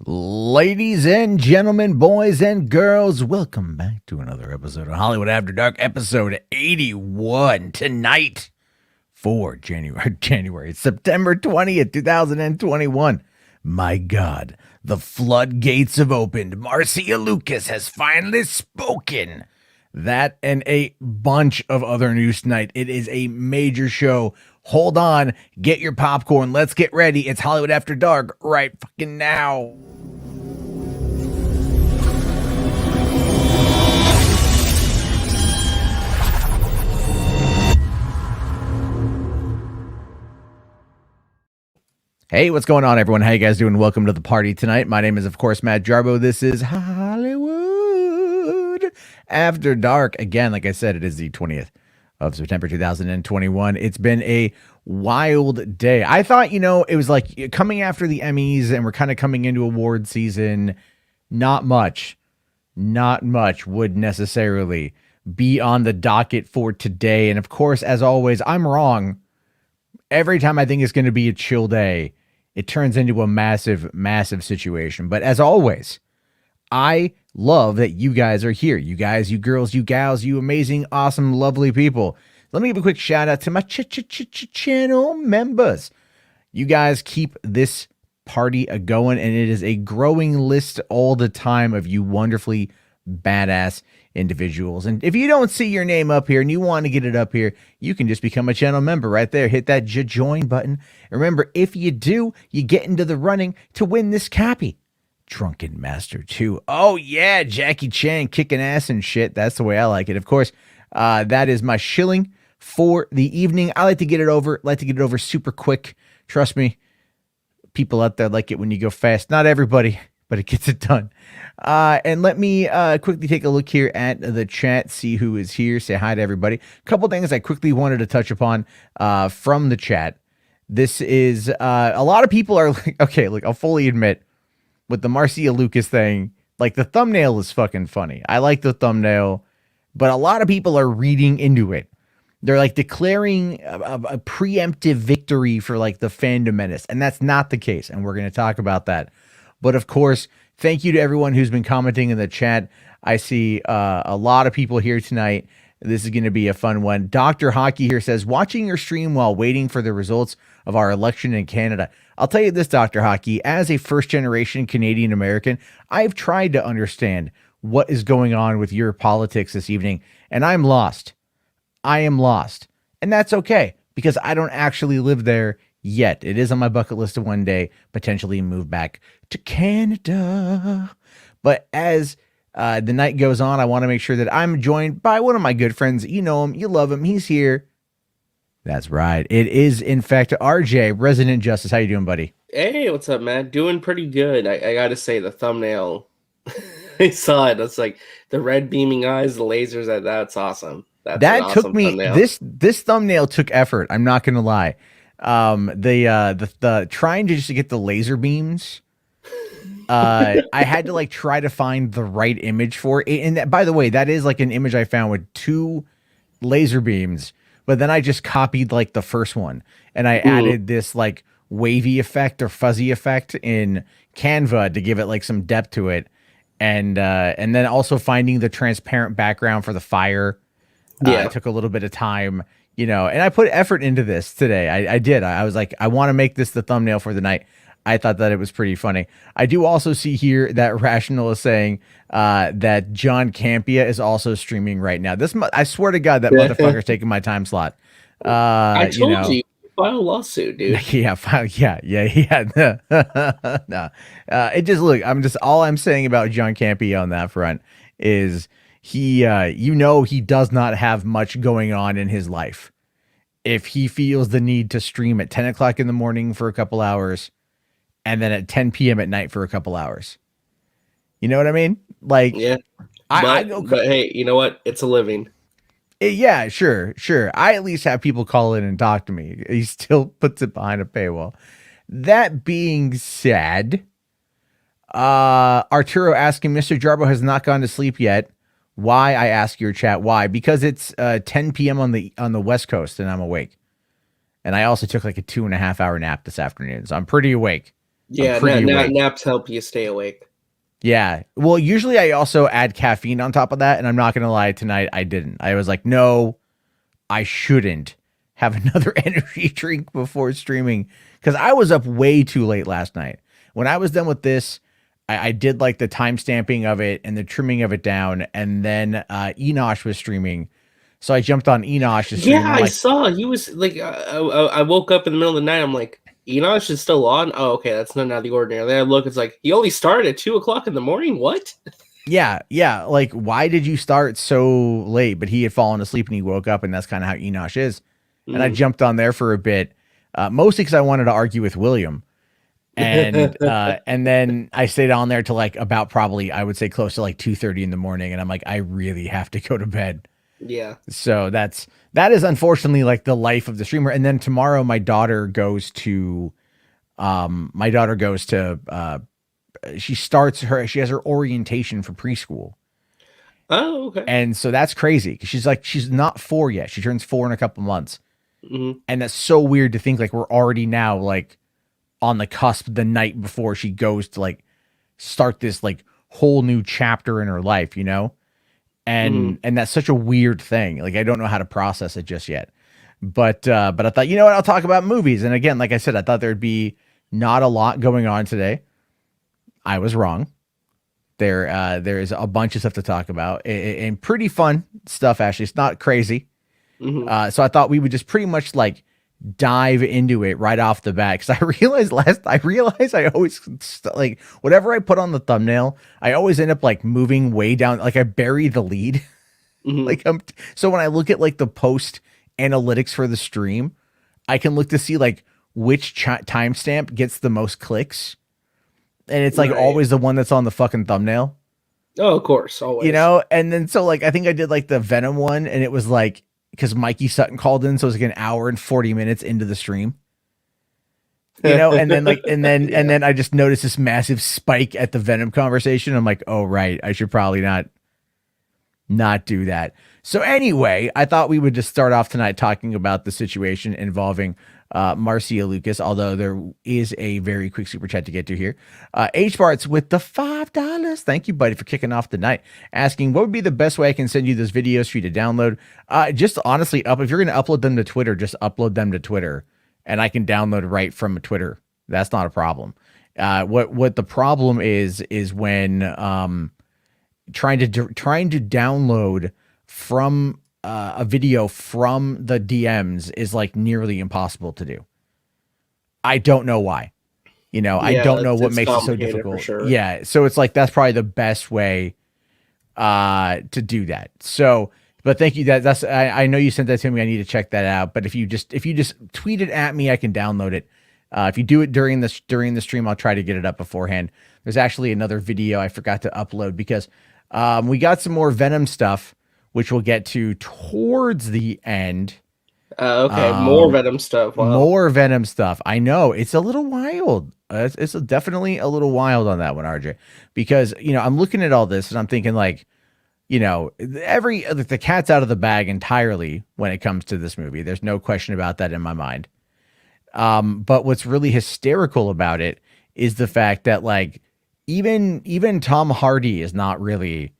Ladies and gentlemen, boys and girls, welcome back to another episode of Hollywood After Dark, episode 81. Tonight for January, September 20th, 2021. My God, the floodgates have opened. Marcia Lucas has finally spoken. That and a bunch of other news tonight. It is a major show. Hold on, get your popcorn. Let's get ready. It's Hollywood After Dark right fucking now. Hey, what's going on, everyone? How you guys doing? Welcome to the party tonight. My name is, of course, Matt Jarbo. This is Hollywood After Dark. Again, like I said, it is the 20th of September 2021. It's been a wild day. I thought, it was like coming after the Emmys and we're kind of coming into award season. Not much would necessarily be on the docket for today. And of course, as always, I'm wrong. Every time I think it's going to be a chill day, it turns into a massive, massive situation. But as always, I love that you guys are here. You guys, you girls, you gals, you amazing, awesome, lovely people. Let me give a quick shout out to my channel members. You guys keep this party a-going, and it is a growing list all the time of you wonderfully badass individuals. And if you don't see your name up here and you want to get it up here, you can just become a channel member right there. Hit that join button. And remember, if you do, you get into the running to win this copy. Drunken Master 2. Oh yeah, Jackie Chan kicking ass and shit. That's the way I like it. Of course, that is my shilling for the evening. I like to get it over super quick. Trust me, people out there like it when you go fast. Not everybody, but it gets it done. And let me quickly take a look here at the chat, see who is here, say hi to everybody. A couple things I quickly wanted to touch upon from the chat. This is a lot of people are like, okay, look, I'll fully admit with the Marcia Lucas thing, like the thumbnail is fucking funny. I like the thumbnail, but a lot of people are reading into it. They're like declaring a preemptive victory for like the fandom menace, and that's not the case. And we're going to talk about that. But of course, thank you to everyone who's been commenting in the chat. I see a lot of people here tonight. This is going to be a fun one. Dr. Hockey here says, watching your stream while waiting for the results of our election in Canada. I'll tell you this, Dr. Hockey, as a first-generation Canadian American, I've tried to understand what is going on with your politics this evening, and I'm lost. I am lost. And that's okay, because I don't actually live there yet. It is on my bucket list to one day potentially move back to Canada. But as the night goes on, I want to make sure that I'm joined by one of my good friends. You know him, you love him, he's here. That's right. It is, in fact, RJ, Resident Justice. How you doing, buddy? Hey, what's up, man? Doing pretty good. I gotta say, the thumbnail, I saw it. It's like the red beaming eyes, the lasers. That's awesome. That's that an took awesome me. Thumbnail. This thumbnail took effort. I'm not gonna lie. The trying to just get the laser beams. I had to like try to find the right image for it. And that, by the way, that is like an image I found with two laser beams. But then I just copied like the first one and I added this like wavy effect or fuzzy effect in Canva to give it like some depth to it. And then also finding the transparent background for the fire. It took a little bit of time, and I put effort into this today. I did. I was like, I want to make this the thumbnail for the night. I thought that it was pretty funny. I do also see here that Rational is saying that John Campea is also streaming right now. I swear to God, that motherfucker's taking my time slot. I told you, file a lawsuit, dude. Yeah. No. All I'm saying about John Campea on that front is he does not have much going on in his life. If he feels the need to stream at 10 o'clock in the morning for a couple hours, and then at 10 p.m. at night for a couple hours. You know what I mean? Like, yeah. But hey, you know what? It's a living. Yeah, sure. I at least have people call in and talk to me. He still puts it behind a paywall. That being said, Arturo asking, Mr. Jarbo has not gone to sleep yet. Why? I ask your chat. Why? Because it's 10 p.m. on the West Coast and I'm awake. And I also took like a 2.5 hour nap this afternoon. So I'm pretty awake. I'm Yeah, pretty awake. naps help you stay awake. Yeah. Well, usually I also add caffeine on top of that, and I'm not gonna lie, tonight I didn't. I was like, no, I shouldn't have another energy drink before streaming because I was up way too late last night. When I was done with this, I did like the time stamping of it and the trimming of it down, and then Enosh was streaming. So I jumped on Enosh to stream. Yeah, I saw he was like. I woke up in the middle of the night. I'm like, Enosh is still on. Oh, okay, that's not out of the ordinary. Then I look, it's like he only started at 2:00 in the morning. What? Yeah. Like, why did you start so late? But he had fallen asleep and he woke up, and that's kind of how Enosh is. And I jumped on there for a bit, mostly because I wanted to argue with William. And then I stayed on there till like about probably I would say close to like 2:30 in the morning, and I'm like, I really have to go to bed. Yeah. So that is unfortunately like the life of the streamer. And then tomorrow my daughter goes to she has her orientation for preschool. Oh, okay. And so that's crazy because she's not 4 yet. She turns 4 in a couple months. Mm-hmm. And that's so weird to think like we're already now like on the cusp the night before she goes to like start this like whole new chapter in her life, you know? And that's such a weird thing. Like I don't know how to process it just yet. But I thought, you know what, I'll talk about movies. And again, like I said, I thought there'd be not a lot going on today. I was wrong. There is a bunch of stuff to talk about and pretty fun stuff, actually. It's not crazy. So I thought we would just pretty much like dive into it right off the bat because I realized I always like whatever I put on the thumbnail, I always end up like moving way down, like I bury the lead. Like so when I look at like the post analytics for the stream, I can look to see like which timestamp gets the most clicks, and it's like always the one that's on the fucking thumbnail. Oh, of course, always. You know, and then so like I think I did like the Venom one, and it was like because Mikey Sutton called in, so it was like an hour and 40 minutes into the stream. You know, and then like and then I just noticed this massive spike at the Venom conversation. I'm like, oh right, I should probably not do that. So anyway, I thought we would just start off tonight talking about the situation involving Marcia Lucas, although there is a very quick super chat to get to here. HBarts with the $5. Thank you, buddy, for kicking off the night. Asking, what would be the best way I can send you those videos for you to download? Just honestly, if you're going to upload them to Twitter, just upload them to Twitter, and I can download right from Twitter. That's not a problem. What the problem is when trying to download from a video from the DMs is like nearly impossible to do. I don't know why. You know, I don't know what makes it so difficult. Sure. Yeah, so it's like that's probably the best way to do that. So, but thank you. That's I know you sent that to me. I need to check that out. But if you just tweet it at me, I can download it. If you do it during the stream, I'll try to get it up beforehand. There's actually another video I forgot to upload because we got some more Venom stuff, which we'll get to towards the end. Okay, more Venom stuff. Wow. More Venom stuff. I know it's a little wild. It's definitely a little wild on that one, RJ, because you know I'm looking at all this and I'm thinking like, you know, the cat's out of the bag entirely when it comes to this movie. There's no question about that in my mind. But what's really hysterical about it is the fact that like even Tom Hardy is not really,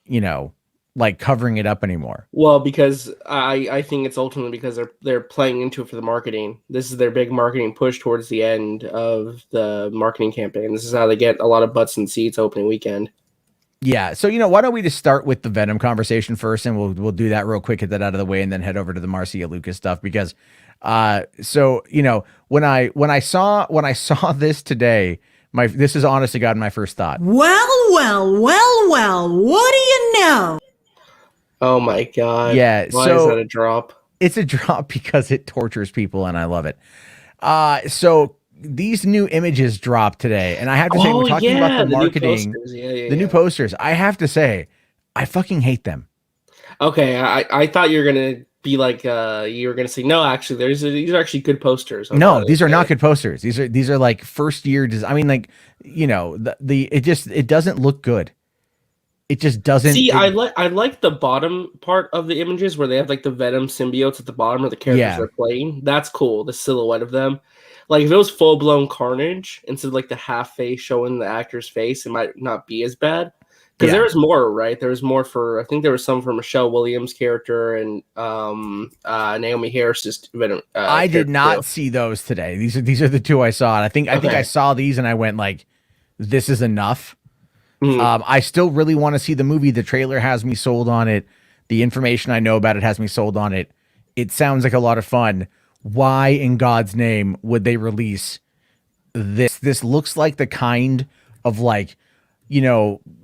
you know, like covering it up anymore. Well, because I think it's ultimately because they're playing into it for the marketing. This is their big marketing push towards the end of the marketing campaign. This is how they get a lot of butts and seats opening weekend. Yeah. So, you know, why don't we just start with the Venom conversation first, and we'll do that real quick, get that out of the way, and then head over to the Marcia Lucas stuff because so, you know, when I saw this today, this is honest to God my first thought. Well, what do you know? Oh my God. Yeah. Why is that a drop? It's a drop because it tortures people and I love it. So these new images dropped today, and I have to say, we're talking about the marketing, the new posters. I have to say, I fucking hate them. Okay. I thought you were going to be like, you were going to say, no, actually, these are actually good posters. No, these are not good posters. These are like first year design. I mean, like, you know, it doesn't look good. It just doesn't. See, I like the bottom part of the images where they have like the Venom symbiotes at the bottom of the characters they're playing. That's cool. The silhouette of them. Like if it was full blown Carnage instead of like the half face showing the actor's face, it might not be as bad. Because there was more, right? There was more for, I think there was some for Michelle Williams' character and Naomi Harris's Venom. I did not see those today. These are the two I saw. And I think I saw these and I went like, this is enough. I still really want to see the movie. The trailer has me sold on it. The information I know about it has me sold on it. It sounds like a lot of fun. Why in God's name would they release this? This looks like the kind of like,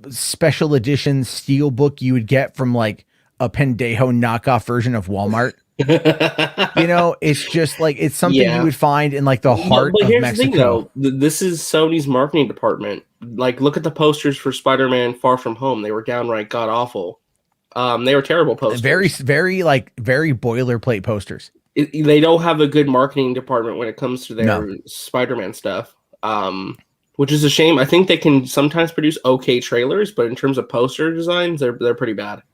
special edition steelbook you would get from like a Pendejo knockoff version of Walmart. It's just like, it's something you would find in like the heart of Mexico. The thing, though, this is Sony's marketing department. Like, look at the posters for Spider-Man Far From Home. They were downright god awful. They were terrible posters. Very boilerplate posters. They don't have a good marketing department when it comes to their Spider-Man stuff. Which is a shame. I think they can sometimes produce okay trailers, but in terms of poster designs, they're pretty bad.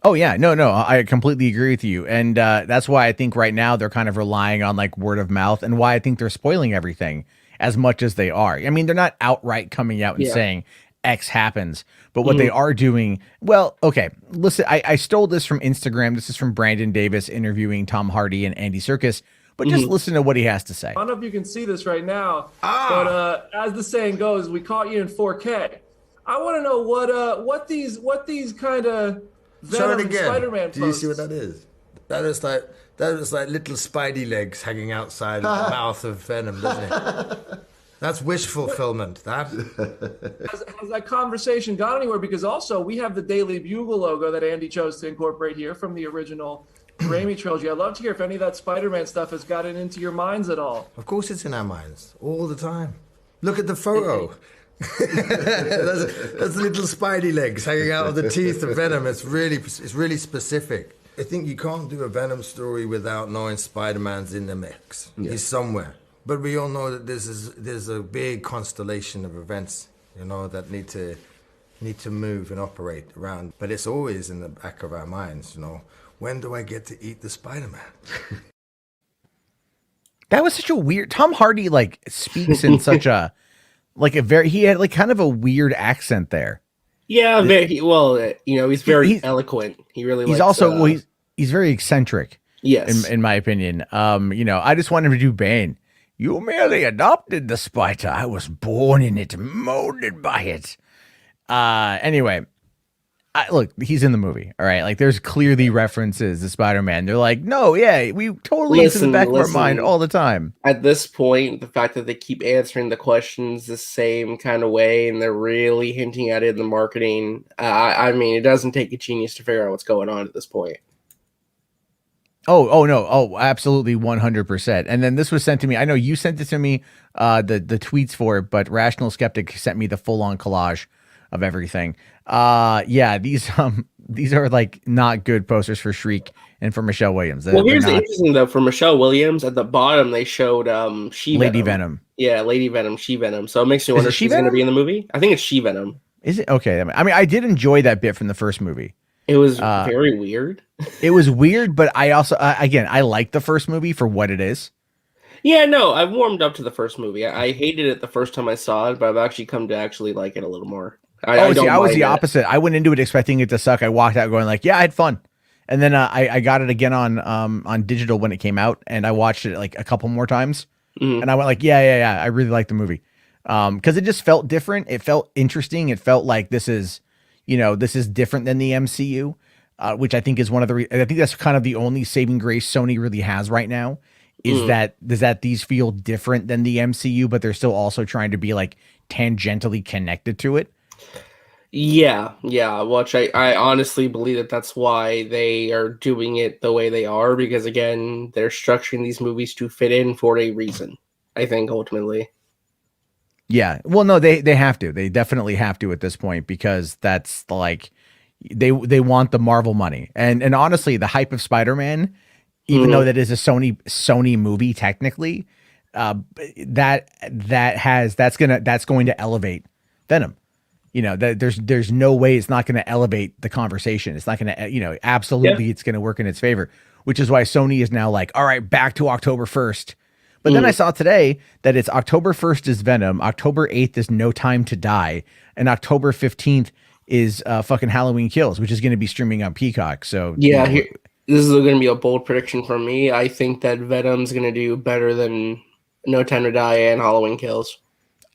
Oh yeah, no, I completely agree with you, and that's why I think right now they're kind of relying on like word of mouth, and why I think they're spoiling everything as much as they are. I mean, they're not outright coming out and saying X happens, but what they are doing, well, okay, listen, I stole this from Instagram. This is from Brandon Davis interviewing Tom Hardy and Andy Serkis. But just listen to what he has to say. I don't know if you can see this right now, but as the saying goes, we caught you in 4K. I want to know what these kind of Venom Spider-Man Do you see what that is? That is like little Spidey legs hanging outside the mouth of Venom, doesn't it? That's wish fulfillment. That has that conversation gone anywhere? Because also we have the Daily Bugle logo that Andy chose to incorporate here from the original Raimi trilogy. I'd love to hear if any of that Spider-Man stuff has gotten into your minds at all. Of course it's in our minds, all the time. Look at the photo. That's little Spidey legs hanging out of the teeth of Venom. It's really specific. I think you can't do a Venom story without knowing Spider-Man's in the mix. Yeah. He's somewhere. But we all know that there's a big constellation of events, that need to move and operate around. But it's always in the back of our minds, When do I get to eat the Spider-Man? That was such a weird. Tom Hardy like speaks in such a he had like kind of a weird accent there. Yeah, he's very eloquent. He really. He's also he's very eccentric. Yes, in my opinion. I just want him to do Bane. You merely adopted the spider. I was born in it, molded by it. Anyway. Look, he's in the movie, all right? Like, there's clearly references to Spider-Man. They're like, no, yeah, we totally it's in the back of our mind all the time. At this point, the fact that they keep answering the questions the same kind of way, and they're really hinting at it in the marketing, I mean, it doesn't take a genius to figure out what's going on at this point. Oh, no. Oh, absolutely, 100%. And then this was sent to me. I know you sent it to me, the tweets for it, but Rational Skeptic sent me the full-on collage of everything. These are like not good posters for Shriek and for Michelle Williams. Here's the interesting though, for Michelle Williams at the bottom they showed Lady Venom. Yeah, Lady Venom, She Venom. So it makes me wonder if she's going to be in the movie. I think it's She Venom. Is it? Okay. I mean, I did enjoy that bit from the first movie. It was very weird. It was weird, but I also again I like the first movie for what it is. Yeah, no, I've warmed up to the first movie. I hated it the first time I saw it, but I've actually come to actually like it a little more. I was the opposite. I went into it expecting it to suck. I walked out going like, yeah, I had fun. And then I got it again on digital when it came out, and I watched it like a couple more times. And I went like, yeah, I really like the movie. Because it just felt different. It felt interesting. It felt like this is different than the MCU, which I think is one of I think that's kind of the only saving grace Sony really has right now, is that these feel different than the MCU, but they're still also trying to be like tangentially connected to it. Yeah, which I honestly believe that's why they are doing it the way they are, because again, they're structuring these movies to fit in for a reason, I think, ultimately. Yeah, well, no, they have to. They definitely have to at this point, because that's like they want the Marvel money, and honestly, the hype of Spider-Man, even though that is a Sony movie technically, that's going to elevate Venom. There's no way it's not going to elevate the conversation. It's not going to, absolutely it's going to work in its favor, which is why Sony is now like, all right, back to October 1st. But then I saw today that it's October 1st is Venom, October 8th is No Time to Die, and October 15th is fucking Halloween Kills, which is going to be streaming on Peacock. So yeah, this is going to be a bold prediction from me. I think that Venom's going to do better than No Time to Die and Halloween Kills.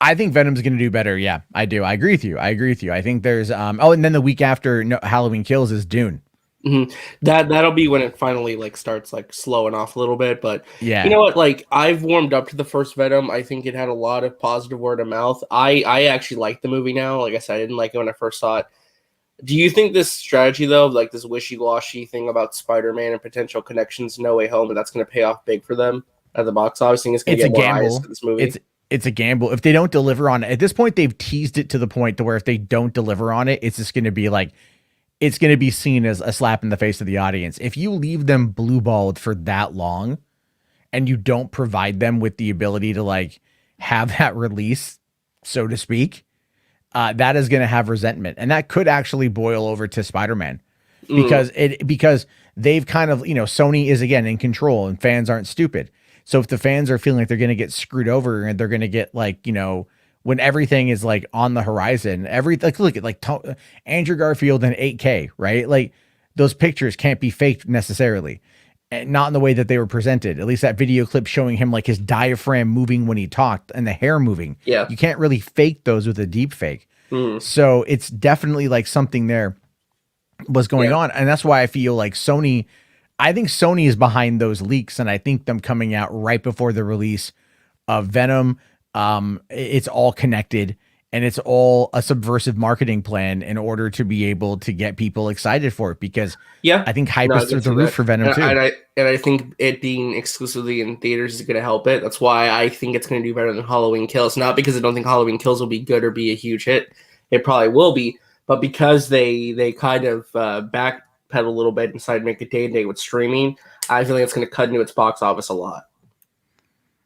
I think Venom's going to do better. Yeah, I do. I agree with you. I think there's and then the week after Halloween Kills is Dune. Mm-hmm. That'll be when it finally like starts like slowing off a little bit. But yeah, you know what? Like I've warmed up to the first Venom. I think it had a lot of positive word of mouth. I actually like the movie now. Like I said, I didn't like it when I first saw it. Do you think this strategy though, like this wishy-washy thing about Spider-Man and potential connections to No Way Home, that's going to pay off big for them at the box office? It's going to get more eyes for this movie. It's a gamble. If they don't deliver on it, at this point, they've teased it to the point to where if they don't deliver on it, it's just going to be like, it's going to be seen as a slap in the face of the audience. If you leave them blue-balled for that long and you don't provide them with the ability to like have that release, so to speak, that is going to have resentment. And that could actually boil over to Spider-Man because they've kind of, Sony is again in control and fans aren't stupid. So if the fans are feeling like they're going to get screwed over and they're going to get like, when everything is like on the horizon, look at Andrew Garfield in 8K, right? Like those pictures can't be faked necessarily, and not in the way that they were presented. At least that video clip showing him like his diaphragm moving when he talked and the hair moving. Yeah. You can't really fake those with a deep fake. So it's definitely like something there was going on. And that's why I feel like I think Sony is behind those leaks, and I think them coming out right before the release of Venom, it's all connected and it's all a subversive marketing plan in order to be able to get people excited for it, because I think hype is through the roof for Venom too. And I think it being exclusively in theaters is going to help it. That's why I think it's going to do better than Halloween Kills. Not because I don't think Halloween Kills will be good or be a huge hit. It probably will be, but because they kind of backpedal a little bit and decided to make a day-to-day with streaming, I feel like it's going to cut into its box office a lot.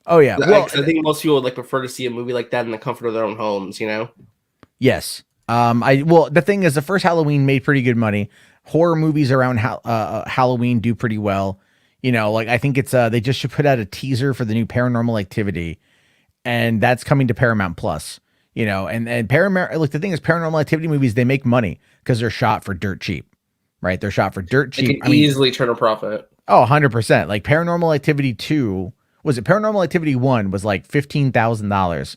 Oh yeah, well, I think most people would like prefer to see a movie like that in the comfort of their own homes. Yes. The thing is, the first Halloween made pretty good money. Horror movies around Halloween do pretty well. I think it's they just should put out a teaser for the new Paranormal Activity, and that's coming to Paramount Plus. And Paramount. Look, the thing is, Paranormal Activity movies, they make money because they're shot for dirt cheap, right? They're shot for dirt cheap. They can easily turn a profit. Oh, 100%. Like Paranormal Activity 2. Was it Paranormal Activity 1 was like $15,000.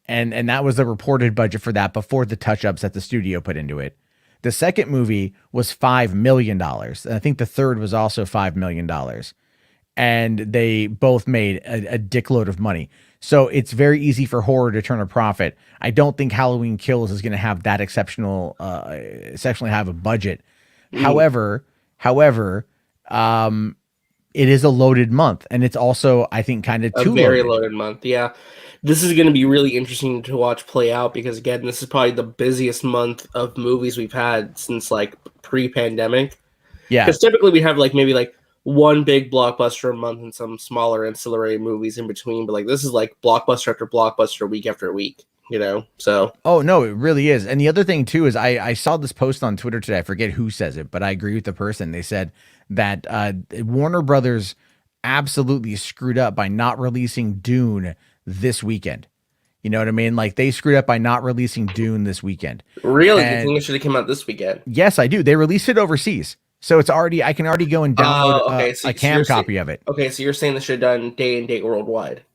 And that was the reported budget for that before the touch-ups that the studio put into it. The second movie was $5 million. And I think the third was also $5 million. And they both made a dickload of money. So it's very easy for horror to turn a profit. I don't think Halloween Kills is going to have that exceptionally have a budget. However, it is a loaded month, and it's also, I think, kind of too very loaded month. Yeah, this is going to be really interesting to watch play out because, again, this is probably the busiest month of movies we've had since like pre-pandemic. Yeah, because typically we have like maybe like one big blockbuster a month and some smaller ancillary movies in between. But like this is like blockbuster after blockbuster, week after week. So. Oh no, it really is. And the other thing too is I saw this post on Twitter today. I forget who says it, but I agree with the person. They said that Warner Brothers absolutely screwed up by not releasing Dune this weekend. You know what I mean? Like they screwed up by not releasing Dune this weekend. Really? You think it should have come out this weekend? Yes, I do. They released it overseas. So I can already go and download a cam copy of it. Okay, so you're saying they should have done day and date worldwide.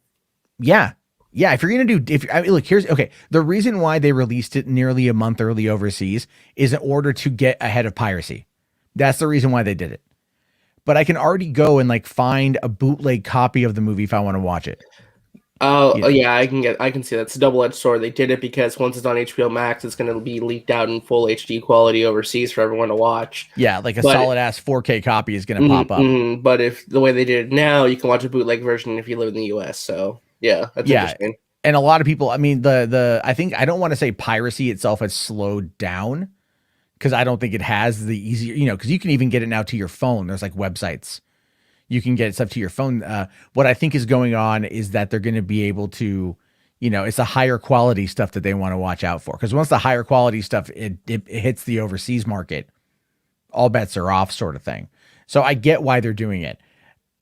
Yeah. Yeah, if you're going to do, the reason why they released it nearly a month early overseas is in order to get ahead of piracy. That's the reason why they did it. But I can already go and like find a bootleg copy of the movie if I want to watch it. Yeah, I can see that's a double-edged sword. They did it because once it's on HBO Max, it's going to be leaked out in full HD quality overseas for everyone to watch. Yeah, like a solid-ass 4K copy is going to pop up. But if the way they did it now, you can watch a bootleg version if you live in the US, so... Yeah, that's interesting. And a lot of people, I mean, I think I don't want to say piracy itself has slowed down because I don't think it has the easier, because you can even get it now to your phone. There's like websites. You can get stuff to your phone. What I think is going on is that they're going to be able to, it's a higher quality stuff that they want to watch out for. Because once the higher quality stuff, it hits the overseas market, all bets are off sort of thing. So I get why they're doing it.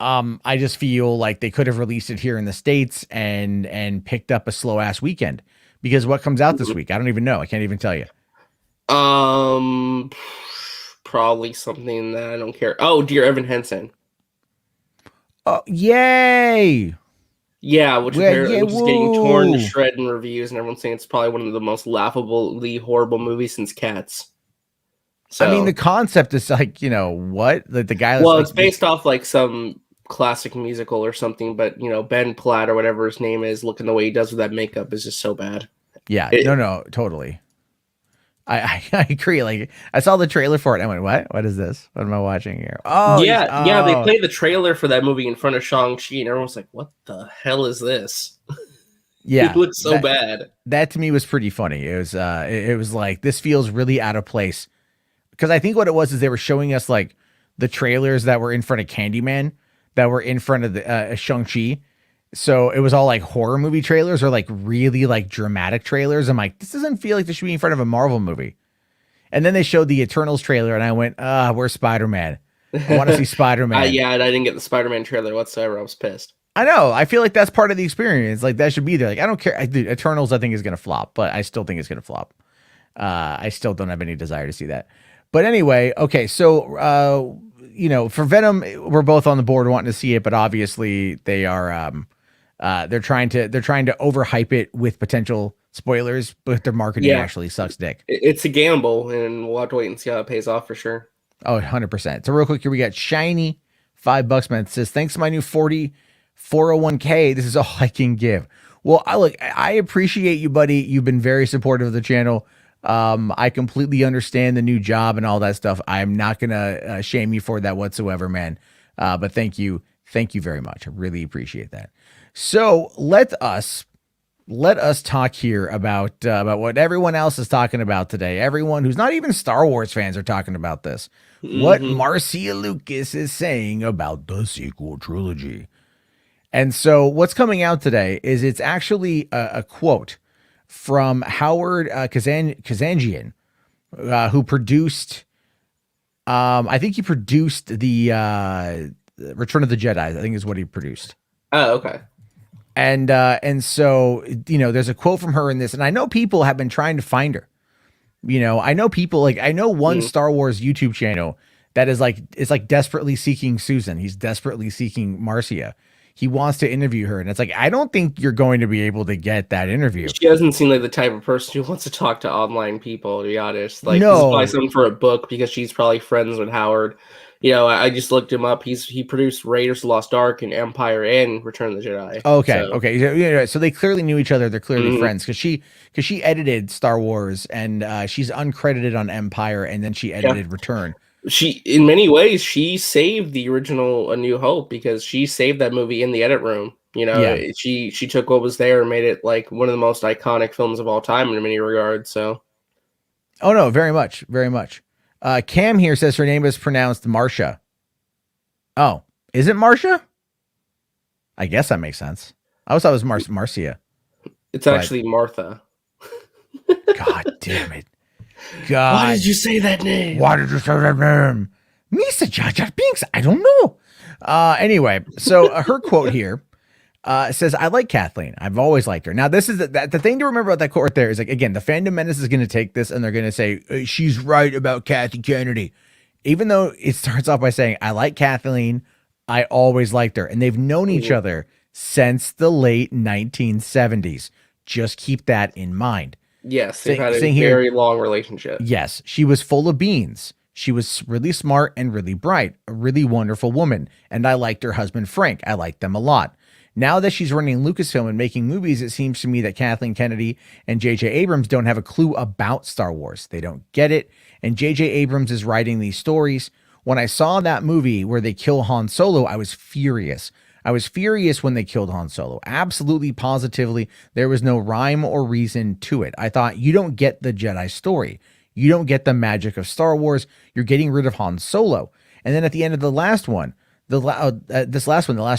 I just feel like they could have released it here in the States and picked up a slow ass weekend, because what comes out this week? I don't even know. I can't even tell you. Probably something that I don't care. Oh, Dear Evan Hansen. Oh, yay! Yeah, which is woo. getting torn to shred in reviews, and everyone's saying it's probably one of the most laughably horrible movies since Cats. So, I mean, the concept is like, you know, what? The guy. Well, like, it's based off like some classic musical or something, but you know, Ben Platt or whatever his name is, looking the way he does with that makeup is just so bad. Yeah, no, totally. I agree. Like, I saw the trailer for it and I went, what? What is this? What am I watching here? Oh, yeah. They played the trailer for that movie in front of Shang-Chi, and everyone's like, what the hell is this? Yeah. It looks so bad. That to me was pretty funny. It was like, this feels really out of place. Because I think what it was is they were showing us like the trailers that were in front of Candyman, that were in front of the Shang-Chi. So it was all like horror movie trailers or like really like dramatic trailers. I'm like, this doesn't feel like this should be in front of a Marvel movie. And then they showed the Eternals trailer and I went, where's Spider-Man? I want to see Spider-Man. Yeah, and I didn't get the Spider-Man trailer whatsoever. I was pissed. I know. I feel like that's part of the experience. Like, that should be there. Like, I don't care. Eternals I think is going to flop, but I still think it's going to flop. I still don't have any desire to see that. But anyway, okay. So, you know, for Venom, we're both on the board wanting to see it, but obviously they are, they're trying to overhype it with potential spoilers, but their marketing actually sucks dick. It's a gamble, and we'll have to wait and see how it pays off for sure. Oh, 100%. So real quick here, we got Shiny, $5, man. It says, thanks to my new 401k. This is all I can give. Well, I appreciate you, buddy. You've been very supportive of the channel. I completely understand the new job and all that stuff. I'm not going to shame you for that whatsoever, man. But thank you. Thank you very much. I really appreciate that. So let us talk here about what everyone else is talking about today. Everyone who's not even Star Wars fans are talking about this. Mm-hmm. What Marcia Lucas is saying about the sequel trilogy. And so what's coming out today is it's actually a quote from Howard Kazanjian, who produced, I think he produced the Return of the Jedi, I think is what he produced. Oh, okay. And so, you know, there's a quote from her in this, and I know people have been trying to find her. You know, I know people I know one Star Wars YouTube channel that is like, it's like desperately seeking Susan. He's desperately seeking Marcia. He wants to interview her, and it's like, I don't think you're going to be able to get that interview. She doesn't seem like the type of person who wants to talk to online people, to be honest. Like, no. This is probably something for a book, because she's probably friends with Howard. You know, I just looked him up. He produced Raiders of the Lost Ark and Empire and Return of the Jedi. Okay. So they clearly knew each other. They're clearly friends, because she edited Star Wars, and she's uncredited on Empire, and then she edited Return. She, in many ways, she saved the original A New Hope, because she saved that movie in the edit room. You know, she took what was there and made it like one of the most iconic films of all time in many regards. So, oh no, very much, very much. Cam here says her name is pronounced Marcia. Oh, is it Marcia? I guess that makes sense. I always thought it was Marcia. It's actually Martha. God damn it. God. Why did you say that name? Misa Jar Jar Binks. I don't know. Anyway, so her quote here says, I like Kathleen. I've always liked her. Now, this is the thing to remember about that quote right there is, like, again, the Fandom Menace is going to take this and they're going to say, she's right about Kathy Kennedy. Even though it starts off by saying, I like Kathleen. I always liked her. And they've known each other since the late 1970s. Just keep that in mind. Yes, they've had a very long relationship. Yes, she was full of beans. She was really smart and really bright, a really wonderful woman. And I liked her husband, Frank. I liked them a lot. Now that she's running Lucasfilm and making movies, it seems to me that Kathleen Kennedy and J.J. Abrams don't have a clue about Star Wars. They don't get it. And J.J. Abrams is writing these stories. When I saw that movie where they kill Han Solo, I was furious. I was furious when they killed Han Solo. Absolutely, positively, there was no rhyme or reason to it. I thought, you don't get the Jedi story. You don't get the magic of Star Wars. You're getting rid of Han Solo. And then at the end of the last one, The Last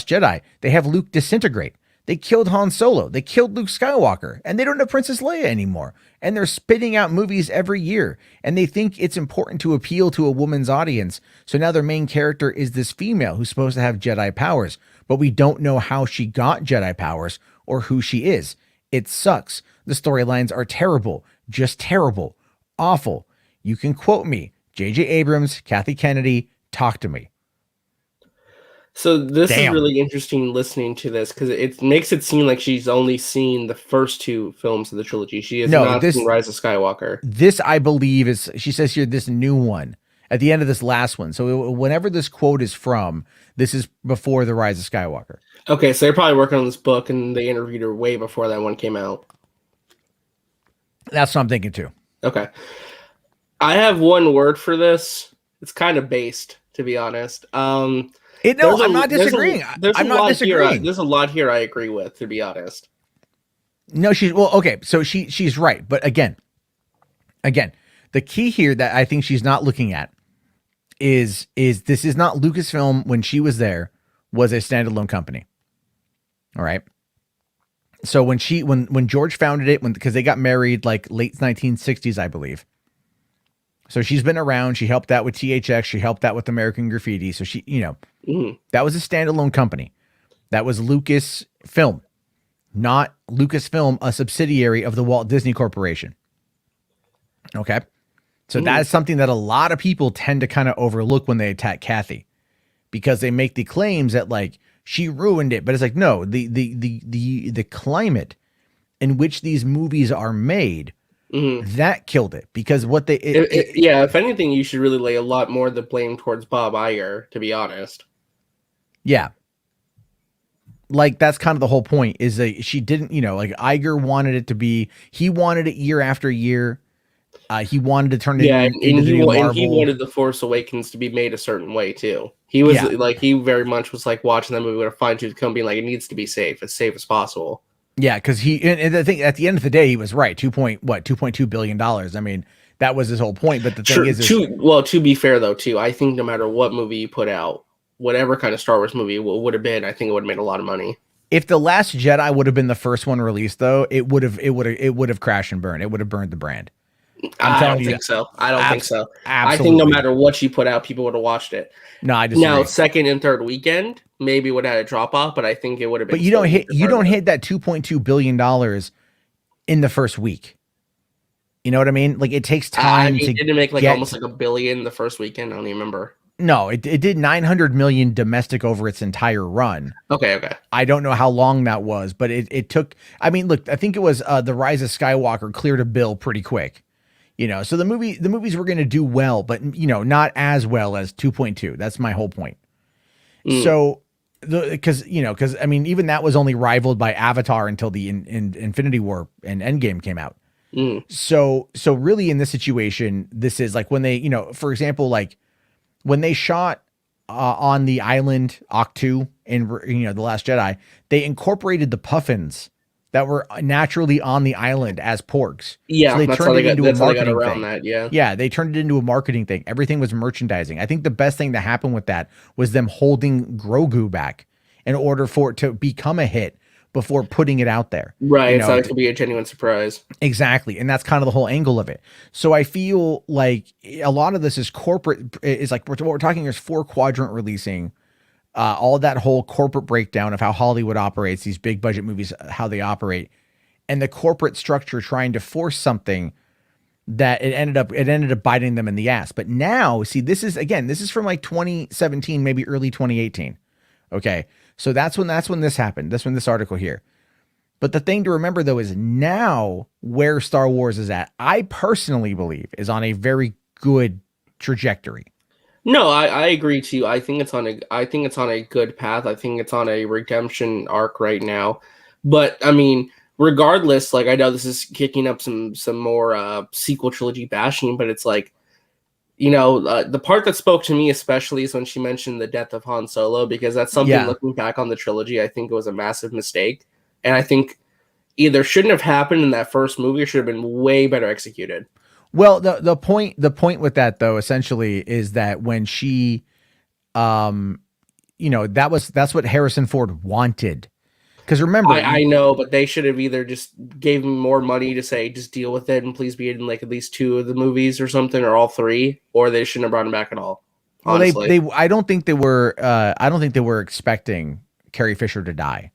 Jedi, they have Luke disintegrate. They killed Han Solo. They killed Luke Skywalker. And they don't have Princess Leia anymore. And they're spitting out movies every year. And they think it's important to appeal to a woman's audience. So now their main character is this female who's supposed to have Jedi powers. But we don't know how she got Jedi powers or who she is. It sucks. The storylines are terrible. Just terrible. Awful. You can quote me. J.J. Abrams, Kathy Kennedy, talk to me. So this is really interesting listening to this because it makes it seem like she's only seen the first 2 films of the trilogy. She has not seen Rise of Skywalker. This, I believe, is, she says here, this new one at the end of this last one. So whenever this quote is from, this is before the Rise of Skywalker. Okay, so they're probably working on this book and they interviewed her way before that one came out. That's what I'm thinking too. Okay. I have one word for this. It's kind of based, to be honest. I'm not disagreeing. I'm not disagreeing. There's a lot here I agree with, to be honest. No, okay. So she's right. But again, the key here that I think she's not looking at is this is not Lucasfilm when she was there was a standalone company. All right. So when George founded it, because they got married like late 1960s, I believe. So she's been around. She helped out with THX. She helped out with American Graffiti. So she, that was a standalone company. That was Lucasfilm, not Lucasfilm, a subsidiary of the Walt Disney Corporation. Okay. So that is something that a lot of people tend to kind of overlook when they attack Kathy, because they make the claims that like she ruined it, but it's like, no, the climate in which these movies are made, that killed it, because what they, if anything, you should really lay a lot more of the blame towards Bob Iger, to be honest. Yeah. Like that's kind of the whole point is that she didn't, like Iger wanted it to be, he wanted it year after year. He wanted to turn it into the Marvel. And he wanted The Force Awakens to be made a certain way too. He was he very much was like watching that movie with a fine-tooth comb, being like, it needs to be safe, as possible. Yeah, because and I think at the end of the day, he was right. $2.2 billion. I mean, that was his whole point. But the thing is, to be fair though, too, I think no matter what movie you put out, whatever kind of Star Wars movie it would have been, I think it would have made a lot of money. If The Last Jedi would have been the first one released, though, it would have crashed and burned. It would have burned the brand. I don't think so. Absolutely. I think no matter what you put out, people would have watched it. No, I disagree. Now, second and third weekend, maybe would have had a drop off, but I think it would have been. But you don't hit that $2.2 billion in the first week. You know what I mean? Like it takes time to. Didn't make like almost like $1 billion the first weekend. I don't even remember. No, it did 900 million domestic over its entire run. Okay. I don't know how long that was, but it took. I mean, look, I think it was The Rise of Skywalker cleared a bill pretty quick. So the movies were going to do well, but not as well as 2.2. That's my whole point. So because I mean, even that was only rivaled by Avatar until the Infinity War and Endgame came out. So really in this situation, this is like when they, for example, like when they shot on the island Octu in The Last Jedi, they incorporated the puffins that were naturally on the island as porgs. Yeah, so they turned it into a marketing around thing. That, yeah. Yeah, they turned it into a marketing thing. Everything was merchandising. I think the best thing that happened with that was them holding Grogu back in order for it to become a hit before putting it out there. Right, so it could be a genuine surprise. Exactly, and that's kind of the whole angle of it. So I feel like a lot of this is corporate. Is like what we're talking here is 4-quadrant releasing. All that whole corporate breakdown of how Hollywood operates, these big budget movies, how they operate, and the corporate structure trying to force something that it ended up biting them in the ass. But now, see, this is from like 2017, maybe early 2018. Okay. So that's when this happened. That's when this article here. But the thing to remember though, is now where Star Wars is at, I personally believe is on a very good trajectory. No, I agree too. I think it's on a good path. I think it's on a redemption arc right now. But I mean, regardless, like I know this is kicking up some more sequel trilogy bashing, but it's like, the part that spoke to me especially is when she mentioned the death of Han Solo, because that's something looking back on the trilogy, I think it was a massive mistake. And I think either shouldn't have happened in that first movie or should have been way better executed. Well, the point with that though, essentially, is that when she, that's what Harrison Ford wanted. Because remember, I know, but they should have either just gave him more money to say, just deal with it and please be in like at least 2 of the movies or something, or all 3, or they shouldn't have brought him back at all. Honestly. Well, I don't think they were expecting Carrie Fisher to die.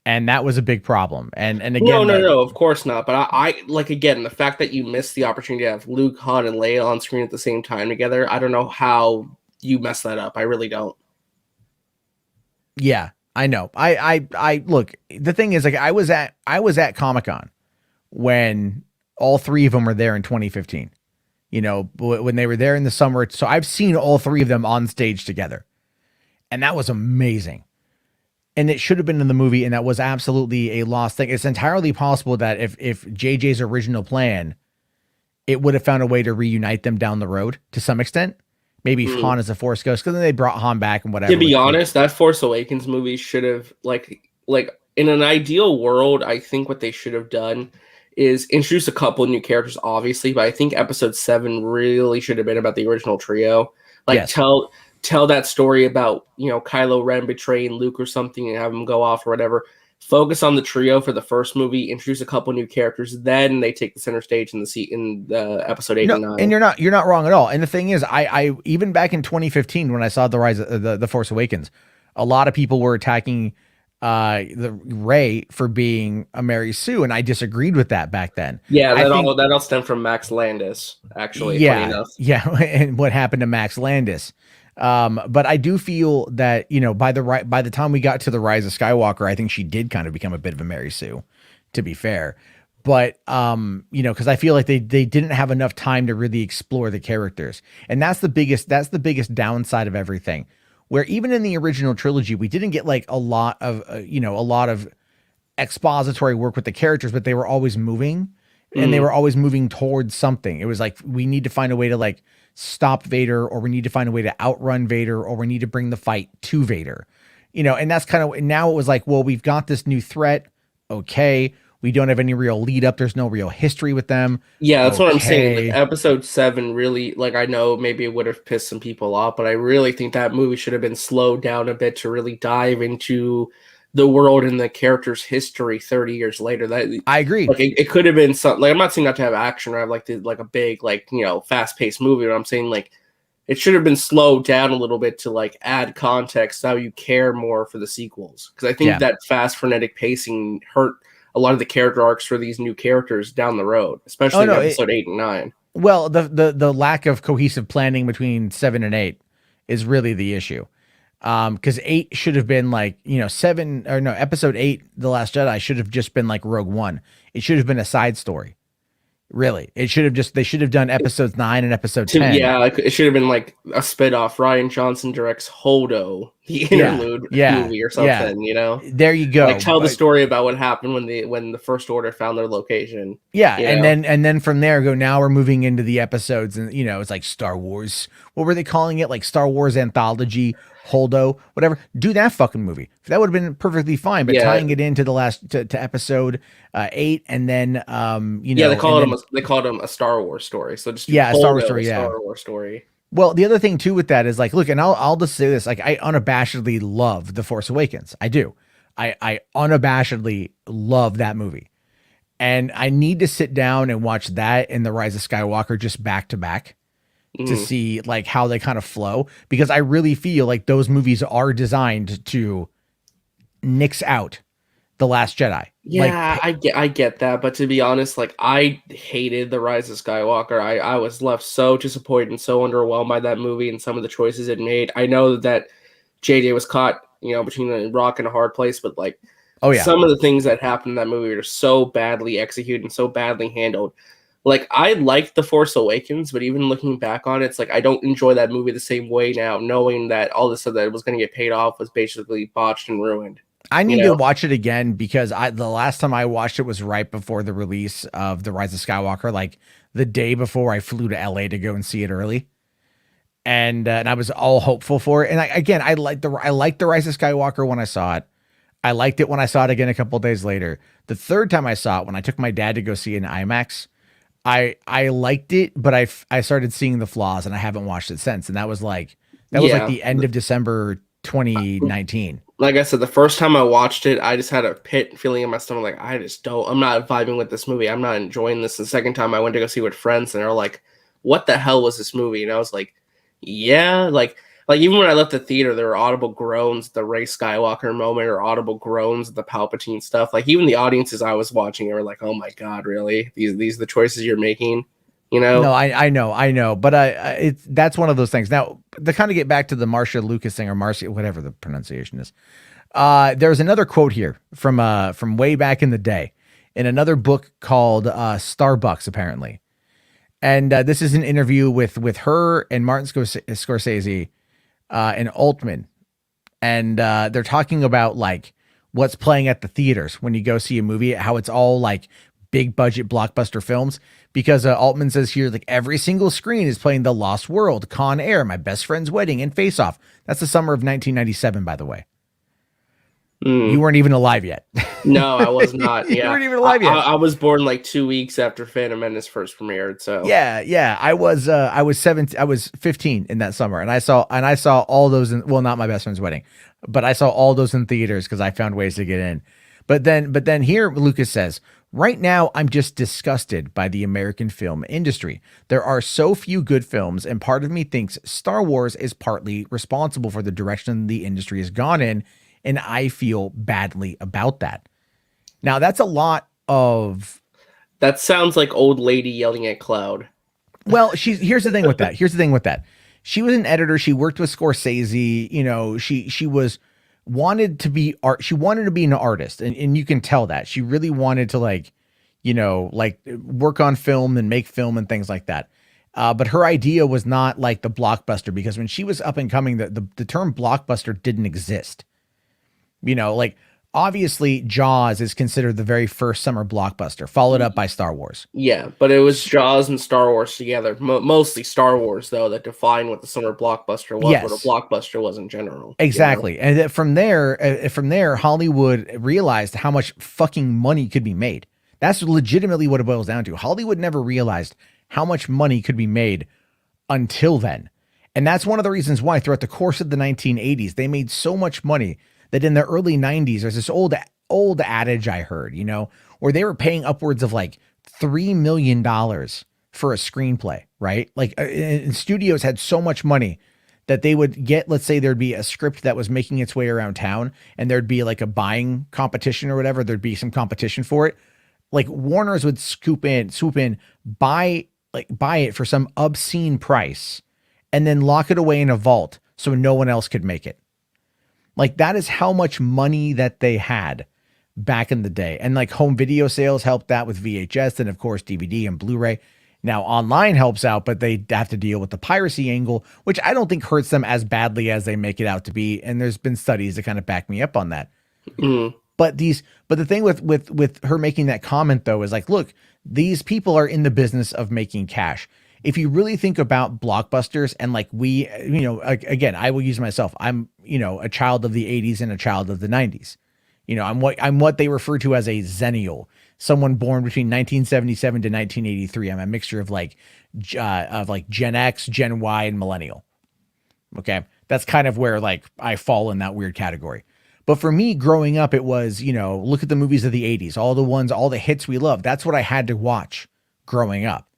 And that was a big problem. And again, no, of course not. But I like, again, the fact that you missed the opportunity to have Luke, Han, and Leia on screen at the same time together. I don't know how you messed that up. I really don't. Yeah, I know. I look, the thing is, like, I was at Comic-Con when all 3 of them were there in 2015, you know, when they were there in the summer. So I've seen all 3 of them on stage together, and that was amazing. And it should have been in the movie, and that was absolutely a lost thing. It's entirely possible that if JJ's original plan, it would have found a way to reunite them down the road to some extent. Maybe Han as a Force Ghost, because then they brought Han back and whatever. To be honest, that Force Awakens movie should have, like in an ideal world, I think what they should have done is introduce a couple new characters, obviously, but I think Episode 7 really should have been about the original trio. Like, yes. Tell that story about, you know, Kylo Ren betraying Luke or something and have him go off or whatever. Focus on the trio for the first movie, introduce a couple new characters, then they take the center stage in the episode 8 and 9. And you're not wrong at all. And the thing is, I even back in 2015 when I saw the Rise of the Force Awakens, a lot of people were attacking the Rey for being a Mary Sue, and I disagreed with that back then. Yeah, that all stemmed from Max Landis, actually. Yeah, funny enough. Yeah, and what happened to Max Landis. But I do feel that, you know, by the time we got to the Rise of Skywalker, I think she did kind of become a bit of a Mary Sue, to be fair. But, you know, cause I feel like they didn't have enough time to really explore the characters. And that's the biggest downside of everything, where even in the original trilogy, we didn't get like a lot of expository work with the characters, but they were always moving and they were always moving towards something. It was like, we need to find a way to like stop Vader, or we need to find a way to outrun Vader, or we need to bring the fight to Vader, you know. And that's kind of, now it was like, well, we've got this new threat. Okay. We don't have any real lead up. There's no real history with them. Yeah. That's what I'm saying. Like, Episode 7 really, like, I know maybe it would have pissed some people off, but I really think that movie should have been slowed down a bit to really dive into the world and the character's history 30 years later. That I agree. Like, it could have been something. Like, I'm not saying not to have action or have like a big, like, you know, fast paced movie, but I'm saying like it should have been slowed down a little bit to like add context so you care more for the sequels. Because I think that fast frenetic pacing hurt a lot of the character arcs for these new characters down the road, especially in Episode 8 and 9. Well, the lack of cohesive planning between 7 and 8 is really the issue. Because 8 should have been like, you know, Episode 8, The Last Jedi, should have just been like Rogue One. It should have been a side story. Really, they should have done Episodes 9 and Episode 10. Yeah, like, it should have been like a spinoff. Ryan Johnson directs Holdo, the interlude movie or something. You know, there you go. Like, tell the story about what happened when the First Order found their location. Yeah, and then from there go. Now we're moving into the episodes, and you know, it's like Star Wars. What were they calling it? Like Star Wars Anthology, Holdo, whatever. Do that fucking movie. That would have been perfectly fine. But tying it into the last to Episode 8, and then you know, they called them a Star Wars story. So just a Star Wars story. Star Wars story. Well, the other thing too with that is like, look, and I'll just say this, like, I unabashedly love The Force Awakens. I do. I unabashedly love that movie. And I need to sit down and watch that and The Rise of Skywalker just back to back to see like how they kind of flow, because I really feel like those movies are designed to nix out The Last Jedi. Yeah, like, I get that, but to be honest, like, I hated The Rise of Skywalker. I was left so disappointed and so underwhelmed by that movie and some of the choices it made. I know that JJ was caught, you know, between a rock and a hard place, but like, some of the things that happened in that movie are so badly executed and so badly handled. Like, I liked The Force Awakens, but even looking back on it, it's like I don't enjoy that movie the same way now, knowing that all this stuff that was going to get paid off was basically botched and ruined. I need to watch it again, because the last time I watched it was right before the release of The Rise of Skywalker, like the day before I flew to LA to go and see it early. And I was all hopeful for it. And I liked The Rise of Skywalker when I saw it. I liked it when I saw it again a couple of days later. The third time I saw it, when I took my dad to go see it in IMAX, I liked it, but I started seeing the flaws, and I haven't watched it since. And that was like the end of December 2019. Like I said, the first time I watched it, I just had a pit feeling in my stomach. Like, I'm not vibing with this movie. I'm not enjoying this. The second time I went to go see with friends, and they're like, what the hell was this movie? And I was like, yeah, like even when I left the theater, there were audible groans at the Rey Skywalker moment, or audible groans at the Palpatine stuff. Like, even the audiences I was watching, they were like, oh my God, really? These are the choices you're making? You know? No, I know, but that's one of those things. Now, to kind of get back to the Marcia Lucas thing, or Marcia, whatever the pronunciation is, there's another quote here from way back in the day in another book called Starbucks, apparently. And this is an interview with her and Martin Scorsese and Altman. And they're talking about like what's playing at the theaters when you go see a movie, how it's all like big budget blockbuster films. Because Altman says here, like, every single screen is playing The Lost World, Con Air, My Best Friend's Wedding, and Face Off. That's the summer of 1997, by the way. You weren't even alive yet. No, I was not. Yeah. You weren't even alive yet. I was born like 2 weeks after Phantom Menace first premiered. So yeah. I was 15 in that summer, and I saw all those well, not My Best Friend's Wedding, but I saw all those in theaters because I found ways to get in. But then here Lucas says, right now, I'm just disgusted by the American film industry. There are so few good films, and part of me thinks Star Wars is partly responsible for the direction the industry has gone in, and I feel badly about that. Now, that's a lot of... That sounds like old lady yelling at cloud. Well, here's the thing with that. She was an editor. She worked with Scorsese. You know, she wanted to be art. She wanted to be an artist, and you can tell that she really wanted to like work on film and make film and things like that. But her idea was not like the blockbuster, because when she was up and coming, the term blockbuster didn't exist. You know, like obviously Jaws is considered the very first summer blockbuster, followed up by Star Wars. Yeah, but it was Jaws and Star Wars together. Mostly Star Wars, though, that defined what the summer blockbuster was, what a blockbuster was in general. Exactly. You know? And from there, Hollywood realized how much fucking money could be made. That's legitimately what it boils down to. Hollywood never realized how much money could be made until then. And that's one of the reasons why throughout the course of the 1980s, they made so much money that in the early 90s, there's this old adage I heard, you know, where they were paying upwards of like $3 million for a screenplay, right? Like and studios had so much money that they would get, let's say there'd be a script that was making its way around town and there'd be like a buying competition or whatever. There'd be some competition for it. Like Warner's would swoop in, buy it for some obscene price and then lock it away in a vault so no one else could make it. Like that is how much money that they had back in the day. And like home video sales helped that with VHS and of course DVD and Blu-ray. Now online helps out, but they have to deal with the piracy angle, which I don't think hurts them as badly as they make it out to be. And there's been studies that kind of back me up on that. But the thing with her making that comment though, is like, look, these people are in the business of making cash. If you really think about blockbusters and like we, you know, again, I will use myself. I'm, you know, a child of the 80s and a child of the 90s. You know, I'm what they refer to as a zennial, someone born between 1977 to 1983. I'm a mixture of like Gen X, Gen Y, and millennial. Okay. That's kind of where like I fall in that weird category. But for me growing up, it was, you know, look at the movies of the 80s, all the hits we love. That's what I had to watch growing up.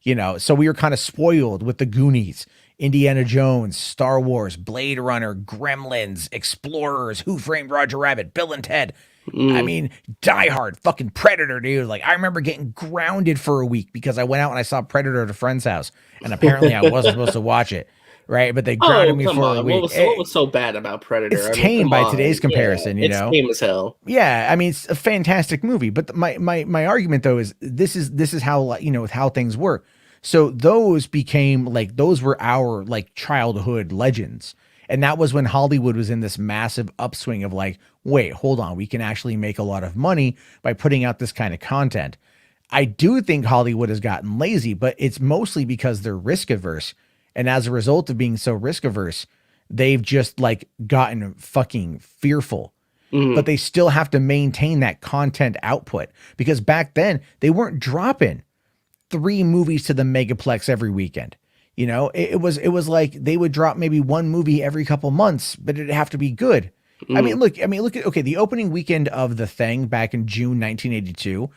You know, so we were kind of spoiled with the Goonies, Indiana Jones, Star Wars, Blade Runner, Gremlins, Explorers, Who Framed Roger Rabbit, Bill and Ted. I mean, Die Hard, fucking Predator, dude. Like, I remember getting grounded for a week because I went out and I saw Predator at a friend's house, and apparently I wasn't supposed to watch it. Right, but they grounded me for a week. What was so bad about Predator? It's tame by today's comparison, you know. It's tame as hell. Yeah, I mean, it's a fantastic movie. But my argument though is this is how, you know, how things work. So those were our like childhood legends, and that was when Hollywood was in this massive upswing of like, wait, hold on, we can actually make a lot of money by putting out this kind of content. I do think Hollywood has gotten lazy, but it's mostly because they're risk averse. And as a result of being so risk averse, they've just like gotten fucking fearful, but they still have to maintain that content output, because back then they weren't dropping 3 movies to the megaplex every weekend. You know, it was like they would drop maybe 1 movie every couple months, but it'd have to be good. I mean, look at, okay, the opening weekend of The Thing back in June 1982,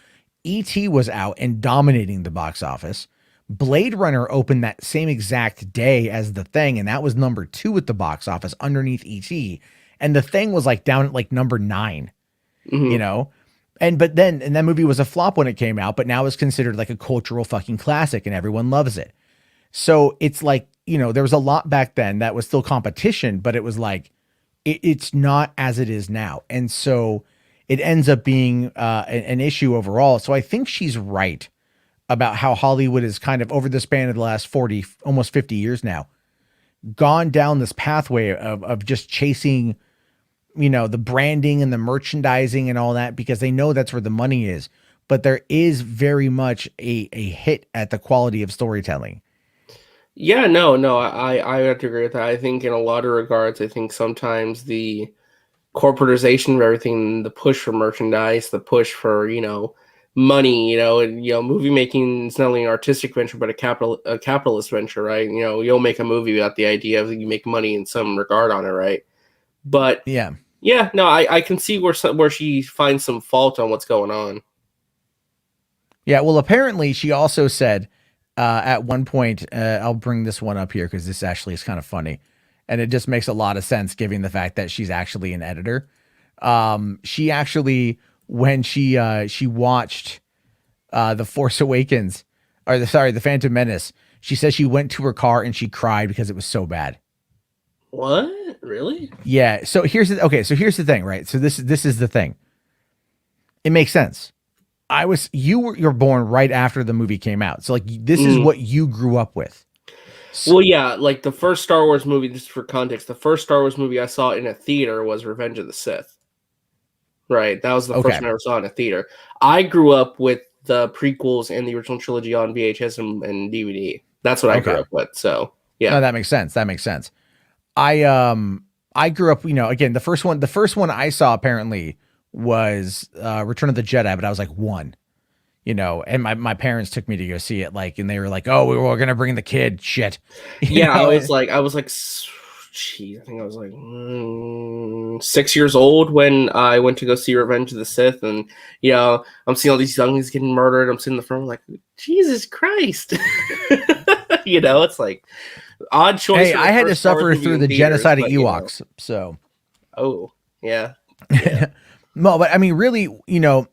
E.T. was out and dominating the box office. Blade Runner opened that same exact day as The Thing, and that was number 2 at the box office underneath E.T. And The Thing was like down at like number 9, you know? And that movie was a flop when it came out, but now it's considered like a cultural fucking classic and everyone loves it. So it's like, you know, there was a lot back then that was still competition, but it was like, it's not as it is now. And so it ends up being an issue overall. So I think she's right about how Hollywood is kind of, over the span of the last 40, almost 50 years now, gone down this pathway of just chasing, you know, the branding and the merchandising and all that, because they know that's where the money is. But there is very much a hit at the quality of storytelling. Yeah, no, I have to agree with that. I think in a lot of regards, I think sometimes the corporatization of everything, the push for merchandise, the push for, you know, money, you know, and, you know, movie making is not only an artistic venture, but a capitalist venture, right? You know, you'll make a movie without the idea of you make money in some regard on it, right? But yeah, no, I can see where she finds some fault on what's going on. Yeah, well, apparently she also said at one point, I'll bring this one up here because this actually is kind of funny, and it just makes a lot of sense given the fact that she's actually an editor. She actually, when she watched The Force Awakens, The Phantom Menace, she says she went to her car and she cried because it was so bad. What? Really? Yeah. So here's the thing, right? So this is the thing. It makes sense. You're born right after the movie came out. So like this is what you grew up with. So, well, yeah, like the first Star Wars movie, just for context, the first Star Wars movie I saw in a theater was Revenge of the Sith. Right. That was the first one I ever saw in a theater. I grew up with the prequels and the original trilogy on VHS and DVD. That's what I grew up with. So yeah. No, that makes sense. I grew up, you know, again, the first one I saw apparently was Return of the Jedi, but I was like 1, you know, and my parents took me to go see it, like, and they were like, oh, we're gonna bring the kid, shit. Yeah, I was like, geez, I think I was like 6 years old when I went to go see Revenge of the Sith, and you know, I'm seeing all these younglings getting murdered. I'm sitting in the front like, Jesus Christ. You know, it's like odd choice. Hey, I had to suffer through the genocide of Ewoks, you know. So. Oh, yeah. No, but I mean, really, you know,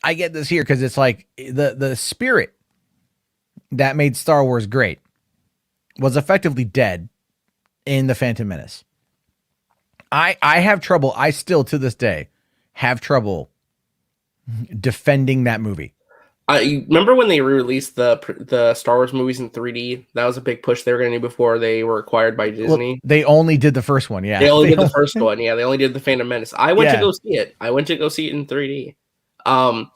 I get this here because it's like the spirit that made Star Wars great was effectively dead in The Phantom Menace. I have trouble. I still to this day have trouble defending that movie. I remember when they re-released the Star Wars movies in 3D. That was a big push they were going to do before they were acquired by Disney. Well, they only did the first one, yeah. They only did the first one, yeah. They only did the Phantom Menace. I went to go see it. I went to go see it in 3D. I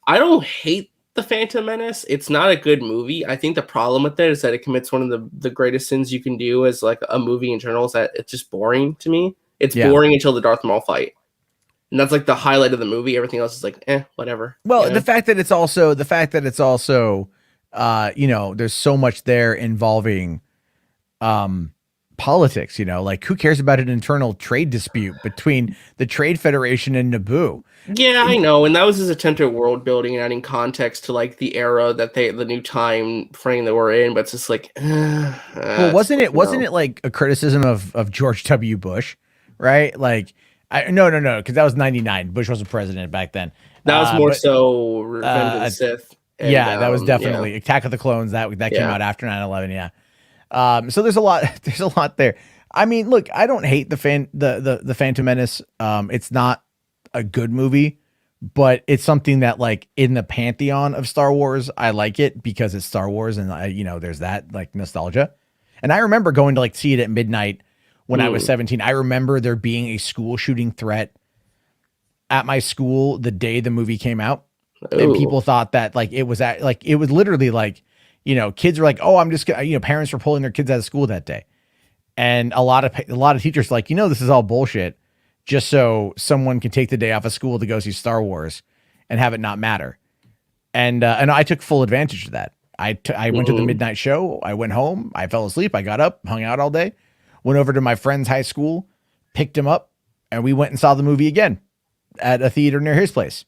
don't hate the Phantom Menace. It's not a good movie. I think the problem with it is that it commits one of the greatest sins you can do as like a movie in general. Is that it's just boring to me. It's boring until the Darth Maul fight. And that's like the highlight of the movie. Everything else is like, whatever. Well, the fact that it's also, you know, there's so much there involving, politics, you know, like who cares about an internal trade dispute between the Trade Federation and Naboo? Yeah, I know. And that was his attempt at world building and adding context to like the era that the new time frame that we're in. But it's just like, well, wasn't it like a criticism of George W. Bush, right? Like, no, because that was 99. Bush wasn't president back then. That was more so Revenge of the Sith. And, that was definitely Attack of the Clones. That came out after 9/11. Yeah. So there's a lot there. I mean, look, I don't hate the Phantom Menace. It's not a good movie, but it's something that like in the pantheon of Star Wars, I like it because it's Star Wars, and you know, there's that like nostalgia. And I remember going to like see it at midnight when I was 17. I remember there being a school shooting threat at my school the day the movie came out. Ooh. And people thought that like it was literally like, you know, kids were like, oh, I'm just gonna, you know, parents were pulling their kids out of school that day. And a lot of teachers like, you know, this is all bullshit just so someone can take the day off of school to go see Star Wars and have it not matter. And I took full advantage of that. I went to the midnight show. I went home. I fell asleep. I got up, hung out all day, went over to my friend's high school, picked him up, and we went and saw the movie again at a theater near his place.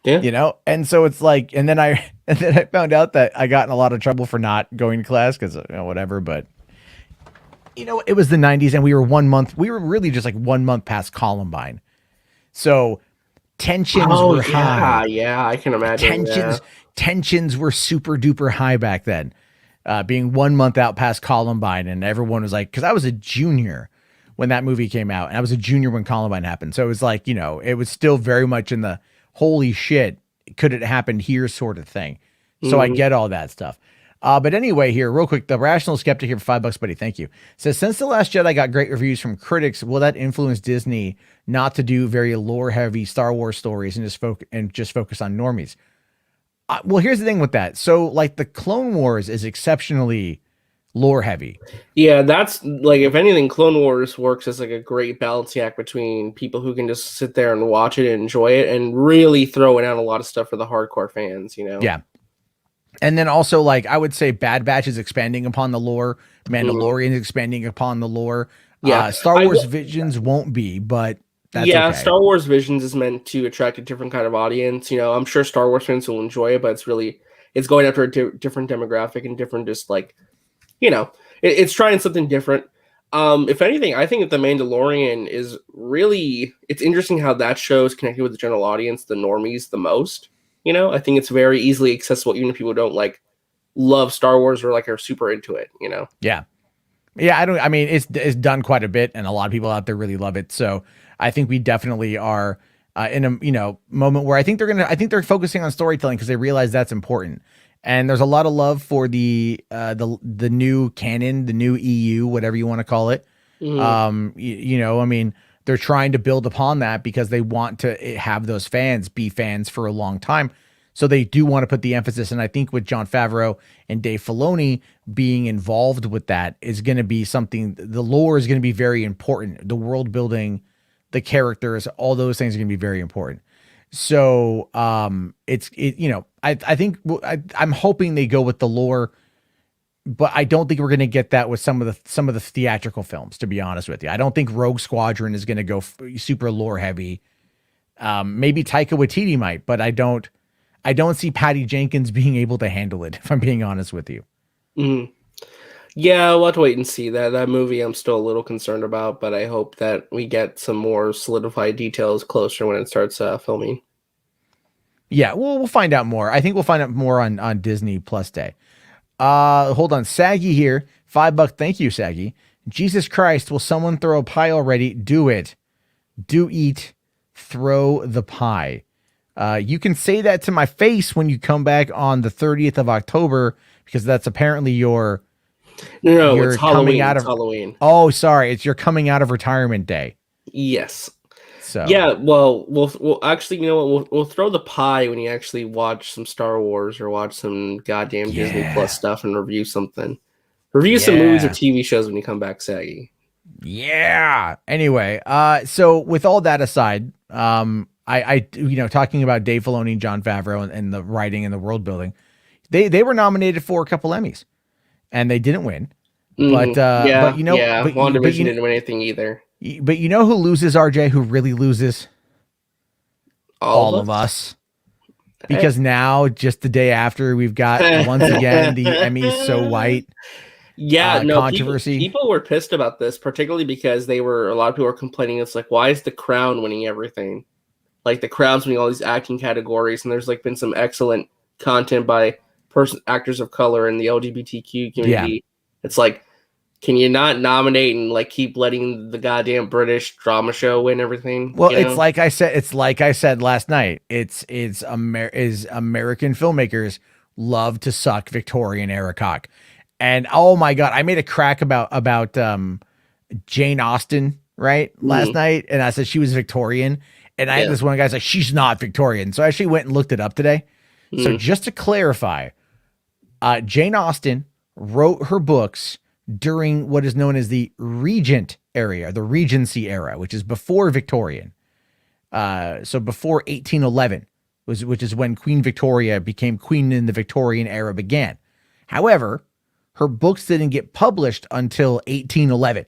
Yeah. You know, and so it's like, and then I found out that I got in a lot of trouble for not going to class because, whatever. But, it was the 90s and we were really just like 1 month past Columbine. So tensions were high. Yeah, I can imagine. Tensions were super duper high back then, being 1 month out past Columbine. And everyone was like, because I was a junior when that movie came out and I was a junior when Columbine happened. So it was like, it was still very much in the holy shit, could it happen here sort of thing. So I get all that stuff. But anyway, here, real quick, the Rational Skeptic here for $5, buddy. Thank you. Says, since The Last Jedi got great reviews from critics, will that influence Disney not to do very lore-heavy Star Wars stories and just focus on normies? Well, here's the thing with that. So, like, the Clone Wars is exceptionally lore-heavy. Yeah, that's, like, if anything, Clone Wars works as, like, a great balancing act between people who can just sit there and watch it and enjoy it and really throwing out a lot of stuff for the hardcore fans, Yeah. And then also, like, I would say Bad Batch is expanding upon the lore. Mandalorian is expanding upon the lore. Yeah. Star Wars Visions won't be, but that's okay. Star Wars Visions is meant to attract a different kind of audience. I'm sure Star Wars fans will enjoy it, but it's going after a different demographic and different, just like, it's trying something different. If anything, I think that The Mandalorian is really, it's interesting how that show is connected with the general audience, the normies, the most. I think it's very easily accessible, even if people don't love Star Wars or are super into it, Yeah. Yeah. It's done quite a bit and a lot of people out there really love it. So I think we definitely are in a, moment where I think they're focusing on storytelling because they realize that's important. And there's a lot of love for the new canon, the new EU, whatever you want to call it. They're trying to build upon that because they want to have those fans be fans for a long time. So they do want to put the emphasis. And I think with Jon Favreau and Dave Filoni being involved with that is going to be something, the lore is going to be very important. The world building, the characters, all those things are going to be very important. So I think I'm hoping they go with the lore, but I don't think we're going to get that with some of the theatrical films, to be honest with you. I don't think Rogue Squadron is going to go super lore heavy. Maybe Taika Waititi might, but I don't see Patty Jenkins being able to handle it, if I'm being honest with you. Mm-hmm. Yeah, we'll have to wait and see. That movie I'm still a little concerned about, but I hope that we get some more solidified details closer when it starts filming. Yeah, we'll find out more. I think we'll find out more on Disney Plus Day. Hold on. Saggy here. $5. Thank you, Saggy. Jesus Christ, will someone throw a pie already? Do it. Do eat. Throw the pie. You can say that to my face when you come back on the 30th of October, because that's apparently your... No, it's Halloween. It's Halloween. Oh, sorry. It's your coming out of retirement day. Yes. So yeah, well, we'll actually, we'll throw the pie when you actually watch some Star Wars or watch some goddamn Disney Plus stuff and review something. Review some movies or TV shows when you come back, Saggy. Yeah. Anyway, so with all that aside, I talking about Dave Filoni and Jon Favreau and the writing and the world building, they were nominated for a couple Emmys, and they didn't win. But WandaVision didn't win anything either. But you know who loses, RJ? Who really loses? All of us. Because now, just the day after, we've got once again the EmmyssoWhite controversy. People were pissed about this, particularly because a lot of people were complaining. It's like, why is The Crown winning everything? Like, The Crown's winning all these acting categories, and there's been some excellent content by actors of color in the LGBTQ community. Yeah. It's like, can you not nominate and keep letting the goddamn British drama show win everything? Well, it's like I said last night. It's American filmmakers love to suck Victorian era cock. And oh my God, I made a crack about Jane Austen, right? Last night. And I said she was Victorian. And I had this one guy's like, she's not Victorian. So I actually went and looked it up today. So just to clarify, Jane Austen wrote her books during what is known as the Regent era, the Regency era, which is before Victorian. So before 1811, which is when Queen Victoria became queen in the Victorian era began. However, her books didn't get published until 1811.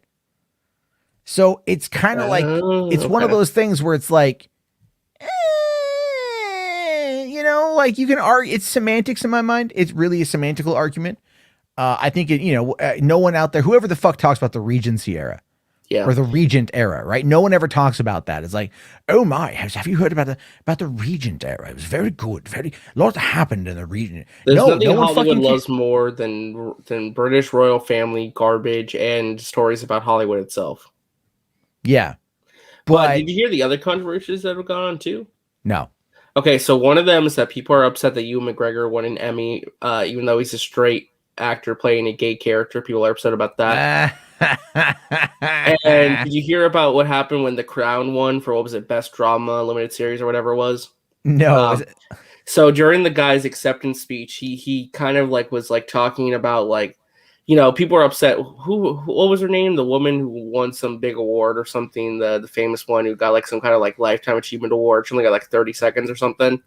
So it's kind of like it's one of those things where it's like, you know, like you can argue. It's semantics in my mind. It's really a semantical argument. I think it. You know, no one out there, whoever the fuck talks about the Regency era. Yeah. Or the Regent era, right? No one ever talks about that. It's like, oh my, have you heard about the Regent era? It was very good. A lot happened in the Regent. There's nothing Hollywood loves more than British royal family garbage and stories about Hollywood itself. Yeah. But did you hear the other controversies that have gone on too? No. Okay, so one of them is that people are upset that Ewan McGregor won an Emmy, even though he's a straight actor playing a gay character. People are upset about that. And did you hear about what happened when The Crown won for, what was it, Best Drama Limited Series or whatever it was? No. So during the guy's acceptance speech, he kind of like was like talking about like, you know, people are upset. What was her name? The woman who won some big award or something, the famous one who got like some kind of like lifetime achievement award. She only got like 30 seconds or something.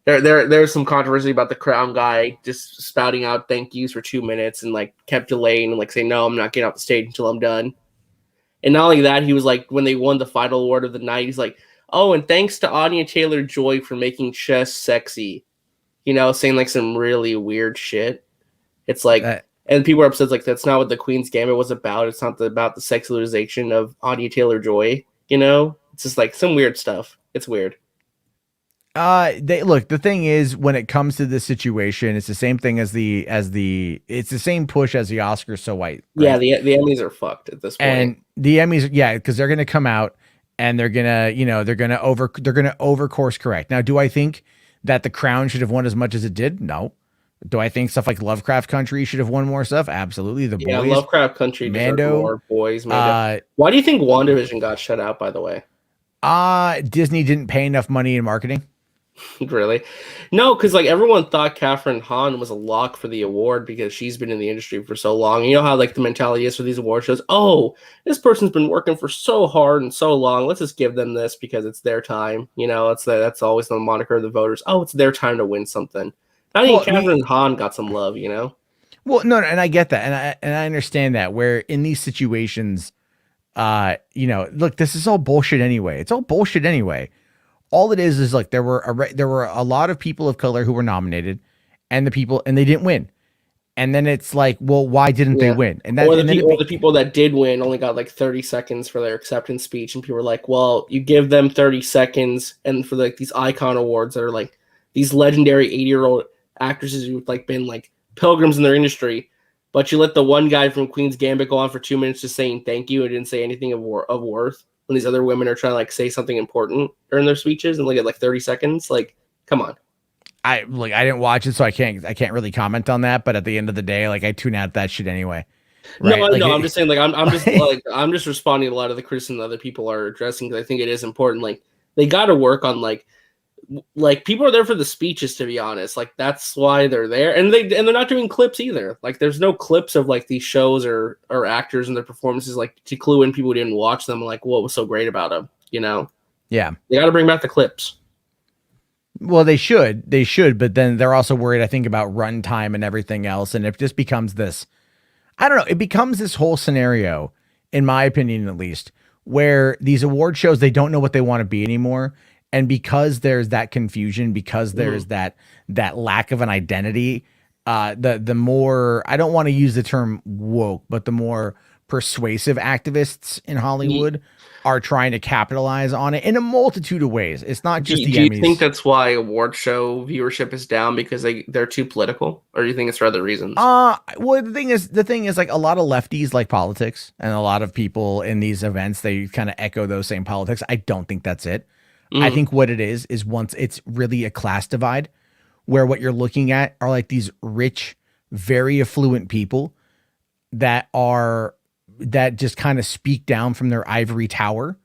There's some controversy about the Crown guy just spouting out thank yous for 2 minutes and like kept delaying and like saying, no, I'm not getting off the stage until I'm done. And not only that, he was like, when they won the final award of the night, he's like, oh, and thanks to Anya Taylor-Joy for making chess sexy. You know, saying like some really weird shit. It's like, and people are upset, like, that's not what the Queen's Gambit was about. It's not about the sexualization of Anya Taylor-Joy, you know? It's just like some weird stuff. It's weird. The thing is, when it comes to this situation, it's the same thing it's the same push as the Oscars so white. Right? Yeah, the Emmys are fucked at this point. And the Emmys, yeah, because they're gonna come out and they're gonna over course correct. Now, do I think that The Crown should have won as much as it did? No. Do I think stuff like Lovecraft Country should have won more stuff? Absolutely. The Boys, Lovecraft Country, Mando, more Boys, Mando. Why do you think WandaVision got shut out, by the way? Disney didn't pay enough money in marketing. Really? No, because like everyone thought Catherine Hahn was a lock for the award because she's been in the industry for so long. You know how like the mentality is for these award shows? Oh, this person's been working for so hard and so long. Let's just give them this because it's their time. You know, that's always the moniker of the voters. Oh, it's their time to win something. I think Catherine Hahn got some love, you know? Well, no, and I get that. And I understand that where in these situations, you know, look, this is all bullshit anyway. It's all bullshit anyway. All it is like there were a lot of people of color who were nominated, and they didn't win. And then it's like, well, why didn't they win? And that, the people that did win only got like 30 seconds for their acceptance speech, and people were like, well, you give them 30 seconds, and for like these icon awards that are like these legendary 80-year-old actresses who've like been like pilgrims in their industry, but you let the one guy from Queen's Gambit go on for 2 minutes just saying thank you and didn't say anything of worth. When these other women are trying to like say something important during their speeches and look at like 30 seconds, like, come on. I didn't watch it, so I can't really comment on that. But at the end of the day, like I tune out that shit anyway. Right? No, I'm just saying, like, I'm just like I'm just responding to a lot of the criticism that other people are addressing because I think it is important. Like, they got to work on like people are there for the speeches, to be honest. Like, that's why they're there, and they're not doing clips either. Like, there's no clips of like these shows or actors and their performances, like to clue in people who didn't watch them, like what was so great about them. You know? Yeah, they got to bring back the clips. Well, they should, but then they're also worried, I think, about runtime and everything else, and it just becomes this. I don't know. It becomes this whole scenario, in my opinion, at least, where these award shows, they don't know what they want to be anymore. And because there's that confusion, because there's that lack of an identity, the more, I don't want to use the term woke, but the more persuasive activists in Hollywood are trying to capitalize on it in a multitude of ways. It's not just the Emmys. Do you think that's why award show viewership is down because they're too political, or do you think it's for other reasons? Well, the thing is like a lot of lefties like politics, and a lot of people in these events, they kind of echo those same politics. I don't think that's it. I think what it is once it's really a class divide where what you're looking at are like these rich, very affluent people that just kind of speak down from their ivory tower.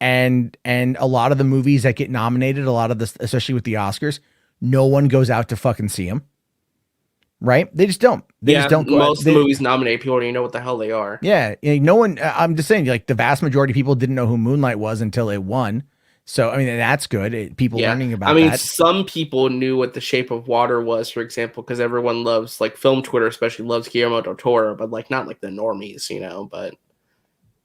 And a lot of the movies that get nominated, a lot of this, especially with the Oscars, no one goes out to fucking see them. Right? They just don't. They just don't go. Most movies nominate people don't even know what the hell they are. Yeah. No one, I'm just saying, like the vast majority of people didn't know who Moonlight was until it won. So, I mean, that's good. People learning about that. Some people knew what The Shape of Water was, for example, because everyone loves, like, film Twitter especially loves Guillermo del Toro, but, like, not, like, the normies, you know, but,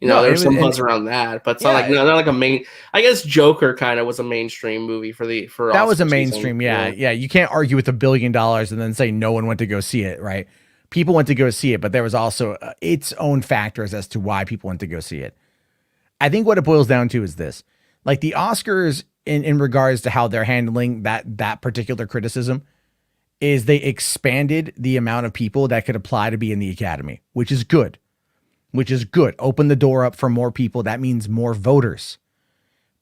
You know, No, there's some buzz around that, but it's not like a main. I guess Joker kind of was a mainstream movie for that Oscar was a season. mainstream. Yeah. You can't argue with $1 billion and then say no one went to go see it, right? People went to go see it, but there was also its own factors as to why people went to go see it. I think what it boils down to is this: like the Oscars, in regards to how they're handling that particular criticism, is they expanded the amount of people that could apply to be in the Academy, which is good. Open the door up for more people. That means more voters.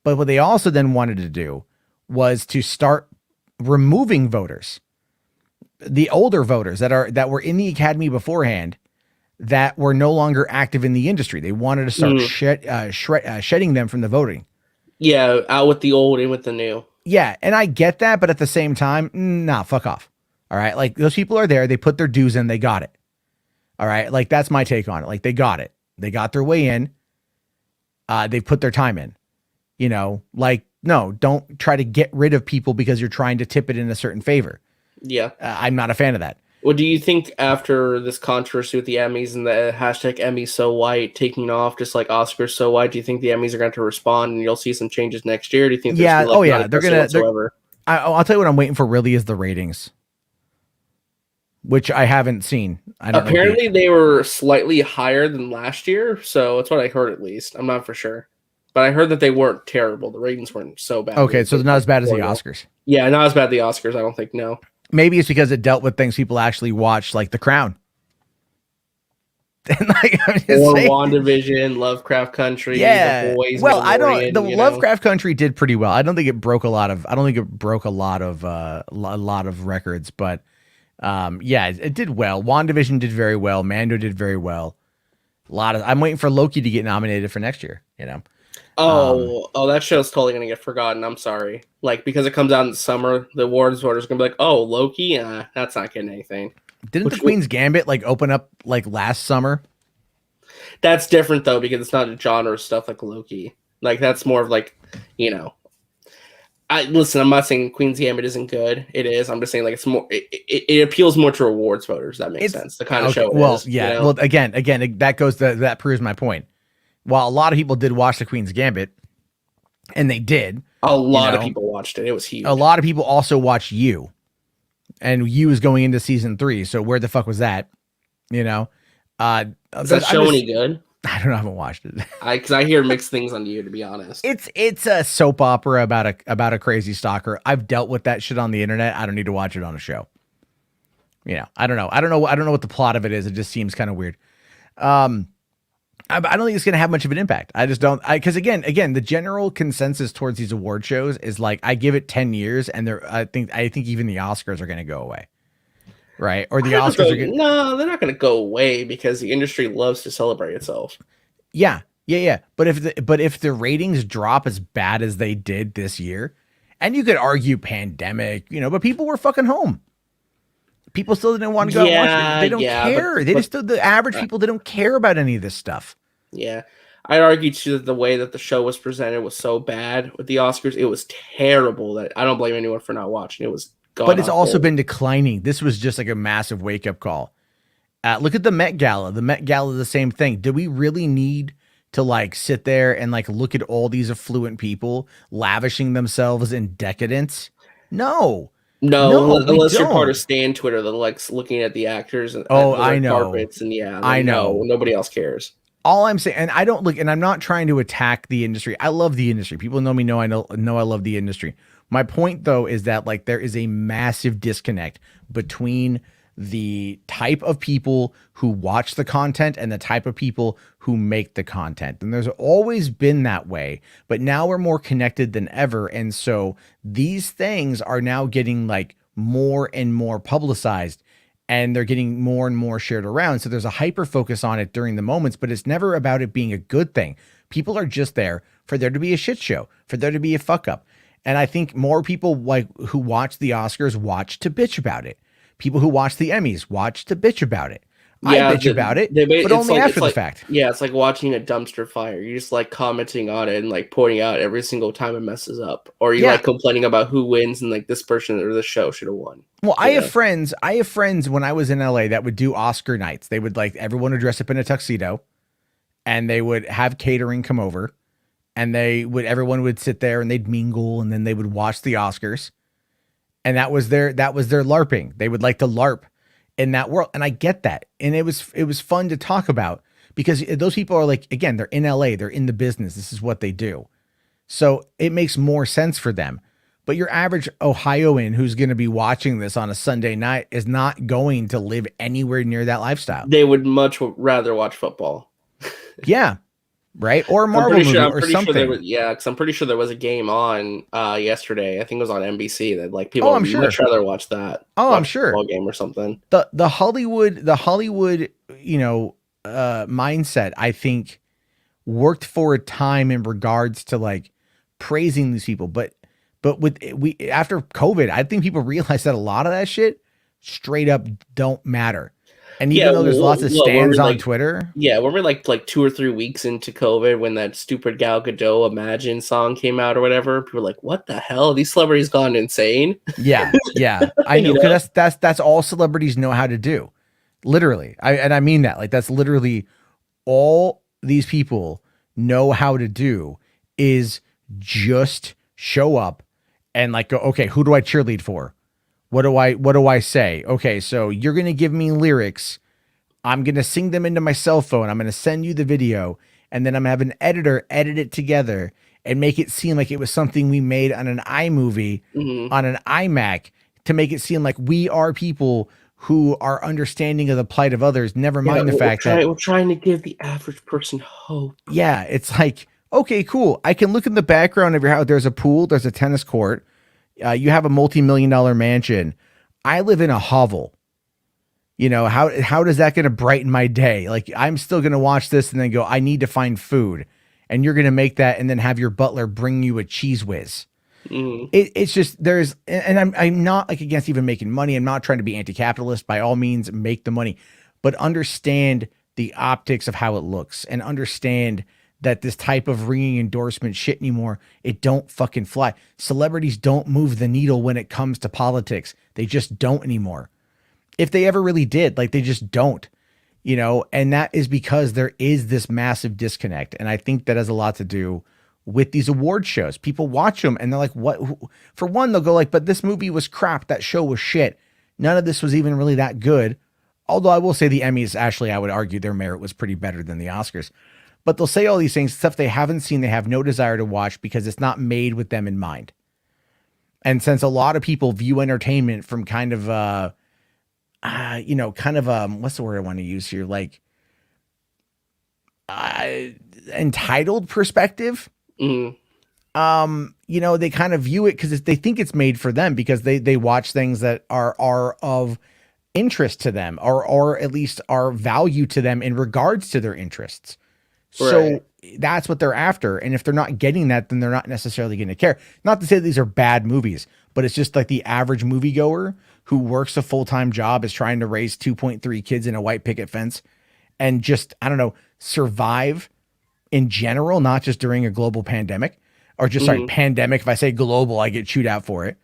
But what they also then wanted to do was to start removing voters, the older voters that were in the Academy beforehand, that were no longer active in the industry. They wanted to start shedding them from the voting. Yeah, out with the old, in with the new. Yeah, and I get that, but at the same time, nah, fuck off. All right, like those people are there. They put their dues in. They got it. All right, like that's my take on it. Like they got it. They got their way in. They put their time in. You know, like no, don't try to get rid of people because you're trying to tip it in a certain favor. Yeah, I'm not a fan of that. Well, do you think after this controversy with the Emmys and the hashtag EmmysSoWhite taking off, just like Oscars so white, do you think the Emmys are going to respond and you'll see some changes next year? Do you think? Yeah. Oh yeah. They're gonna. I'll tell you what I'm waiting for. Really, is the ratings, which I haven't seen. Apparently, they were slightly higher than last year, so that's what I heard. At least I'm not for sure, but I heard that they weren't terrible. The ratings weren't so bad. Okay, so they're not as bad as the Oscars. Yeah, not as bad as the Oscars. I don't think. No. Maybe it's because it dealt with things people actually watch, like The Crown. And like, or WandaVision, Lovecraft Country. Yeah. The Boys, well, I don't. The Lovecraft Country did pretty well. I don't think it broke a lot of. I don't think it broke a lot of records, but yeah, it did well. WandaVision did very well. Mando did very well. I'm waiting for Loki to get nominated for next year. You know. Oh, that show's totally gonna get forgotten. I'm sorry. Like because it comes out in the summer, the awards voters gonna be like, "Oh, Loki, that's not getting anything." Didn't the Queen's Gambit like open up like last summer? That's different though because it's not a genre of stuff like Loki. Like that's more of like, you know. Listen, I'm not saying Queen's Gambit isn't good. It is. I'm just saying like it's more. It appeals more to awards voters. That makes sense. The kind of show. Well, is, yeah. You know? Well, again, that proves my point. While a lot of people did watch the Queen's Gambit, and they did, a lot of people watched it. It was huge. A lot of people also watched You, and You is going into season 3. So where the fuck was that? You know, is that show any good? I don't know. I haven't watched it. Because I hear mixed things on You, to be honest. It's a soap opera about a crazy stalker. I've dealt with that shit on the internet. I don't need to watch it on a show. You know, I don't know what the plot of it is. It just seems kind of weird. I don't think it's going to have much of an impact. I just don't. Because again, the general consensus towards these award shows is like I give it 10 years, and I think even the Oscars are going to go away, right? Or the Oscars are going. No, they're not going to go away because the industry loves to celebrate itself. Yeah. But if the ratings drop as bad as they did this year, and you could argue pandemic, you know, but people were fucking home. People still didn't want to go watch it. They don't care. The average people, they don't care about any of this stuff. Yeah. I'd argue too that the way that the show was presented was so bad with the Oscars. It was terrible that I don't blame anyone for not watching. It was god But it's also been declining. This was just like a massive wake up call. Look at the Met Gala. The Met Gala is the same thing. Do we really need to like sit there and like look at all these affluent people lavishing themselves in decadence? No, unless you're part of Stan Twitter that likes looking at the actors and I know carpets and I know nobody else cares. All I'm saying, and I don't look, and I'm not trying to attack the industry. I love the industry. People know me, know I love the industry. My point though is that like there is a massive disconnect between the type of people who watch the content and the type of people who make the content. And there's always been that way, but now we're more connected than ever. And so these things are now getting like more and more publicized, and they're getting more and more shared around. So there's a hyper focus on it during the moments, but it's never about it being a good thing. People are just there for there to be a shit show, for there to be a fuck up. And I think more people like who watch the Oscars watch to bitch about it. People who watch the Emmys watch to bitch about it. I bitch about it, but only after the fact. Yeah, it's like watching a dumpster fire. You're just like commenting on it and like pointing out every single time it messes up, or you like complaining about who wins and like this person or this show should have won. Well, I have friends when I was in LA that would do Oscar nights. They would like everyone would dress up in a tuxedo, and they would have catering come over, and everyone would sit there and they'd mingle, and then they would watch the Oscars. And that was their LARPing. They would like to LARP in that world. And I get that. And it was fun to talk about, because those people are like, again, they're in LA, they're in the business. This is what they do. So it makes more sense for them. But your average Ohioan who's going to be watching this on a Sunday night is not going to live anywhere near that lifestyle. They would much rather watch football. Yeah. Right. Or a Marvel movie or something. Because I'm pretty sure there was a game on yesterday. I think it was on NBC that like people would much rather watch that. I'm sure. Football game or something. The Hollywood, mindset, I think, worked for a time in regards to like praising these people. But after COVID, I think people realized that a lot of that shit straight up don't matter. And even though there's lots of stands on Twitter. Yeah, weren't we like 2 or 3 weeks into COVID when that stupid Gal Gadot Imagine song came out or whatever? People were like, what the hell? These celebrities gone insane? Yeah. I know, because that's all celebrities know how to do. Literally. I mean that. Like, that's literally all these people know how to do, is just show up and like go, okay, who do I cheerlead for? What do I say? Okay, so you're going to give me lyrics. I'm going to sing them into my cell phone. I'm going to send you the video, and then I'm going to have an editor edit it together and make it seem like it was something we made on an iMovie, on an iMac, to make it seem like we are people who are understanding of the plight of others. Never mind the fact that we're trying to give the average person hope. Yeah, it's like, okay, cool. I can look in the background of your house. There's a pool. There's a tennis court. You have a multi-million-dollar mansion. I live in a hovel. You know, how does that going to brighten my day? Like, I'm still going to watch this and then go, I need to find food. And you're going to make that and then have your butler bring you a Cheese Whiz. It's just, I'm not like against even making money. I'm not trying to be anti-capitalist. By all means, make the money. But understand the optics of how it looks, and understand that this type of ringing endorsement shit anymore, it don't fucking fly. Celebrities don't move the needle when it comes to politics. They just don't anymore. If they ever really did, like, they just don't, you know, and that is because there is this massive disconnect. And I think that has a lot to do with these award shows. People watch them and they're like, what? For one, they'll go like, but this movie was crap. That show was shit. None of this was even really that good. Although I will say the Emmys, actually, I would argue their merit was pretty better than the Oscars. But they'll say all these things, stuff they haven't seen, they have no desire to watch because it's not made with them in mind. And since a lot of people view entertainment from kind of, what's the word I want to use here? Like, entitled perspective. They kind of view it because they think it's made for them, because they watch things that are of interest to them, or at least are value to them in regards to their interests. So that's what they're after. And if they're not getting that, then they're not necessarily going to care. Not to say these are bad movies, but it's just like the average moviegoer who works a full-time job, is trying to raise 2.3 kids in a white picket fence and just, I don't know, survive in general, not just during a global pandemic, or just pandemic. If I say global, I get chewed out for it.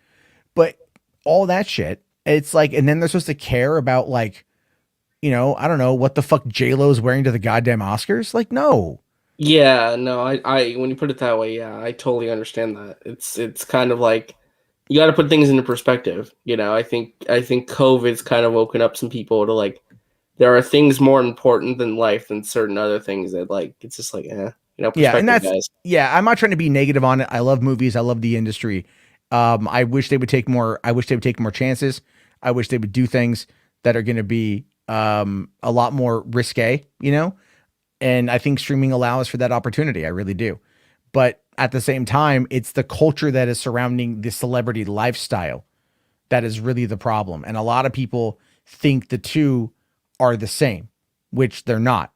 But all that shit, it's like, and then they're supposed to care about, like, you know, I don't know what the fuck J-Lo's wearing to the goddamn Oscars. Like, no. Yeah, no, I when you put it that way, yeah, I totally understand that. It's kind of like, you got to put things into perspective. You know, I think COVID's kind of woken up some people to, like, there are things more important than life than certain other things that, like, it's just like, yeah, and that's, guys. Yeah, I'm not trying to be negative on it. I love movies. I love the industry. I wish they would take more. I wish they would take more chances. I wish they would do things that are going to be a lot more risque, you know? And I think streaming allows for that opportunity. I really do. But at the same time, it's the culture that is surrounding the celebrity lifestyle that is really the problem. And a lot of people think the two are the same, which they're not.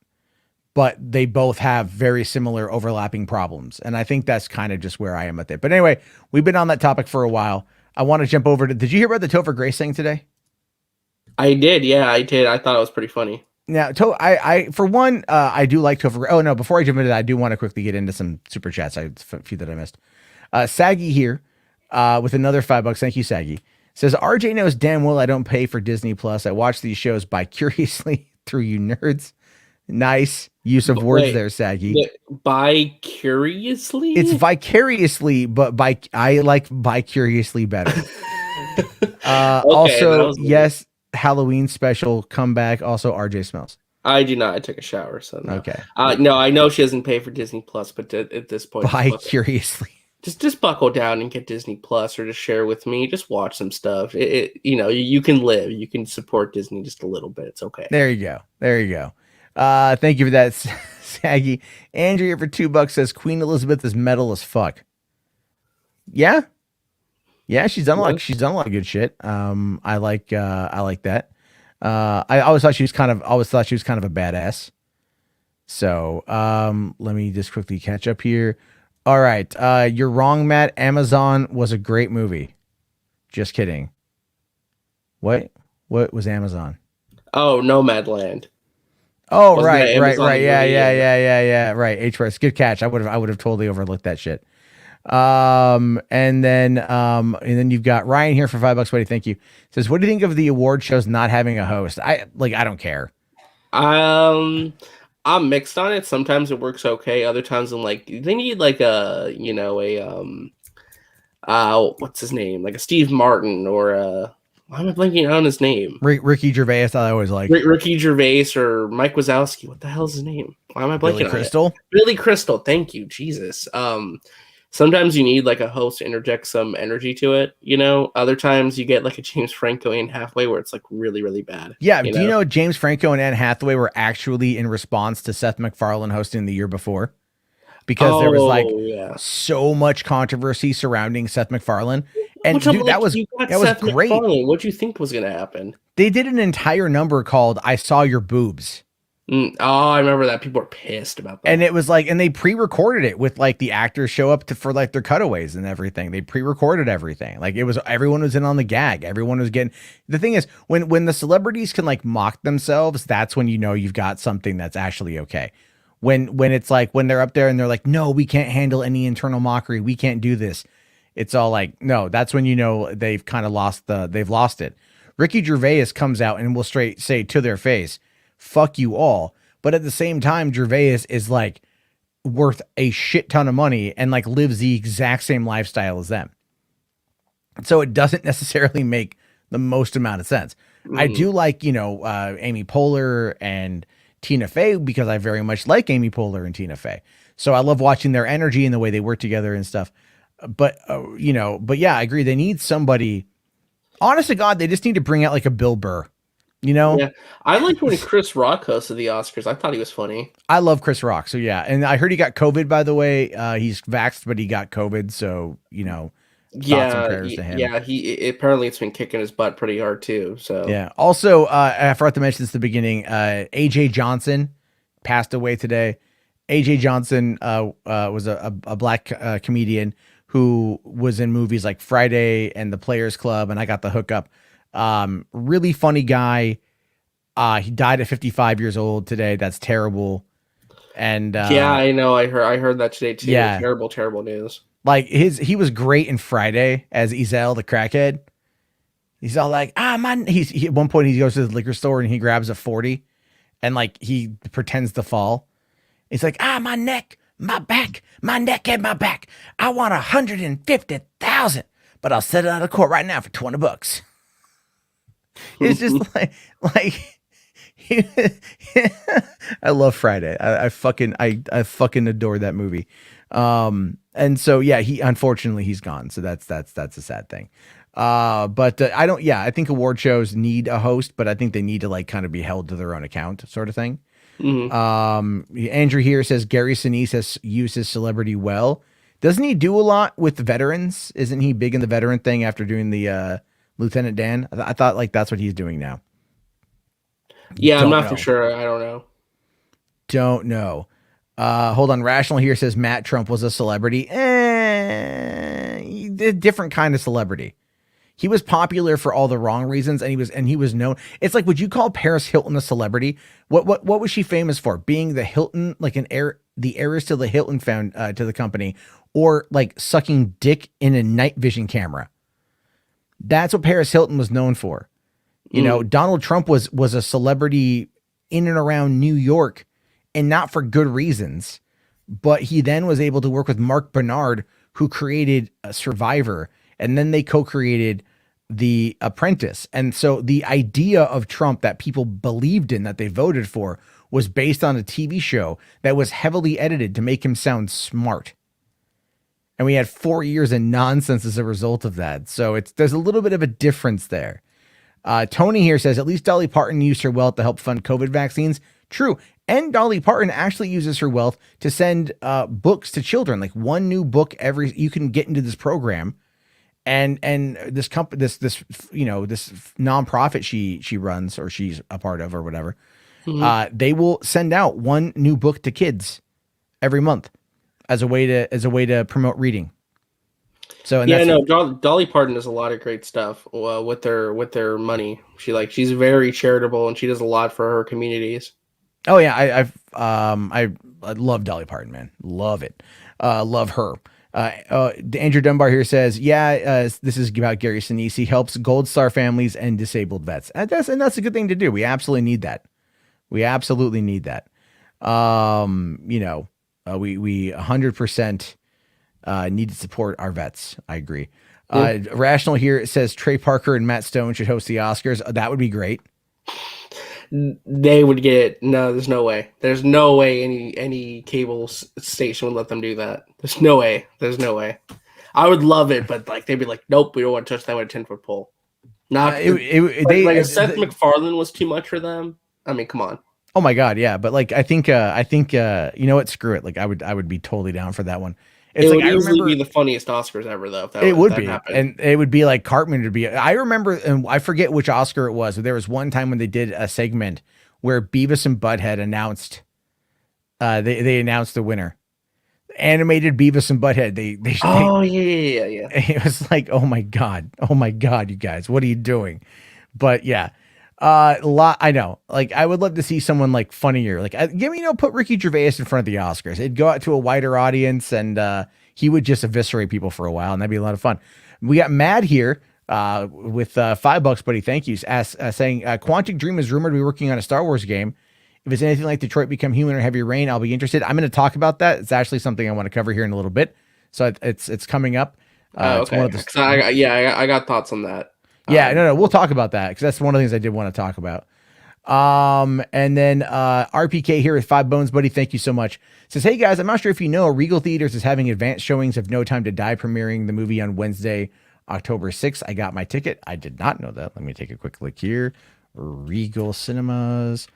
But they both have very similar overlapping problems. And I think that's kind of just where I am with it. But anyway, we've been on that topic for a while. I want to jump over to, did you hear about the Topher Grace thing today? I did. Yeah, I did. I thought it was pretty funny. Now, I for one, I do like Topher. Oh no, before I jump into that, I do want to quickly get into some super chats. I have a few that I missed. Saggy here, with another $5. Thank you, Saggy. Says, RJ knows damn well I don't pay for Disney Plus. I watch these shows by curiously through you nerds. Nice use of words there, Saggy. Bi-curiously? It's vicariously, but I like bi-curiously better. Also, yes, Halloween special comeback. Also, RJ Smells. I do not. I took a shower, so no. Okay. No, I know she doesn't pay for Disney Plus, but at this point, bi-curiously. Just buckle down and get Disney Plus, or just share with me. Just watch some stuff. You can live. You can support Disney just a little bit. It's okay. There you go. Thank you for that, Saggy. Andrea for $2 says Queen Elizabeth is metal as fuck. Yeah, she's done a lot of good shit. I like that. I always thought she was kind of a badass. So let me just quickly catch up here. All right, you're wrong, Matt. Amazon was a great movie. Just kidding. What was Amazon? Oh, Nomadland. Oh, right. Yeah. Right. HWAD. Good catch. I would have totally overlooked that shit. And then you've got Ryan here for $5, buddy. Thank you. Says, what do you think of the award shows not having a host? I don't care. I'm mixed on it. Sometimes it works okay. Other times I'm like, they need like what's his name? Like a Steve Martin or why am I blanking on his name? Ricky Gervais. I always like Ricky Gervais or Mike Wazowski. What the hell is his name? Why am I blanking on it? Billy Crystal. Thank you, Jesus. Sometimes you need like a host to interject some energy to it, Other times you get like a James Franco and Hathaway where it's like really, really bad. Yeah. Do you know James Franco and Anne Hathaway were actually in response to Seth MacFarlane hosting the year before? Because there was so much controversy surrounding Seth MacFarlane. And dude, that was great. What do you think was going to happen? They did an entire number called I Saw Your Boobs. I remember that. People were pissed about that. And it was like, and they pre-recorded it with like the actors show up for like their cutaways and everything. They pre-recorded everything. Like everyone was in on the gag. Everyone was getting, the thing is when the celebrities can like mock themselves, that's when you've got something that's actually okay. When it's like, when they're up there and they're like, no, we can't handle any internal mockery. We can't do this. It's all like, no, that's when they've kind of they've lost it. Ricky Gervais comes out and will straight say to their face, fuck you all. But at the same time, Gervais is like worth a shit ton of money and like lives the exact same lifestyle as them. So it doesn't necessarily make the most amount of sense. I do like, Amy Poehler and Tina Fey because I very much like Amy Poehler and Tina Fey. So I love watching their energy and the way they work together and stuff. But yeah, I agree. They need somebody, honest to God, they just need to bring out like a Bill Burr. Yeah, I liked when Chris Rock hosted the Oscars. I thought he was funny. I love Chris Rock. So yeah, and I heard he got COVID. By the way, he's vaxxed, but he got COVID. So thoughts and prayers to him. Yeah, apparently it's been kicking his butt pretty hard too. So yeah. Also, I forgot to mention this at the beginning. AJ Johnson passed away today. AJ Johnson was a black comedian who was in movies like Friday and The Players Club, and I Got the Hookup. Really funny guy. He died at 55 years old today. That's terrible. And yeah, I know. I heard that today too. Yeah, terrible news. Like he was great in Friday as Ezel the crackhead. He's all like, man. He at one point he goes to the liquor store and he grabs a 40, and like he pretends to fall. He's like, my neck, my back, my neck and my back. I want 150,000, but I'll set it out of court right now for $20. It's just like I love Friday. I fucking adore that movie. And so yeah, unfortunately he's gone. So that's a sad thing. But I think award shows need a host, but I think they need to like kind of be held to their own account sort of thing. Andrew here says Gary Sinise has used his celebrity well. Doesn't he do a lot with the veterans? Isn't he big in the veteran thing after doing the Lieutenant Dan? I thought like that's what he's doing now. Yeah, I'm not for sure. I don't know. Hold on. Rational here says Matt Trump was a celebrity. Different kind of celebrity. He was popular for all the wrong reasons, and he was known. It's like, would you call Paris Hilton a celebrity? What was she famous for? Being the Hilton, like the heiress to the Hilton to the company, or like sucking dick in a night vision camera. That's what Paris Hilton was known for. Donald Trump was a celebrity in and around New York and not for good reasons. But he then was able to work with Mark Bernard, who created Survivor, and then they co-created The Apprentice. And so the idea of Trump that people believed in, that they voted for, was based on a TV show that was heavily edited to make him sound smart. And we had 4 years of nonsense as a result of that. So there's a little bit of a difference there. Tony here says, at least Dolly Parton used her wealth to help fund COVID vaccines. True. And Dolly Parton actually uses her wealth to send books to children, like one new book you can get into this program. And this company, this nonprofit she runs, or she's a part of, or whatever, they will send out one new book to kids every month as a way to promote reading. So Dolly Parton does a lot of great stuff with their money. She's very charitable, and she does a lot for her communities. Oh yeah, I love Dolly Parton, man. Love it. Love her. Andrew Dunbar here says, this is about Gary Sinise. He helps Gold Star families and disabled vets. And that's a good thing to do. We absolutely need that. We 100% need to support our vets. I agree. Rational here says Trey Parker and Matt Stone should host the Oscars. That would be great. They would get it. No, there's no way. There's no way any cable station would let them do that. There's no way. I would love it, but they'd be like, nope, we don't want to touch that with a 10-foot pole. If Seth MacFarlane was too much for them, I mean, come on. Oh my God, yeah, but I think you know what? Screw it. I would be totally down for that one. It would easily be the funniest Oscars ever, though. It would be, and it would be like Cartman would be. I remember, and I forget which Oscar it was. But there was one time when they did a segment where Beavis and Butthead announced, they announced the winner. Animated Beavis and Butthead. Yeah. It was like, oh my God, you guys, what are you doing? But yeah. I know. I would love to see someone funnier. Put Ricky Gervais in front of the Oscars. It'd go out to a wider audience, and he would just eviscerate people for a while, and that'd be a lot of fun. We got Mad here with $5, buddy. Thank you. Saying Quantic Dream is rumored to be working on a Star Wars game. If it's anything like Detroit Become Human or Heavy Rain, I'll be interested. I'm going to talk about that. It's actually something I want to cover here in a little bit. So it's coming up. Okay. I got thoughts on that. Yeah, no, we'll talk about that because that's one of the things I did want to talk about. And then RPK here with 5 bones, buddy. Thank you so much. Says, hey guys, I'm not sure if you know, Regal Theaters is having advanced showings of No Time to Die premiering the movie on Wednesday, October 6th. I got my ticket. I did not know that. Let me take a quick look here. Regal Cinemas.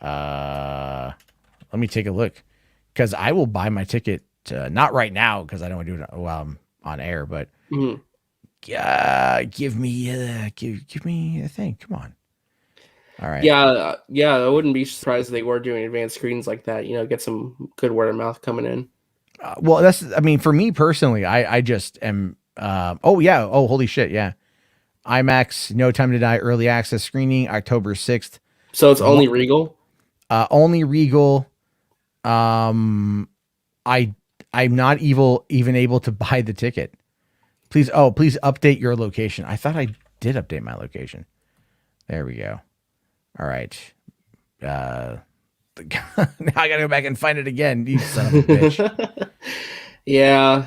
Let me take a look because I will buy my ticket. Not right now because I don't want to do it while I'm on air, but. Mm-hmm. Give me a thing. Come on. All right. Yeah. I wouldn't be surprised if they were doing advanced screens like that. Get some good word of mouth coming in. Well, for me personally, I just am. Holy shit. Yeah. IMAX, No Time to Die, early access screening, October 6th. So it's only Regal. Only Regal. I'm not even able to buy the ticket. Please update your location. I thought I did update my location. There we go. All right. Now I gotta go back and find it again. You son of a bitch. Yeah.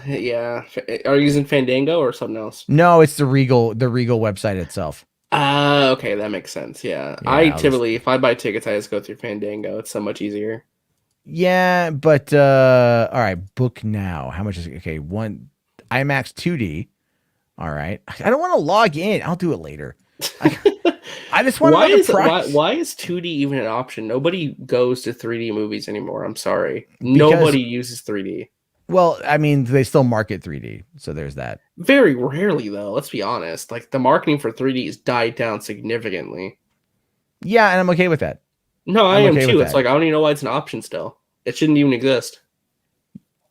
Are you using Fandango or something else? No, it's the Regal website itself. Okay, that makes sense. Yeah. If I buy tickets, I just go through Fandango. It's so much easier. Yeah, but all right, book now. How much is it? Okay, one IMAX 2D. All right. I don't want to log in. I'll do it later. I just want to know the price. Why is 2D even an option? Nobody goes to 3D movies anymore. I'm sorry. Nobody uses 3D. Well, I mean, they still market 3D, so there's that. Very rarely, though. Let's be honest. The marketing for 3D has died down significantly. Yeah, and I'm okay with that. No, I am too. It's I don't even know why it's an option still. It shouldn't even exist.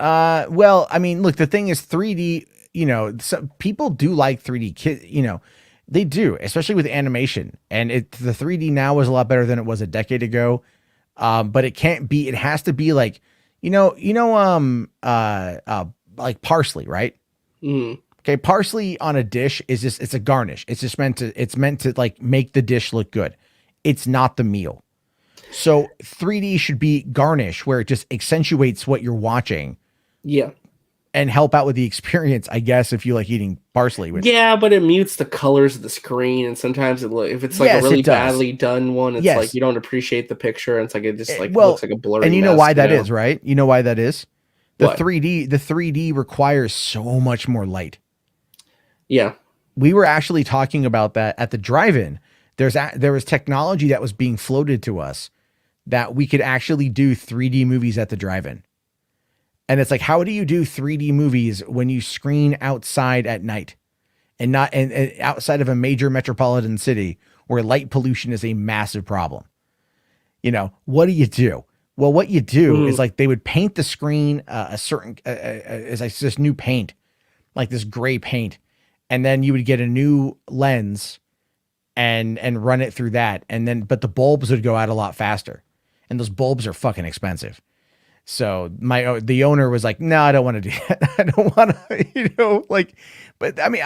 Well, I mean, look, the thing is 3D, some people do like 3D, they do, especially with animation. And the 3D now is a lot better than it was a decade ago. But it has to be like parsley, right? Mm. Okay. Parsley on a dish it's a garnish. It's meant to make the dish look good. It's not the meal. So 3D should be garnish, where it just accentuates what you're watching. Yeah. And help out with the experience, I guess, if you like eating parsley. Yeah, but it mutes the colors of the screen, and sometimes if it's like a really badly done one, it's like you don't appreciate the picture, and it's like it just like looks like a blurry. And you know mess, why that is, right? You know why that is? The What? 3D requires so much more light. Yeah. We were actually talking about that at the drive-in. There was technology that was being floated to us that we could actually do 3D movies at the drive-in. And it's like, how do you do 3D movies when you screen outside at night and not and outside of a major metropolitan city where light pollution is a massive problem? You know, what do you do? Well, what you do is like they would paint the screen a certain this new paint, like this gray paint, and then you would get a new lens and run it through that, and then but the bulbs would go out a lot faster, and those bulbs are fucking expensive. So the owner was like, no, I don't want to do that. I don't want to, but I mean,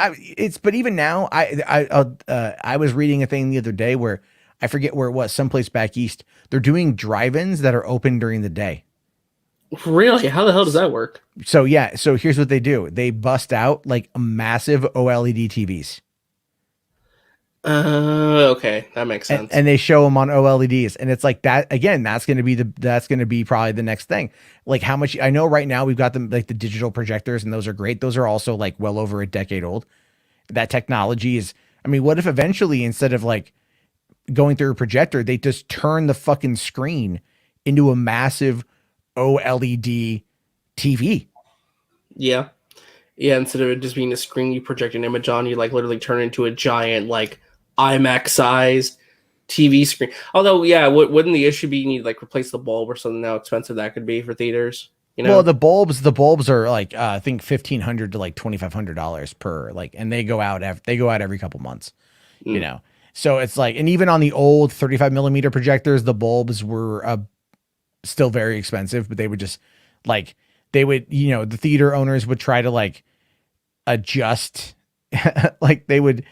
but even now I was reading a thing the other day where I forget where it was, someplace back east. They're doing drive-ins that are open during the day. Really? How the hell does that work? So yeah. So here's what they do. They bust out like massive OLED TVs. Okay, that makes sense. And they show them on OLEDs, and it's like that again. That's going to be probably the next thing. Like how much I know right now, we've got them like the digital projectors, and those are great. Those are also like well over a decade old. That technology is. I mean, what if eventually instead of like going through a projector, they just turn the fucking screen into a massive OLED TV? Yeah. Instead of it just being a screen you project an image on, you like literally turn it into a giant like IMAX sized TV screen. Although, yeah, wouldn't the issue be you need to like replace the bulb or something? How expensive that could be for theaters? You know, well, the bulbs are like I think $1,500 to like $2,500 per like, and they go out every couple months. You know, so it's like, and even on the old 35 millimeter projectors, the bulbs were still very expensive, but they would just like the theater owners would try to like adjust. Like they would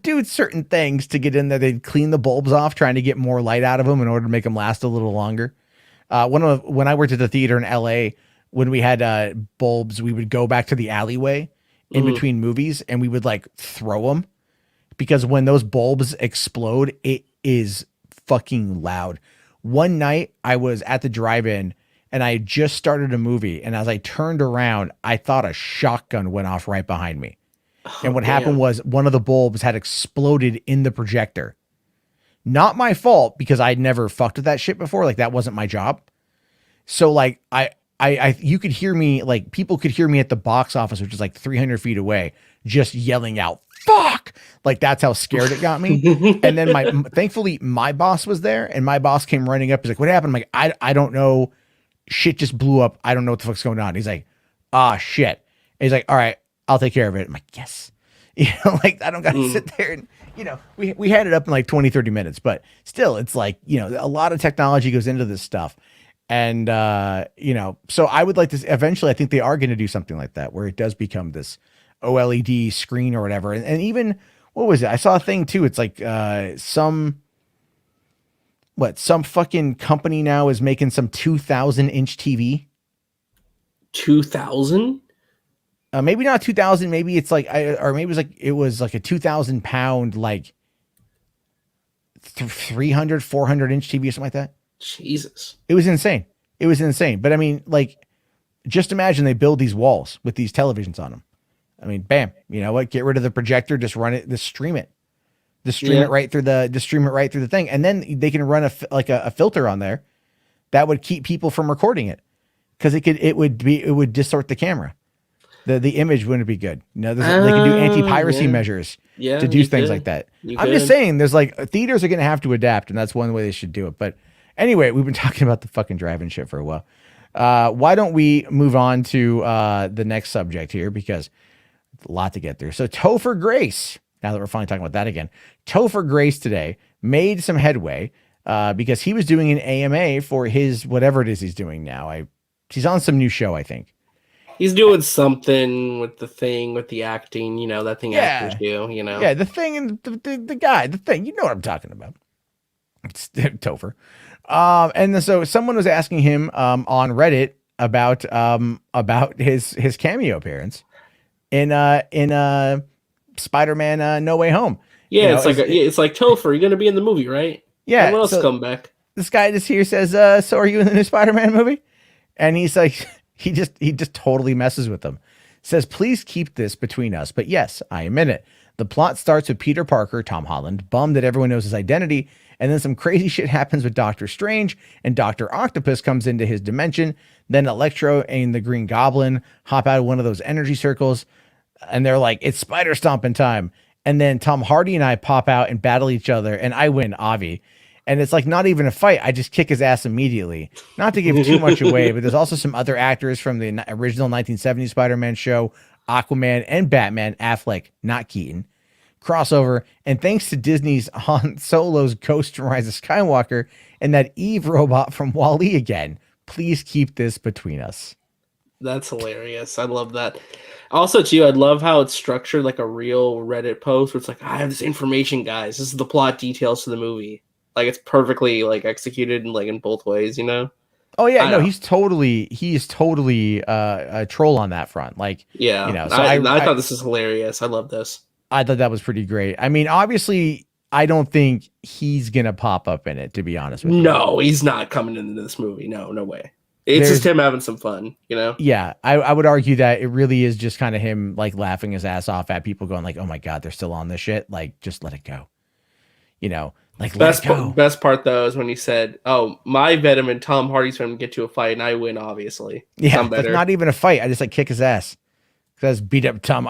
do certain things to get in there. They'd clean the bulbs off, trying to get more light out of them in order to make them last a little longer. When I worked at the theater in LA, when we had bulbs, we would go back to the alleyway in between movies and we would like throw them, because when those bulbs explode, it is fucking loud. One night I was at the drive-in and I had just started a movie, and as I turned around, I thought a shotgun went off right behind me. And what happened was one of the bulbs had exploded in the projector. Not my fault, because I'd never fucked with that shit before. Like that wasn't my job. So like you could hear me, like people could hear me at the box office, which is like 300 feet away, just yelling out, fuck. Like that's how scared it got me. And then thankfully my boss was there, and my boss came running up. He's like, what happened? I'm like, I don't know. Shit just blew up. I don't know what the fuck's going on. He's like, shit. And he's like, all right, I'll take care of it. I'm like, yes. Like I don't got to sit there and, we had it up in like 20, 30 minutes, but still it's like, a lot of technology goes into this stuff. And, so I would like to, eventually I think they are going to do something like that, where it does become this OLED screen or whatever. And even, what was it? I saw a thing too. It's like, some fucking company now is making some 2,000 inch TV. 2,000? Maybe not 2,000. Maybe it's like, it was like a 2,000 pound, like 300, 400 inch TV or something like that. Jesus. It was insane. But I mean, like, just imagine they build these walls with these televisions on them. I mean, bam, you know what? Get rid of the projector, just run it, just stream it. Stream it right through the thing. And then they can run a filter on there that would keep people from recording it. Cause it would distort the camera. The image wouldn't be good. They can do anti-piracy measures to do things like that. Just saying, there's like theaters are going to have to adapt, and that's one way they should do it. But anyway, we've been talking about the fucking drive-in shit for a while. Why don't we move on to the next subject here, because it's a lot to get through. So Topher Grace, now that we're finally talking about that again, Topher Grace today made some headway because he was doing an AMA for his whatever it is he's doing now. He's on some new show, I think. He's doing something with the acting, that thing actors do, Yeah, the thing and the guy, the thing, you know what I'm talking about. It's Topher. And then, so someone was asking him on Reddit about his cameo appearance in Spider-Man No Way Home. Yeah, You know, it's like Topher, you're gonna be in the movie, right? Yeah. Everyone else so come back. this guy just here says, "So are you in the new Spider-Man movie?" And he's like, he just totally messes with them. Says, "Please keep this between us, but yes, I am in it." The plot starts with Peter Parker, Tom Holland, bummed that everyone knows his identity, and then some crazy shit happens with Doctor Strange, and Dr. Octopus comes into his dimension. Then Electro and the Green Goblin hop out of one of those energy circles, and they're like, "It's spider stomping time." And then Tom Hardy and I pop out and battle each other, and I win, Avi. And it's like not even a fight. I just kick his ass immediately. Not to give too much away, but there's also some other actors from the original 1970s Spider-Man show, Aquaman and Batman, Affleck, not Keaton, crossover. And thanks to Disney's Han Solo's Ghost from Rise of Skywalker and that Eve robot from WALL-E again. Please keep this between us. That's hilarious. I love that. Also, too, I love how it's structured like a real Reddit post where it's like, I have this information, guys. This is the plot details to the movie. Like, it's perfectly like executed and like in both ways, you know? Oh yeah, no, he's totally a troll on that front. Like, yeah, you know, so I thought this is hilarious. I love this. I thought that was pretty great. I mean, obviously, I don't think he's gonna pop up in it, to be honest with you. No, he's not coming into this movie. No way. It's just him having some fun, you know? Yeah, I would argue that it really is just kind of him like laughing his ass off at people going like, "Oh my God, they're still on this shit." Like, just let it go. You know, like best part though is when he said, "Oh, my Venom and Tom Hardy's going to get to a fight and I win, obviously." Yeah, it's not even a fight. I just like kick his ass. I just beat up Tom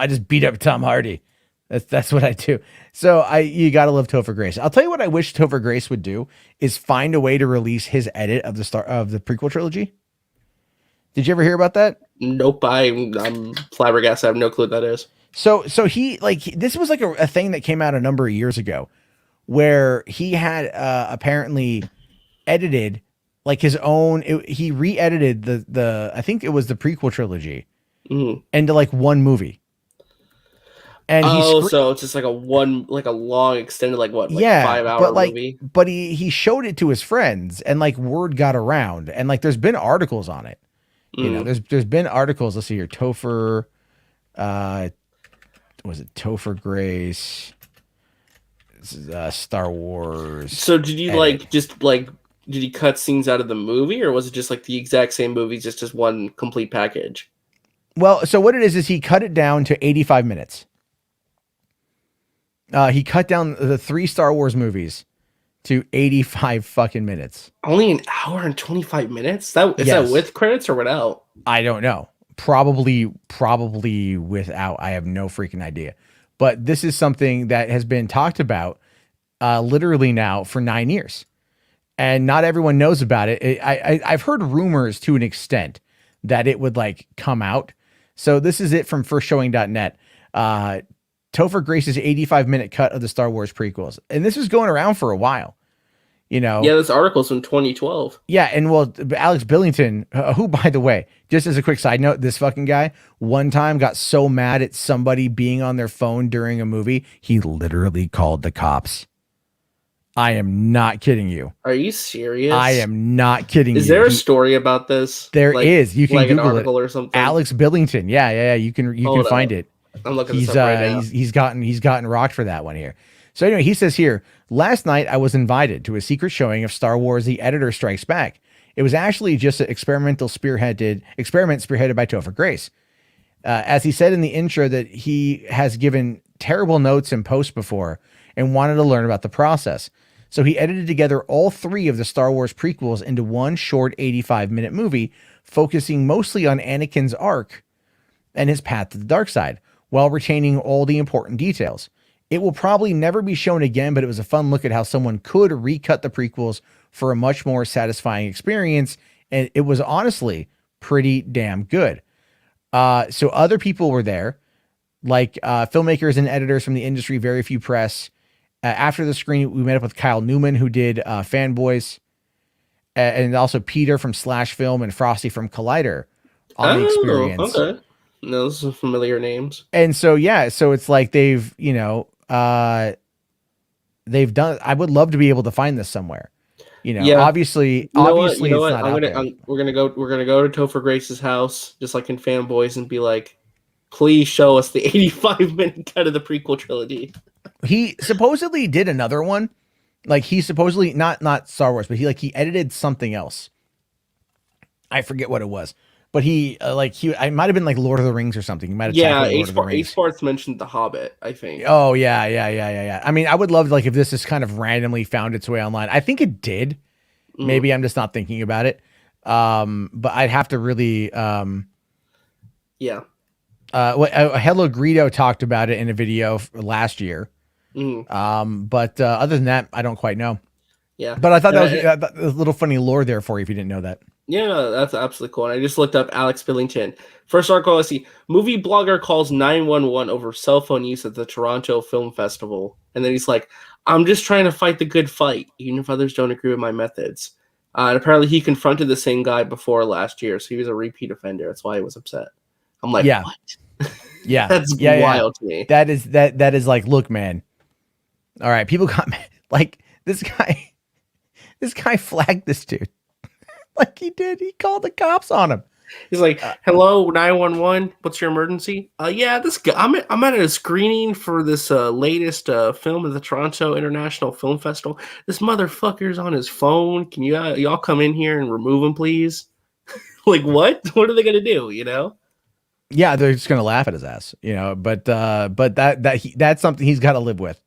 Hardy. That's what I do. So you gotta love Topher Grace. I'll tell you what I wish Topher Grace would do is find a way to release his edit of the prequel trilogy. Did you ever hear about that? Nope. I'm flabbergasted. I have no clue what that is. So he this was like a thing that came out a number of years ago, where he had apparently edited like his own. He re-edited the I think it was the prequel trilogy into like one movie. And so it's just like a long extended 5 hour movie. But he showed it to his friends, and like word got around, and like there's been articles on it. You know, there's been articles. Let's see here, Topher, was it Topher Grace? This is Star Wars. So did you did he cut scenes out of the movie, or was it just like the exact same movie, just as one complete package? Well, so what it is he cut it down to 85 minutes. He cut down the 3 Star Wars movies to 85 fucking minutes. Only an hour and 25 minutes? Is that with credits or without? I don't know. Probably without. I have no freaking idea. But this is something that has been talked about literally now for 9 years. And not everyone knows about it. I've heard rumors to an extent that it would like come out. So this is it from firstshowing.net. Topher Grace's 85-minute cut of the Star Wars prequels. And this was going around for a while, you know? Yeah, this article's from 2012. Yeah, and well, Alex Billington, who, by the way, just as a quick side note, this fucking guy one time got so mad at somebody being on their phone during a movie, he literally called the cops. I am not kidding you. Are you serious? I am not kidding you. Is there a story about this? There is. You can like Google an article it. Or something. Alex Billington. Yeah. You can find it. I'm looking this up right now. He's gotten rocked for that one here. So anyway, he says here, last night I was invited to a secret showing of Star Wars: The Editor Strikes Back. It was actually just an experiment spearheaded by Topher Grace. As he said in the intro that he has given terrible notes in post before and wanted to learn about the process. So he edited together all 3 of the Star Wars prequels into one short 85-minute movie, focusing mostly on Anakin's arc and his path to the dark side, while retaining all the important details. It will probably never be shown again, but it was a fun look at how someone could recut the prequels for a much more satisfying experience, and it was honestly pretty damn good. So other people were there, like filmmakers and editors from the industry, very few press. After the screening, we met up with Kyle Newman, who did Fanboys, and also Peter from Slash Film and Frosty from Collider on the experience. Okay. No, those are familiar names. And so, yeah, so it's like they've done, I would love to be able to find this somewhere. You know, Yeah. obviously, You know obviously, it's not out there. We're gonna go to Topher Grace's house, just like in Fanboys, and be like, please show us the 85-minute cut of the prequel trilogy. He supposedly did another one. Like he supposedly not Star Wars, but he edited something else. I forget what it was, but I might have been like Lord of the Rings or something. He might have tackled Lord of the Rings. H-Sparts mentioned The Hobbit, I think. Oh yeah. I mean, I would love like if this just kind of randomly found its way online. I think it did. Maybe I'm just not thinking about it. But I'd have to really yeah. Hello Greedo talked about it in a video last year. But other than that, I don't quite know. Yeah. But I thought that was a little funny lore there for you if you didn't know that. Yeah, no, that's absolutely cool. And I just looked up Alex Billington. First article I see, movie blogger calls 911 over cell phone use at the Toronto Film Festival. And then he's like, I'm just trying to fight the good fight, even if others don't agree with my methods. And apparently he confronted the same guy before last year, so he was a repeat offender. That's why he was upset. I'm like, yeah. What? Yeah. That's wild to me. That is like, look, man. All right, people got like this guy flagged this dude. Like he did. He called the cops on him. He's like, hello, 911. What's your emergency? Yeah, this guy. I'm at a screening for this latest film at the Toronto International Film Festival. This motherfucker's on his phone. Can y'all come in here and remove him, please? Like, what? What are they gonna do? You know? Yeah, they're just gonna laugh at his ass. You know, but that's something he's got to live with.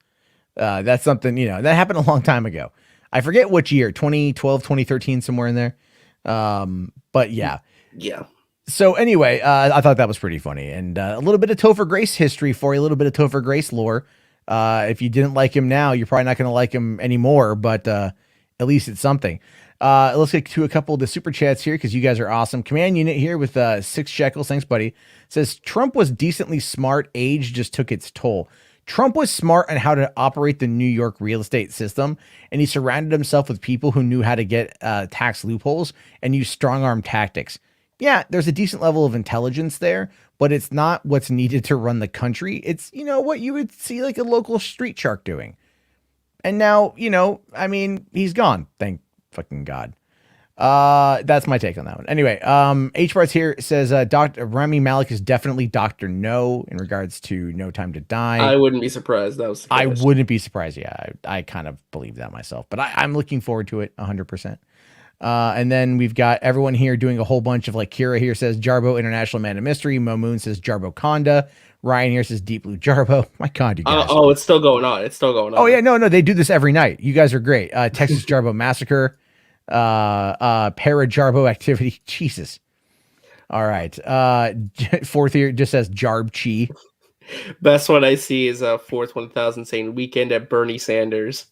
That's something, you know, that happened a long time ago. I forget which year, 2012, 2013, somewhere in there. But yeah. Yeah. So anyway, I thought that was pretty funny, and a little bit of Topher Grace history for you, a little bit of Topher Grace lore. If you didn't like him now, you're probably not going to like him anymore, but at least it's something. Let's get to a couple of the super chats here because you guys are awesome. Command Unit here with 6 shekels. Thanks, buddy. Says Trump was decently smart. Age just took its toll. Trump was smart on how to operate the New York real estate system, and he surrounded himself with people who knew how to get tax loopholes and use strong-arm tactics. Yeah, there's a decent level of intelligence there, but it's not what's needed to run the country. It's, you know, what you would see like a local street shark doing. And now, you know, I mean, he's gone. Thank fucking God. That's my take on that one. Anyway, H-Barts here says Dr. Rami Malek is definitely Dr. No in regards to No Time to Die. I wouldn't be surprised. That was I wouldn't be surprised. Yeah, I kind of believe that myself, but I'm looking forward to it 100%. And then we've got everyone here doing a whole bunch of like Kira here says Jarbo International Man of Mystery. Momoon says Jarbo Conda. Ryan here says Deep Blue Jarbo. My God, you guys. Oh, it's still going on. It's still going on. Oh yeah, no, they do this every night. You guys are great. Texas Jarbo Massacre. Para Jarbo Activity. Jesus. All right. Fourth here just says Jarb Chi. Best one I see is Fourth 1000 saying Weekend at Bernie Sanders.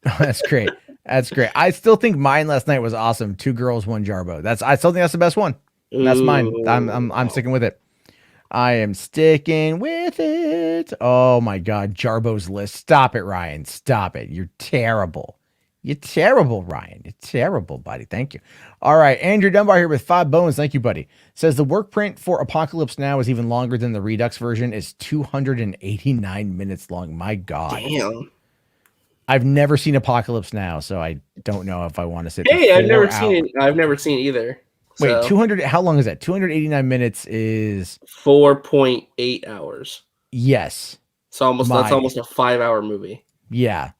That's great. That's great. I still think mine last night was awesome. 2 girls, 1 Jarbo. I still think that's the best one. That's mine. I'm sticking with it. I am sticking with it. Oh my God. Jarbo's list. Stop it, Ryan. Stop it. You're terrible. You're terrible, Ryan. You're terrible, buddy. Thank you. All right. Andrew Dunbar here with 5 bones. Thank you, buddy. Says the work print for Apocalypse Now is even longer than the Redux version. It's 289 minutes long. My God. Damn. I've never seen Apocalypse Now, so I don't know if I want to sit. Hey, I've never seen it. I've never seen it either. Wait, 200. How long is that? 289 minutes is 4.8 hours. Yes. So that's almost a 5-hour movie. Yeah.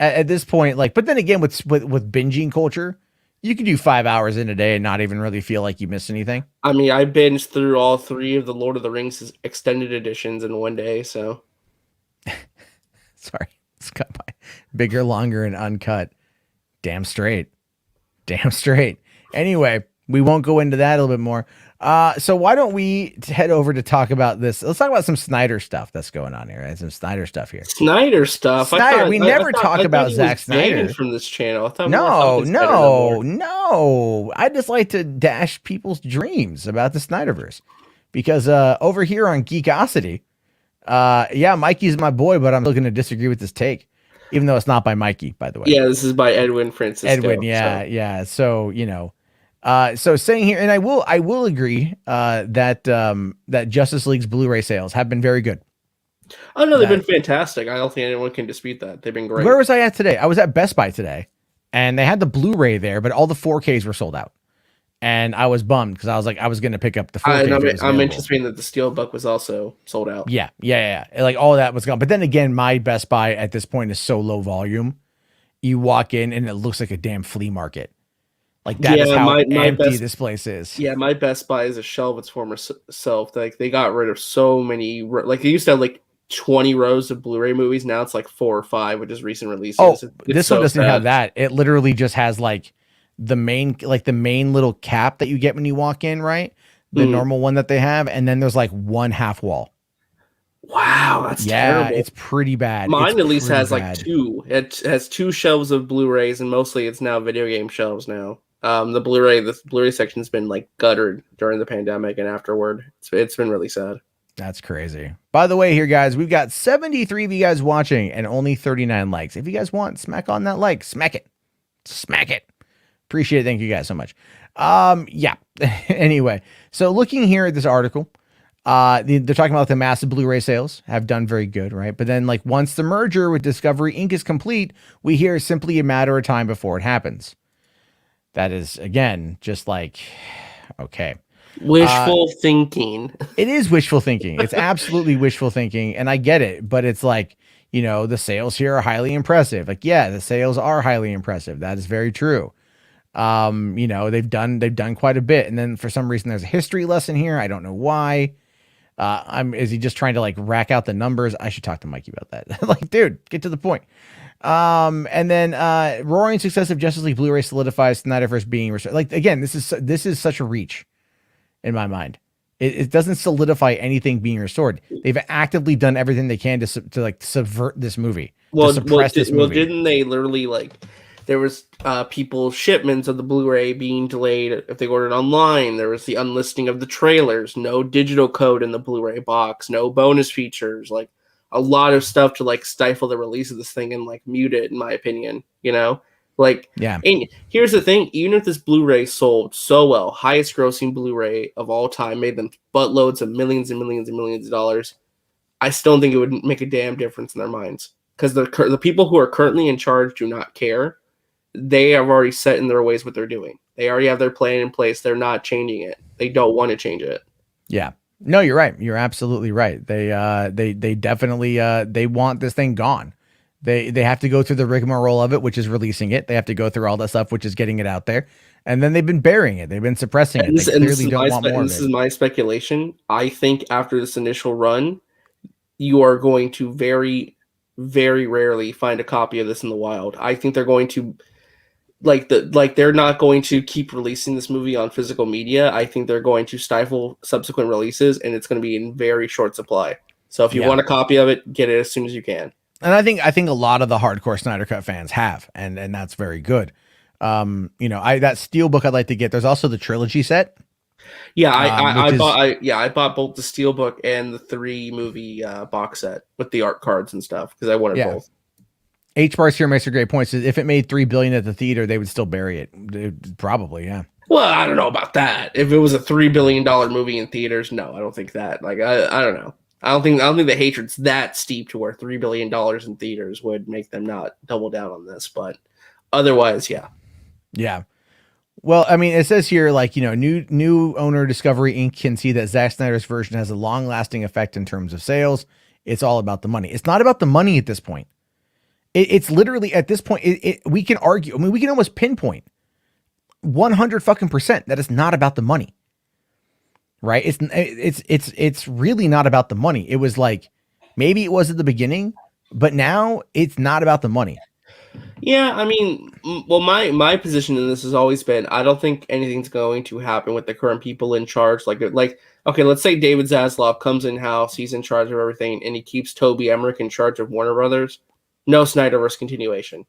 At this point, like, but then again, with binging culture, you can do 5 hours in a day and not even really feel like you missed anything. I mean, I binged through all 3 of the Lord of the Rings extended editions in one day. So, sorry, it's cut by bigger, longer, and uncut. Damn straight. Anyway, we won't go into that a little bit more. So why don't we head over to talk about this? Let's talk about some Snyder stuff that's going on here. Right? Some Snyder stuff here. Snyder stuff. Snyder. We never talk about Zack Snyder from this channel. I thought no. I just like to dash people's dreams about the Snyderverse because over here on Geekosity, yeah, Mikey's my boy, but I'm looking to disagree with this take, even though it's not by Mikey, by the way. Yeah, this is by Edwin Francisco. Edwin, yeah. So you know. So saying here, and I will agree that Justice League's Blu-ray sales have been very good. Oh no, they've been fantastic. I don't think anyone can dispute that. They've been great. Where was I at today? I was at Best Buy today, and they had the Blu-ray there, but all the 4Ks were sold out. And I was bummed because I was like, I was going to pick up the 4K. I'm anticipating that the Steelbook was also sold out. Yeah. Like all of that was gone. But then again, my Best Buy at this point is so low volume. You walk in and it looks like a damn flea market. Like that is how empty this place is. Yeah, my Best Buy is a shell of its former self. Like they got rid of so many. Like they used to have like 20 rows of Blu-ray movies. Now it's like 4 or 5 with just recent releases. Oh, this one doesn't have that. It literally just has like the main little cap that you get when you walk in, right? The normal one that they have, and then there's like one half wall. Wow, that's terrible. It's pretty bad. Mine at least has like 2. It has 2 shelves of Blu-rays, and mostly it's now video game shelves now. The Blu-ray section's been like guttered during the pandemic and afterward. It's been really sad. That's crazy. By the way, here, guys, we've got 73 of you guys watching and only 39 likes. If you guys want, smack on that like. Smack it. Smack it. Appreciate it. Thank you guys so much. Yeah. Anyway, so looking here at this article, they're talking about the massive Blu-ray sales have done very good, right? But then, like, once the merger with Discovery Inc. is complete, we hear it's simply a matter of time before it happens. That is, again, just like, okay. Wishful thinking. It is wishful thinking. It's absolutely wishful thinking, and I get it, but it's like, you know, the sales here are highly impressive. Like, yeah, the sales are highly impressive. That is very true. You know, they've done quite a bit, and then for some reason there's a history lesson here. I don't know why. Is he just trying to like rack out the numbers? I should talk to Mikey about that. Like, dude, get to the point. And then roaring success of Justice League Blu-ray solidifies Snyderverse being restored. Like, again, this is such a reach in my mind. It doesn't solidify anything being restored. They've actively done everything they can to like subvert this movie. To suppress this movie. Well, didn't they literally like? There was people's shipments of the Blu-ray being delayed if they ordered online. There was the unlisting of the trailers, no digital code in the Blu-ray box, no bonus features, like a lot of stuff to like stifle the release of this thing and like mute it, in my opinion, you know? Like, yeah. And here's the thing, even if this Blu-ray sold so well, highest grossing Blu-ray of all time, made them buttloads of millions and millions and millions of dollars, I still don't think it would make a damn difference in their minds. Because the people who are currently in charge do not care. They have already set in their ways what they're doing. They already have their plan in place. They're not changing it. They don't want to change it. Yeah. No, you're right. You're absolutely right. They definitely they want this thing gone. They have to go through the rigmarole of it, which is releasing it. They have to go through all that stuff, which is getting it out there. And then they've been burying it. They've been suppressing it. They clearly don't want more of it. This is my speculation. I think after this initial run, you are going to very, very rarely find a copy of this in the wild. I think they're going to they're not going to keep releasing this movie on physical media. I think they're going to stifle subsequent releases, and it's going to be in very short supply. So if you want a copy of it, get it as soon as you can. And I think a lot of the hardcore Snyder Cut fans have, and that's very good. You know, that Steelbook I'd like to get. There's also the Trilogy set. Yeah, I bought both the Steelbook and the 3 movie box set with the art cards and stuff because I wanted both. H-Bars here makes a great point. Says if it made $3 billion at the theater, they would still bury it. Probably, yeah. Well, I don't know about that. If it was a $3 billion movie in theaters, no, I don't think that. Like, I don't know. I don't think the hatred's that steep to where $3 billion in theaters would make them not double down on this. But otherwise, yeah. Yeah. Well, I mean, it says here, like, you know, new owner Discovery Inc. can see that Zack Snyder's version has a long-lasting effect in terms of sales. It's all about the money. It's not about the money at this point. It's literally at this point, we can argue. I mean, we can almost pinpoint 100% that it's not about the money, right? It's really not about the money. It was like, maybe it was at the beginning, but now it's not about the money. Yeah, I mean, well, my position in this has always been, I don't think anything's going to happen with the current people in charge. Like, okay, let's say David Zaslav comes in-house, he's in charge of everything, and he keeps Toby Emmerich in charge of Warner Brothers. No Snyderverse continuation.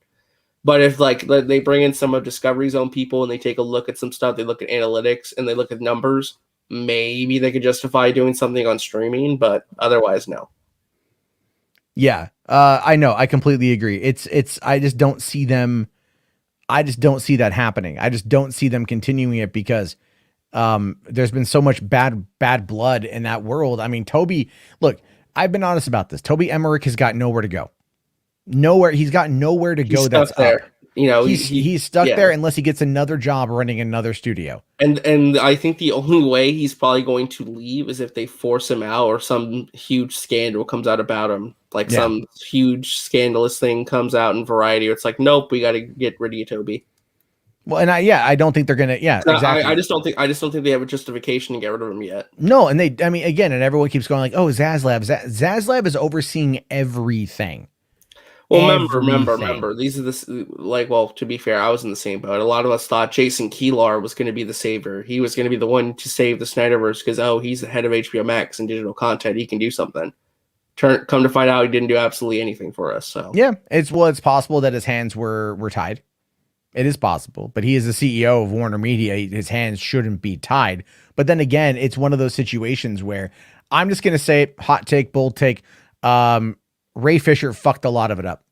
But if like they bring in some of Discovery's own people and they take a look at some stuff, they look at analytics and they look at numbers, maybe they could justify doing something on streaming, but otherwise, no. Yeah, I know. I completely agree. I just don't see them. I just don't see that happening. I just don't see them continuing it because there's been so much bad blood in that world. I mean, Toby, look, I've been honest about this. Toby Emmerich has got nowhere to go. He's got nowhere to go. That's there. Up. You know, he's stuck there unless he gets another job running another studio. And I think the only way he's probably going to leave is if they force him out or some huge scandal comes out about him. Like some huge scandalous thing comes out in Variety. It's like, nope, we got to get rid of you, Toby. Well, and I don't think they're gonna. Yeah, no, exactly. I just don't think they have a justification to get rid of him yet. No, and I mean, again, and everyone keeps going like, oh, Zaslav. Zaslav is overseeing everything. Well, remember, these are well, to be fair, I was in the same boat. A lot of us thought Jason Keelar was going to be the savior. He was going to be the one to save the Snyderverse because, he's the head of HBO Max and digital content. He can do something. Come to find out, he didn't do absolutely anything for us. So yeah, it's possible that his hands were tied. It is possible, but he is the CEO of Warner Media. His hands shouldn't be tied. But then again, it's one of those situations where I'm just going to say, hot take, bold take, Ray Fisher fucked a lot of it up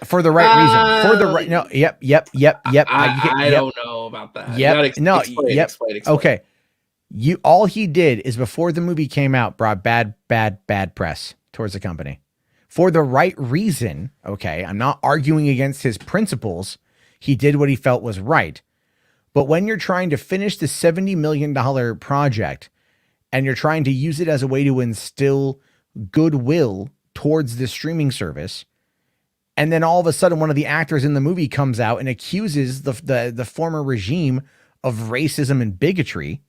for the right reason. For the right, no, yep. I don't know about that. Yep, Explain. Okay, all he did is before the movie came out, brought bad press towards the company for the right reason. Okay, I'm not arguing against his principles. He did what he felt was right. But when you're trying to finish the $70 million project and you're trying to use it as a way to instill goodwill towards the streaming service, and then all of a sudden one of the actors in the movie comes out and accuses the former regime of racism and bigotry,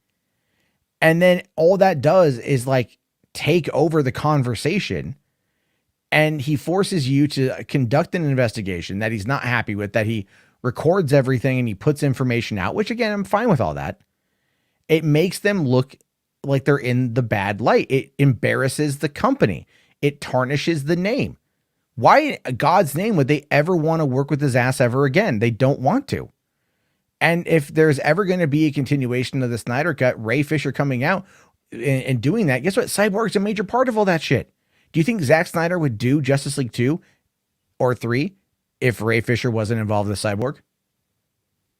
and then all that does is like take over the conversation, and he forces you to conduct an investigation that he's not happy with, that he records everything and he puts information out, which again, I'm fine with all that. It makes them look like they're in the bad light. It embarrasses the company. It tarnishes the name. Why in God's name would they ever want to work with his ass ever again? They don't want to. And if there's ever going to be a continuation of the Snyder Cut, Ray Fisher coming out and doing that, guess what? Cyborg's a major part of all that shit. Do you think Zack Snyder would do Justice League 2 or 3 if Ray Fisher wasn't involved with Cyborg?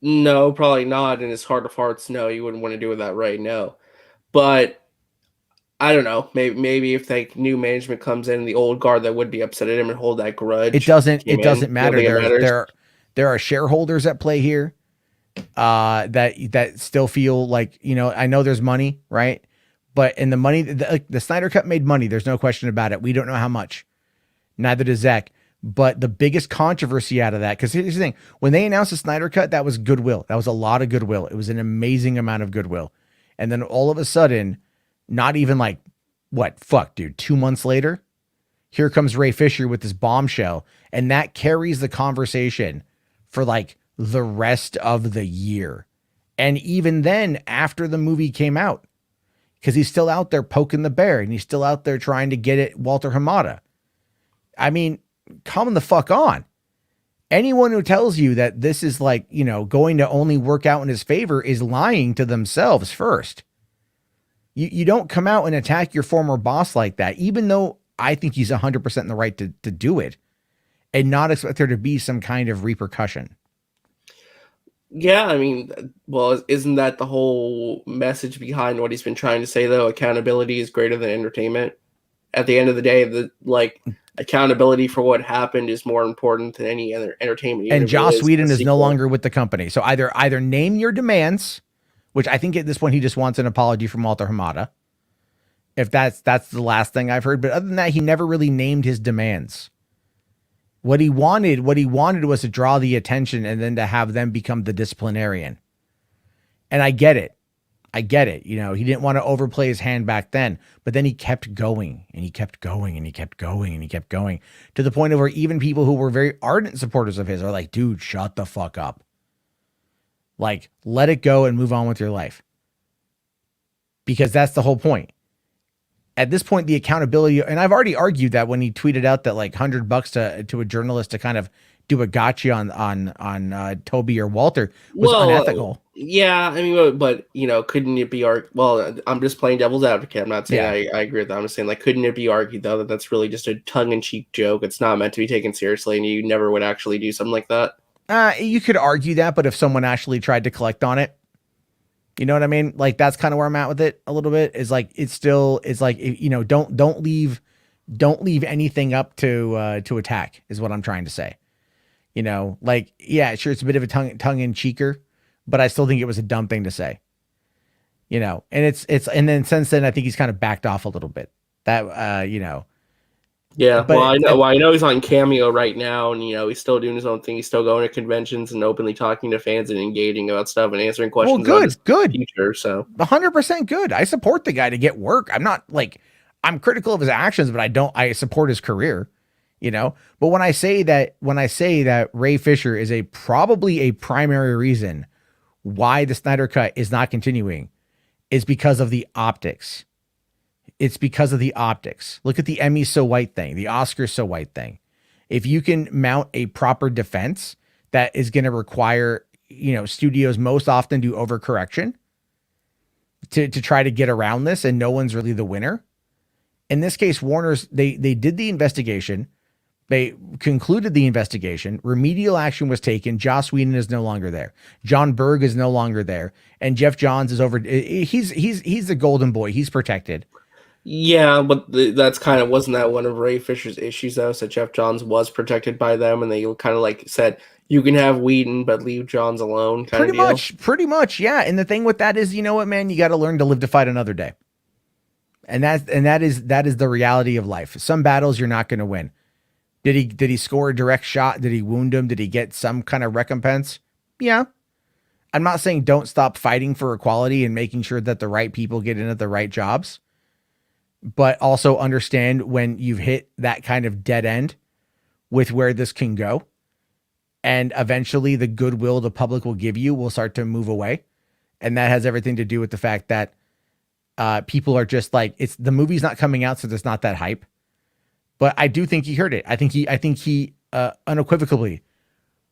No, probably not. In his heart of hearts, no, you wouldn't want to do that right now. But I don't know. Maybe if like new management comes in, the old guard that would be upset at him and hold that grudge. It doesn't matter. There are shareholders at play here that still feel like, I know there's money, right? But in the money, the Snyder Cut made money. There's no question about it. We don't know how much. Neither does Zack. But the biggest controversy out of that, because here's the thing, when they announced the Snyder Cut, that was goodwill. That was a lot of goodwill. It was an amazing amount of goodwill. And then all of a sudden, not even like, 2 months later, here comes Ray Fisher with this bombshell. And that carries the conversation for like the rest of the year. And even then, after the movie came out, because he's still out there poking the bear and he's still out there trying to get at Walter Hamada. I mean, come the fuck on. Anyone who tells you that this is like, going to only work out in his favor is lying to themselves first. You don't come out and attack your former boss like that, even though I think he's 100% in the right to do it and not expect there to be some kind of repercussion. Yeah, I mean, well, isn't that the whole message behind what he's been trying to say, though? Accountability is greater than entertainment. At the end of the day, accountability for what happened is more important than any other entertainment. And Joss Whedon is no longer with the company. So either name your demands, which I think at this point he just wants an apology from Walter Hamada. If that's the last thing I've heard. But other than that, he never really named his demands. What he wanted was to draw the attention and then to have them become the disciplinarian. And I get it. He didn't want to overplay his hand back then, but then he kept going and he kept going and he kept going and he kept going to the point of where even people who were very ardent supporters of his are like, dude, shut the fuck up. Like, let it go and move on with your life. Because that's the whole point. At this point, the accountability, and I've already argued that when he tweeted out that like $100 to a journalist to kind of do a gotcha on Toby or Walter was unethical. Yeah, I mean, but couldn't it be argued? Well, I'm just playing devil's advocate. I'm not saying I agree with that. I'm just saying, like, couldn't it be argued though that that's really just a tongue-in-cheek joke? It's not meant to be taken seriously, and you never would actually do something like that. You could argue that, but if someone actually tried to collect on it, you know what I mean? Like, that's kind of where I'm at with it a little bit. Is like don't leave anything up to attack is what I'm trying to say. You know, like, yeah, sure, it's a bit of a tongue in cheeker, but I still think it was a dumb thing to say. You know, and and then since then, I think he's kind of backed off a little bit. That, you know. Yeah, But I know he's on Cameo right now, and he's still doing his own thing. He's still going to conventions and openly talking to fans and engaging about stuff and answering questions. Well, about good. Future, so 100% good. I support the guy to get work. I'm not like, I'm critical of his actions, but I support his career, you know. But when I say that Ray Fisher is probably a primary reason why the Snyder Cut is not continuing, is because of the optics. It's because of the optics. Look at the Emmys so white thing, the Oscars so white thing. If you can mount a proper defense that is going to require, studios most often do overcorrection to try to get around this, and no one's really the winner. In this case, Warner's, they did the investigation. They concluded the investigation. Remedial action was taken. Joss Whedon is no longer there. John Berg is no longer there. And Jeff Johns is over. He's the golden boy. He's protected. Yeah, but that's kind of, wasn't that one of Ray Fisher's issues though? So Jeff Johns was protected by them, and they kind of like said, you can have Whedon, but leave Johns alone. Pretty much, yeah. And the thing with that is, you know what, man, you got to learn to live to fight another day. And that is the reality of life. Some battles you're not going to win. Did he score a direct shot? Did he wound him? Did he get some kind of recompense? Yeah. I'm not saying don't stop fighting for equality and making sure that the right people get in at the right jobs, but also understand when you've hit that kind of dead end with where this can go. And eventually the goodwill the public will give you will start to move away. And that has everything to do with the fact that people are just like, the movie's not coming out, so there's not that hype. But I do think he hurt it. I think he unequivocally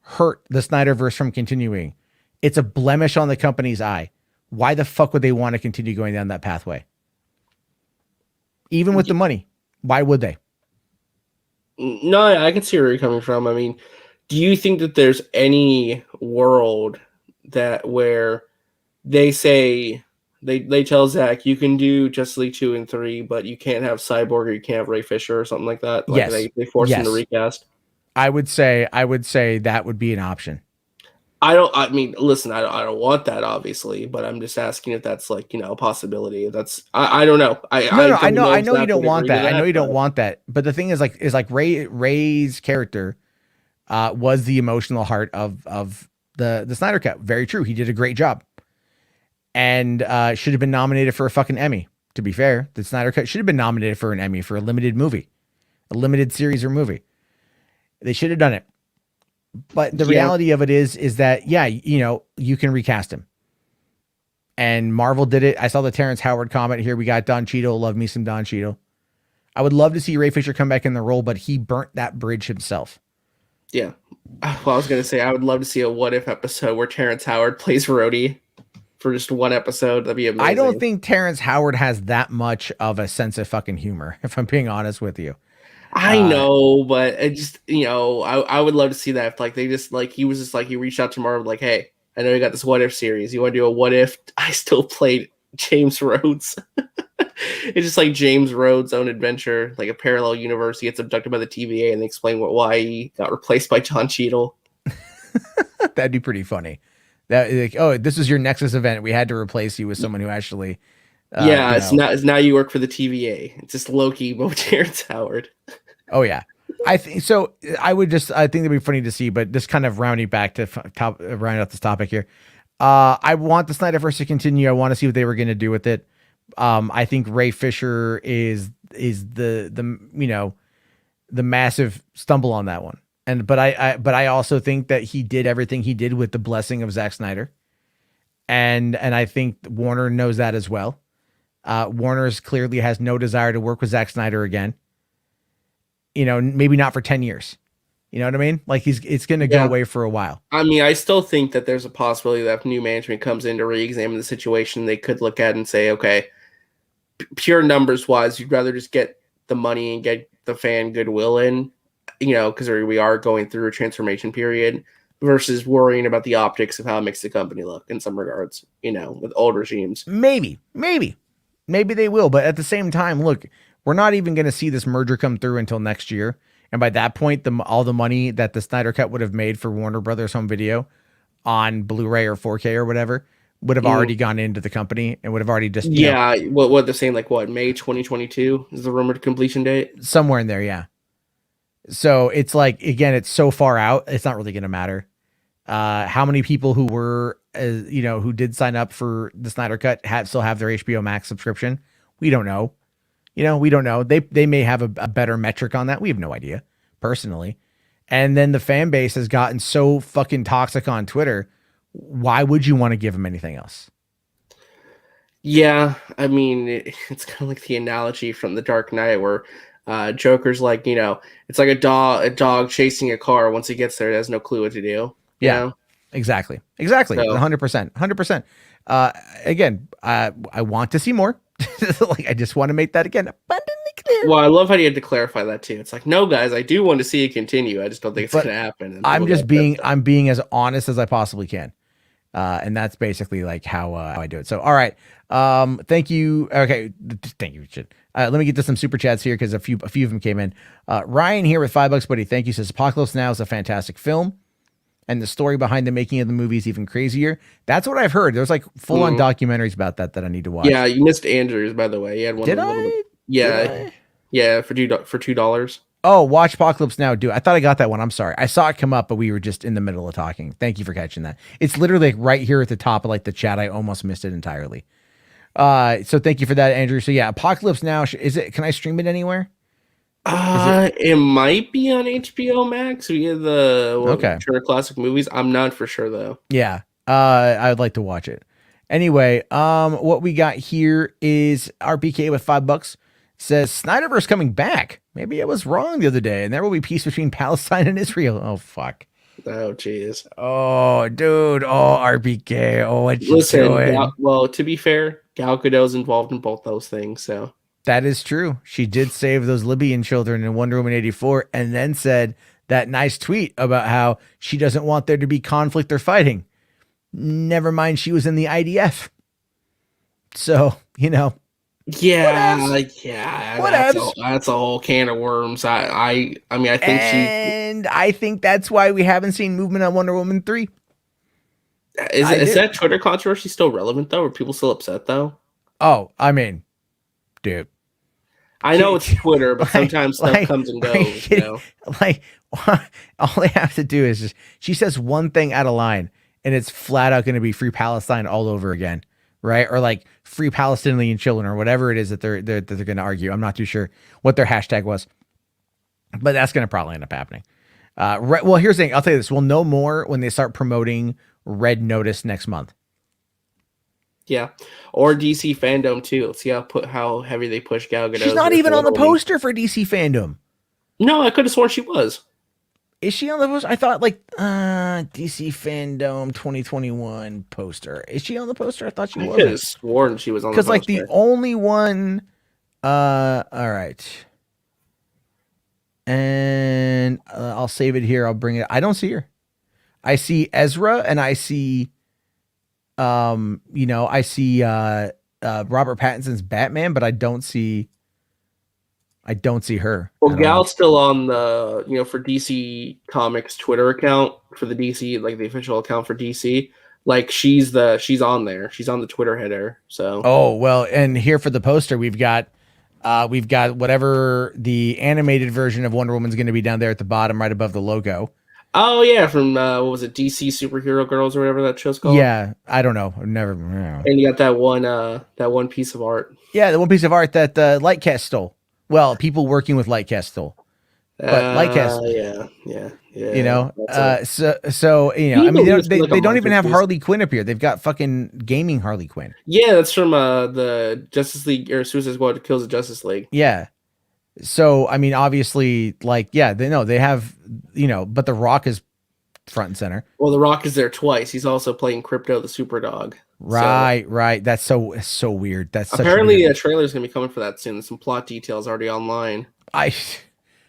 hurt the Snyderverse from continuing. It's a blemish on the company's eye. Why the fuck would they want to continue going down that pathway? Even with the money, why would they? No, I can see where you're coming from. I mean, do you think that there's any world where they say, they tell Zack, you can do Justice League 2 and 3, but you can't have Cyborg or you can't have Ray Fisher or something like that? Like yes. They force him to recast? I would say that would be an option. I mean, listen, I don't want that, obviously, but I'm just asking if that's like, a possibility. That's, I don't know. I know you don't want that. I know you don't want that. But the thing is like Ray's character was the emotional heart of the Snyder Cut. Very true. He did a great job. And should have been nominated for a fucking Emmy. To be fair, the Snyder Cut should have been nominated for an Emmy for a limited movie, a limited series or movie. They should have done it. But the reality of it is that, yeah, you can recast him. And Marvel did it. I saw the Terrence Howard comment here. We got Don Cheadle. Love me some Don Cheadle. I would love to see Ray Fisher come back in the role, but he burnt that bridge himself. Yeah. Well, I was going to say, I would love to see a what if episode where Terrence Howard plays Rhodey for just one episode. That'd be amazing. I don't think Terrence Howard has that much of a sense of fucking humor, if I'm being honest with you. I know, but it just, I would love to see that. If, like, they just, like, he was just like, he reached out to Marvel, like, hey, I know you got this what if series. You want to do a what if I still played James Rhodes? It's just like James Rhodes' own adventure, like a parallel universe. He gets abducted by the TVA and they explain why he got replaced by Don Cheadle. That'd be pretty funny. That, like, oh, this is your Nexus event. We had to replace you with someone who actually. It's now you work for the TVA. It's just Loki, but Terrence Howard. Oh yeah, I think so. I think it'd be funny to see, but just kind of rounding back to rounding out this topic here. I want the Snyderverse to continue. I want to see what they were going to do with it. I think Ray Fisher is the massive stumble on that one. But I also think that he did everything he did with the blessing of Zack Snyder. And I think Warner knows that as well. Warner's clearly has no desire to work with Zack Snyder again. Maybe not for 10 years. You know what I mean? Like it's going to go away for a while. I mean, I still think that there's a possibility that if new management comes in to re-examine the situation, they could look at it and say, okay, pure numbers wise, you'd rather just get the money and get the fan goodwill in, because we are going through a transformation period versus worrying about the optics of how it makes the company look in some regards, with old regimes. Maybe they will. But at the same time, look, we're not even going to see this merger come through until next year. And by that point, all the money that the Snyder Cut would have made for Warner Brothers Home Video on Blu-ray or 4K or whatever would have already gone into the company and would have already just what they're saying, like what, May 2022 is the rumored completion date, somewhere in there. Yeah. So it's like, again, it's so far out, it's not really going to matter. How many people who were, who did sign up for the Snyder Cut still have their HBO Max subscription? We don't know. We don't know. They may have a better metric on that. We have no idea, personally. And then the fan base has gotten so fucking toxic on Twitter. Why would you want to give them anything else? Yeah, I mean, it's kind of like the analogy from The Dark Knight where Joker's like, it's like a dog chasing a car. Once it gets there, it has no clue what to do. Yeah, exactly. So, 100%. Again, I want to see more. Like, I just want to make that again abundantly clear. Well, I love how you had to clarify that too. It's like, no, guys, I do want to see it continue. I just don't think it's going to happen. I'm being as honest as I possibly can. And that's basically like how I do it. So, all right. Thank you. Okay. Thank you, Richard. Let me get to some super chats here because a few of them came in. Ryan here with $5, buddy. Thank you. Says Apocalypse Now is a fantastic film. And the story behind the making of the movie is even crazier. That's what I've heard. There's like full-on documentaries about that I need to watch. Yeah, you missed Andrews, by the way. He had one. Did I? Yeah, for $2. Oh, watch Apocalypse Now. I thought I got that one. I'm sorry. I saw it come up, but we were just in the middle of talking. Thank you for catching that. It's literally like right here at the top of like the chat. I almost missed it entirely. So thank you for that, Andrew. So yeah, Apocalypse Now. Can I stream it anywhere? It might be on HBO Max via the Turner Classic Movies. I'm not for sure though. Yeah. I would like to watch it. Anyway, what we got here is RPK with $5 says Snyderverse coming back. Maybe I was wrong the other day, and there will be peace between Palestine and Israel. Oh fuck. Oh jeez. Oh dude. Oh RPK. Oh what you doing? Well, to be fair, Gal Gadot's involved in both those things, so. That is true. She did save those Libyan children in Wonder Woman 84 and then said that nice tweet about how she doesn't want there to be conflict or fighting. Never mind, she was in the IDF. So, Yeah, that's a whole can of worms. I think I think that's why we haven't seen movement on Wonder Woman 3. Is that Twitter controversy still relevant though? Are people still upset though? Oh, I mean, dude. I know it's Twitter, but sometimes stuff comes and goes. Like, all they have to do is just, she says one thing out of line, and it's flat out going to be free Palestine all over again, right? Or like free Palestinian children, or whatever it is that they're going to argue. I'm not too sure what their hashtag was, but that's going to probably end up happening. Well, here's the thing. I'll tell you this: we'll know more when they start promoting Red Notice next month. Yeah, or DC Fandom too. Let's see how heavy they push Gal Gadot. She's not even on the poster for DC Fandom. No, I could have sworn she was. Is she on the poster? I thought like DC Fandom 2021 poster. Is she on the poster? I thought she was. I could have sworn she was on the poster. Because like the only one. All right. And I'll save it here. I'll bring it. I don't see her. I see Ezra, and I see. I see Robert Pattinson's Batman, but I don't see her. Well, Gal's still on the, for DC Comics Twitter account for the DC, like the official account for DC. Like she's on there. She's on the Twitter header. So. Oh, well, and here for the poster, we've got whatever the animated version of Wonder Woman's going to be down there at the bottom, right above the logo. Oh yeah, from what was it, DC Superhero Girls or whatever that show's called? Yeah, I don't know. Never. And you got that one piece of art. Yeah, the one piece of art that Lightcast stole. Well, people working with Lightcast stole. But Lightcast. Yeah. So I mean, they don't even have Harley Quinn up here. They've got fucking gaming Harley Quinn. Yeah, that's from the Justice League or Suicide Squad Kills the Justice League. Yeah. So, I mean, obviously, like, yeah, they have, but The Rock is front and center. Well, The Rock is there twice. He's also playing Crypto the Super Dog. Right. That's so weird. That's apparently a trailer is going to be coming for that soon. Some plot details already online. I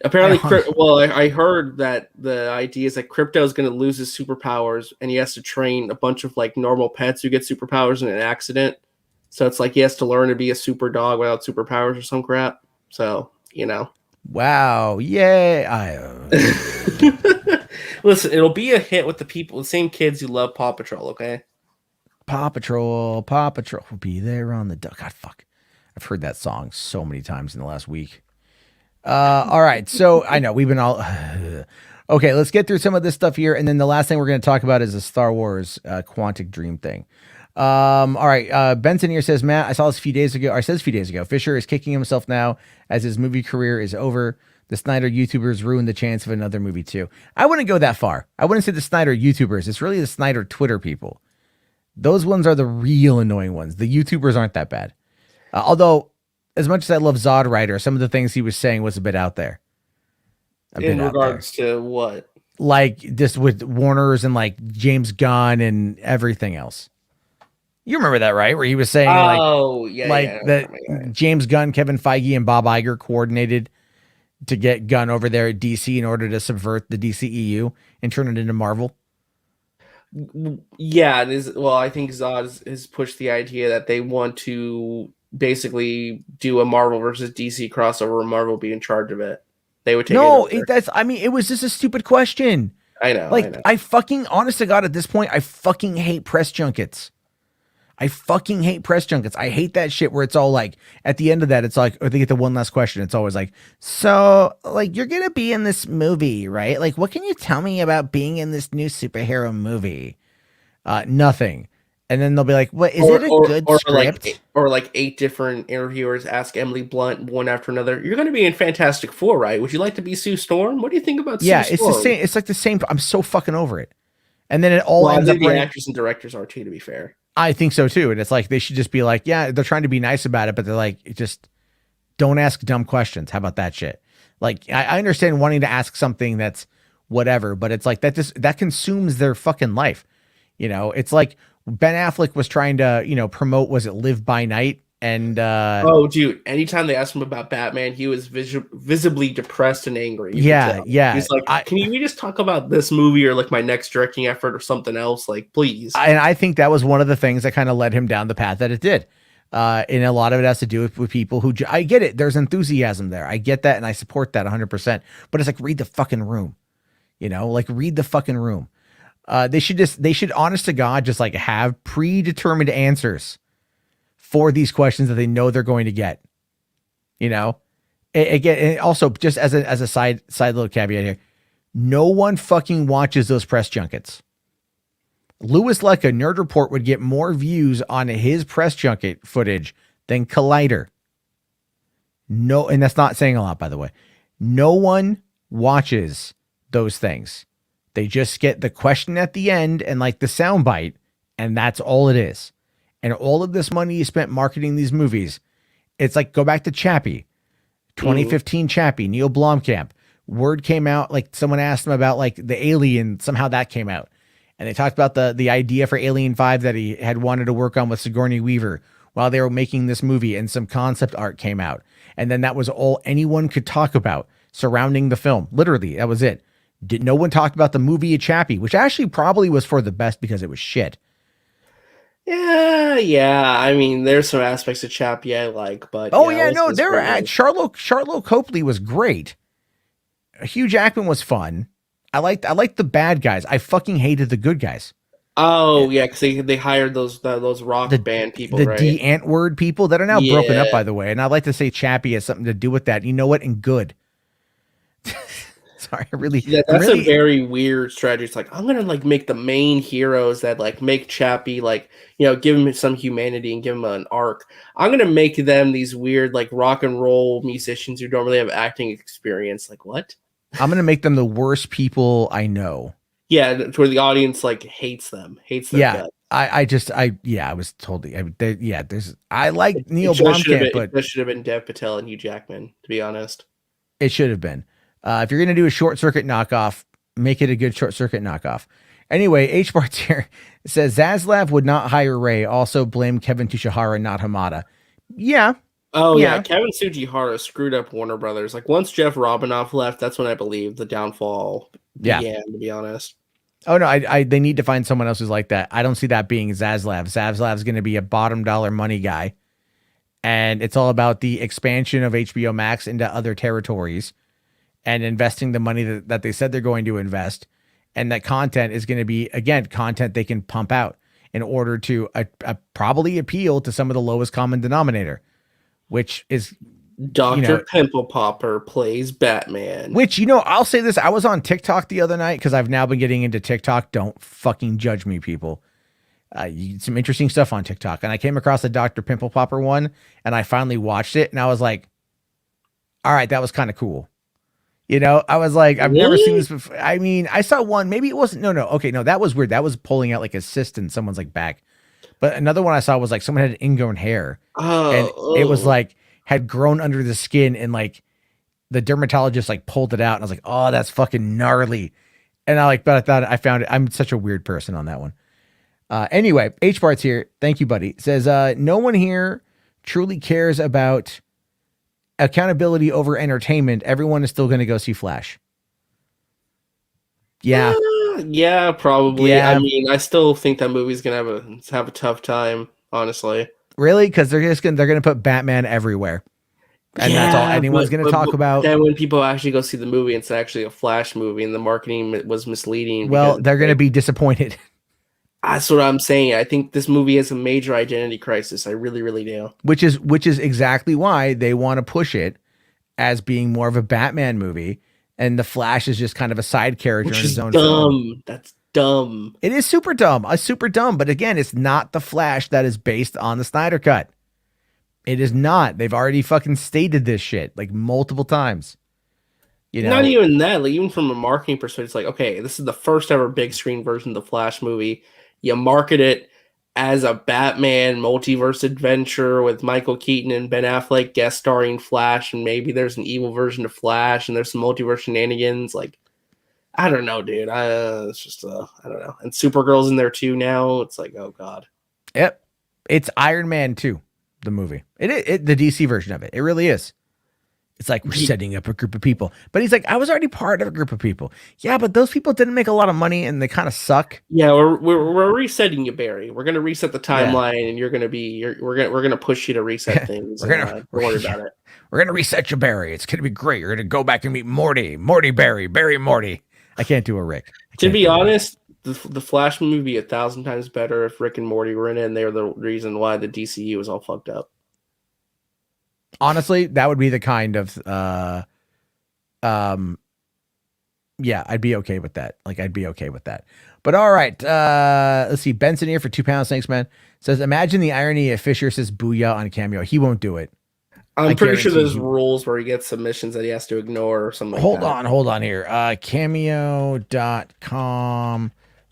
heard that the idea is that Crypto is going to lose his superpowers, and he has to train a bunch of like normal pets who get superpowers in an accident. So it's like he has to learn to be a super dog without superpowers or some crap. So. Wow. Yay. Listen, it'll be a hit with the same kids who love Paw Patrol, okay? Paw Patrol will be there on the God, fuck. I've heard that song so many times in the last week. All right. So I know we've been all okay. Let's get through some of this stuff here. And then the last thing we're going to talk about is the Star Wars Quantic Dream thing. All right. Benson here says, Matt, I saw this a few days ago. Or says a few days ago. Fisher is kicking himself now as his movie career is over. The Snyder YouTubers ruined the chance of another movie too. I wouldn't go that far. I wouldn't say the Snyder YouTubers. It's really the Snyder Twitter people. Those ones are the real annoying ones. The YouTubers aren't that bad. Although, as much as I love Zod Rider, some of the things he was saying was a bit out there. In regards to what? Like this with Warner's and like James Gunn and everything else. You remember that, right? Where he was saying that James Gunn, Kevin Feige, and Bob Iger coordinated to get Gunn over there at DC in order to subvert the DCEU and turn it into Marvel. Yeah, it is. Well, I think Zod has pushed the idea that they want to basically do a Marvel versus DC crossover, and Marvel be in charge of it. They would take it was just a stupid question. I know. I fucking, honest to God, at this point, I fucking hate press junkets. I hate that shit where it's all like, at the end of that, it's like, or they get the one last question. It's always like, so like, you're going to be in this movie, right? Like, what can you tell me about being in this new superhero movie? Nothing. And then they'll be like, what, is it a good script? Like 8 different interviewers ask Emily Blunt one after another, you're going to be in Fantastic Four, right? Would you like to be Sue Storm? What do you think about Sue Storm? Yeah, it's the same. It's like the same. I'm so fucking over it. And then it all ends up. The actors and directors are too, to be fair. I think so too. And it's like, they should just be like, yeah, they're trying to be nice about it, but they're like, just don't ask dumb questions. How about that shit? Like, I understand wanting to ask something that's whatever, but it's like that consumes their fucking life. You know, it's like Ben Affleck was trying to, promote, was it Live by Night? And oh, dude, anytime they asked him about Batman, he was visibly depressed and angry. Yeah. He's like, can we just talk about this movie or like my next directing effort or something else? Like, please. And I think that was one of the things that kind of led him down the path that it did. And a lot of it has to do with people who, I get it. There's enthusiasm there. I get that. And I support that 100%. But it's like, read the fucking room, read the fucking room. They should honest to God, just like have predetermined answers for these questions that they know they're going to get, again, and also just as a side little caveat here, no one fucking watches those press junkets. Louis Lecca, Nerd Report, would get more views on his press junket footage than Collider. No, and that's not saying a lot, by the way. No one watches those things. They just get the question at the end and like the soundbite, and that's all it is. And all of this money you spent marketing these movies, it's like, go back to Chappie, 2015 Chappie, Neil Blomkamp. Word came out, like someone asked him about like the Alien, somehow that came out. And they talked about the idea for Alien 5 that he had wanted to work on with Sigourney Weaver while they were making this movie, and some concept art came out. And then that was all anyone could talk about surrounding the film. Literally, that was it. No one talked about the movie of Chappie, which actually probably was for the best because it was shit. Yeah. I mean, there's some aspects of Chappie I like, but there were Charlotte Copley was great. Hugh Jackman was fun. I liked the bad guys. I fucking hated the good guys. Oh yeah, because they hired those rock band people, right? The D-Ant-word people that are now broken up, by the way. And I'd like to say Chappie has something to do with that. You know what? And good. Sorry, that's a very weird strategy. It's like, I'm gonna like make the main heroes that like make Chappie like, give him some humanity and give him an arc. I'm gonna make them these weird like rock and roll musicians who don't really have acting experience. Like what? I'm gonna make them the worst people I know. Yeah, to where the audience like hates them. Yeah, I was totally. I like Neil Blomkamp, but it should have been Dev Patel and Hugh Jackman. To be honest, it should have been. If you're going to do a Short Circuit knockoff, make it a good Short Circuit knockoff. Anyway, H. Bart's here. It says Zaslav would not hire Ray. Also blame Kevin Tsuchihara, not Hamada. Yeah. Oh yeah. Kevin Tsuchihara screwed up Warner Brothers. Like once Jeff Robinoff left, that's when I believe the downfall began, to be honest. Oh no, they need to find someone else who's like that. I don't see that being Zaslav. Zaslav's going to be a bottom dollar money guy. And it's all about the expansion of HBO Max into other territories and investing the money that they said they're going to invest. And that content is going to be, again, content they can pump out in order to probably appeal to some of the lowest common denominator, which is Dr. Pimple Popper plays Batman. Which, I'll say this. I was on TikTok the other night because I've now been getting into TikTok. Don't fucking judge me, people. Some interesting stuff on TikTok. And I came across the Dr. Pimple Popper one, and I finally watched it, and I was like, all right, that was kind of cool. I was like, I've never seen this before. I mean, I saw one, maybe it wasn't, no. Okay, no, that was weird. That was pulling out like a cyst in someone's like back. But another one I saw was like someone had ingrown hair. And it was like, had grown under the skin, and like the dermatologist like pulled it out, and I was like, oh, that's fucking gnarly. And but I thought I found it. I'm such a weird person on that one. Anyway, H Bart's here. Thank you, buddy. Says, no one here truly cares about accountability over entertainment. Everyone is still going to go see Flash. Yeah. Yeah, probably. Yeah. I mean, I still think that movie's going to have a tough time, honestly. Really? Because they're going to put Batman everywhere. And that's all anyone's going to talk about. Then when people actually go see the movie, it's actually a Flash movie, and the marketing was misleading. Well, they're going to be disappointed. That's what I'm saying. I think this movie has a major identity crisis. I really, really do. Which is exactly why they want to push it as being more of a Batman movie, and the Flash is just kind of a side character in his own film. That's dumb. It is super dumb. Super dumb. But again, it's not the Flash that is based on the Snyder Cut. It is not. They've already fucking stated this shit like multiple times. Not even that. Like, even from a marketing perspective, it's like, okay, this is the first ever big screen version of the Flash movie. You market it as a Batman multiverse adventure with Michael Keaton and Ben Affleck guest starring Flash, and maybe there's an evil version of Flash, and there's some multiverse shenanigans. Like, I don't know, dude. It's just, I don't know. And Supergirl's in there too now. It's like, oh god. Yep, it's Iron Man 2, the movie. It the DC version of it. It really is. It's like, we're setting up a group of people. But he's like, I was already part of a group of people. Yeah, but those people didn't make a lot of money, and they kind of suck. Yeah, we're resetting you, Barry. We're gonna reset the timeline, and you're gonna be. We're gonna push you to reset things. Don't worry about it. We're gonna reset you, Barry. It's gonna be great. You're gonna go back and meet Morty, Barry, Morty. I can't do a Rick. To be honest, the Flash movie would be 1,000 times better if Rick and Morty were in it, and they're the reason why the DCU was all fucked up. Honestly, that would be the kind of, yeah, I'd be okay with that. Like, I'd be okay with that. But all right, let's see. Benson here for £2. Thanks, man. Says, imagine the irony if Fisher says booyah on cameo. He won't do it. I'm pretty sure there's rules where he gets submissions that he has to ignore or something like that. Hold on here. Cameo.com,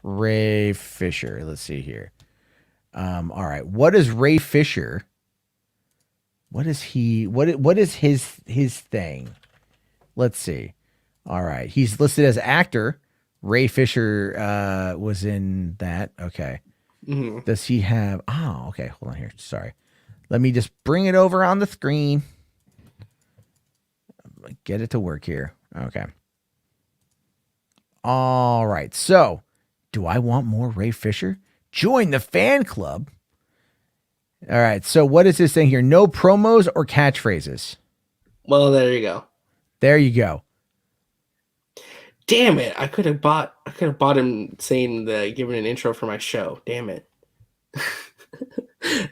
Ray Fisher. Let's see here. All right. What is Ray Fisher? What is he? What is his thing? Let's see. All right. He's listed as actor. Ray Fisher was in that. Okay. Mm-hmm. Does he have? Oh, okay. Hold on here. Sorry. Let me just bring it over on the screen. Get it to work here. Okay. All right. So, do I want more Ray Fisher? Join the fan club. All right. So, what is this thing here? No promos or catchphrases. Well, there you go. There you go. Damn it! I could have bought him saying giving an intro for my show. Damn it!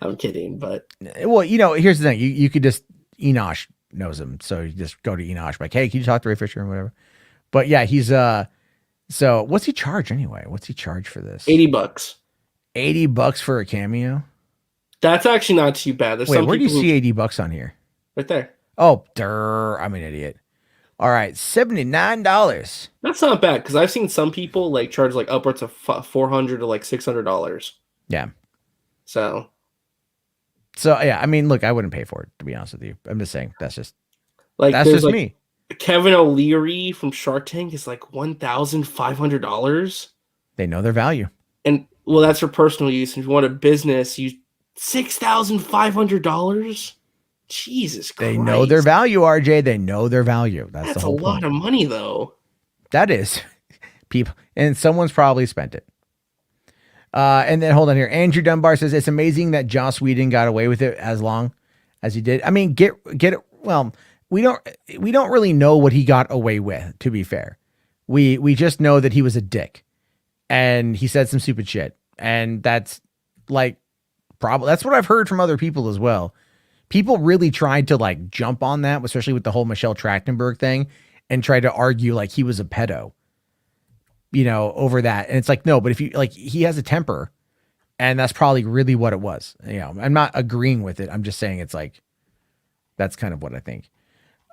I'm kidding, but well, here's the thing. You could just Enosh knows him, so you just go to Enosh, like, hey, can you talk to Ray Fisher or whatever? But yeah, he's so what's he charge anyway? What's he charge for this? $80. $80 for a cameo? That's actually not too bad. There's Wait, where do you see $80 on here? Right there. Oh, I'm an idiot. All right, $79. That's not bad because I've seen some people like charge like upwards of $400 to like $600. Yeah. So yeah, I mean, look, I wouldn't pay for it, to be honest with you. I'm just saying that's just me. Kevin O'Leary from Shark Tank is like $1,500. They know their value, and well, that's for personal use. If you want a business, you $6,500. Jesus Christ! They know their value, RJ. They know their value. That's the whole point. A lot of money, though. That is, people, and someone's probably spent it. And then hold on here. Andrew Dunbar says it's amazing that Joss Whedon got away with it as long as he did. I mean, get it. Well, we don't really know what he got away with, to be fair. We just know that he was a dick and he said some stupid shit. And that's like, probably, that's what I've heard from other people as well. People really tried to like jump on that, especially with the whole Michelle Trachtenberg thing, and tried to argue like he was a pedo, you know, over that. And it's like, no, but if you like, he has a temper, and that's probably really what it was. You know, I'm not agreeing with it. I'm just saying it's like, that's kind of what I think.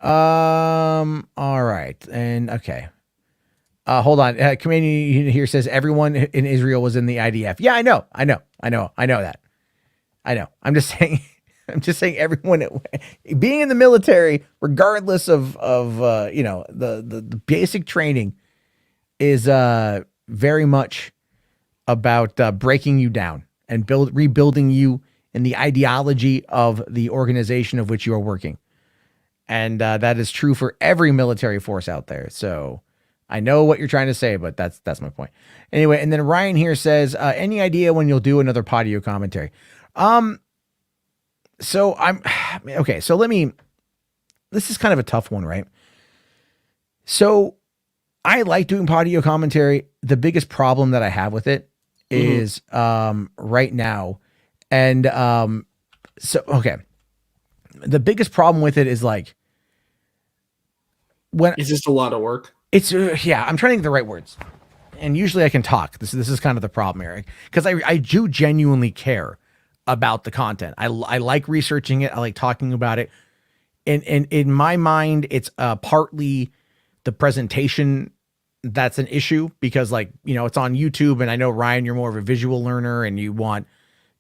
All right. And okay. Hold on. Comedian here says everyone in Israel was in the IDF. Yeah, I know that. I know. I'm just saying everyone being in the military, regardless of you know, the basic training is very much about breaking you down and rebuilding you in the ideology of the organization of which you are working. And that is true for every military force out there. So I know what you're trying to say, but that's my point. Anyway, and then Ryan here says, any idea when you'll do another Podio commentary? So okay. So this is kind of a tough one, right? So I like doing Podio commentary. The biggest problem that I have with it is right now. And so, okay. The biggest problem with it is like, when it's just a lot of work. It's yeah, I'm trying to think of the right words. And usually I can talk. This is kind of the problem, Eric, because I do genuinely care about the content. I like researching it. I like talking about it. And in my mind, it's partly the presentation that's an issue, because like, you know, it's on YouTube, and I know, Ryan, you're more of a visual learner and you want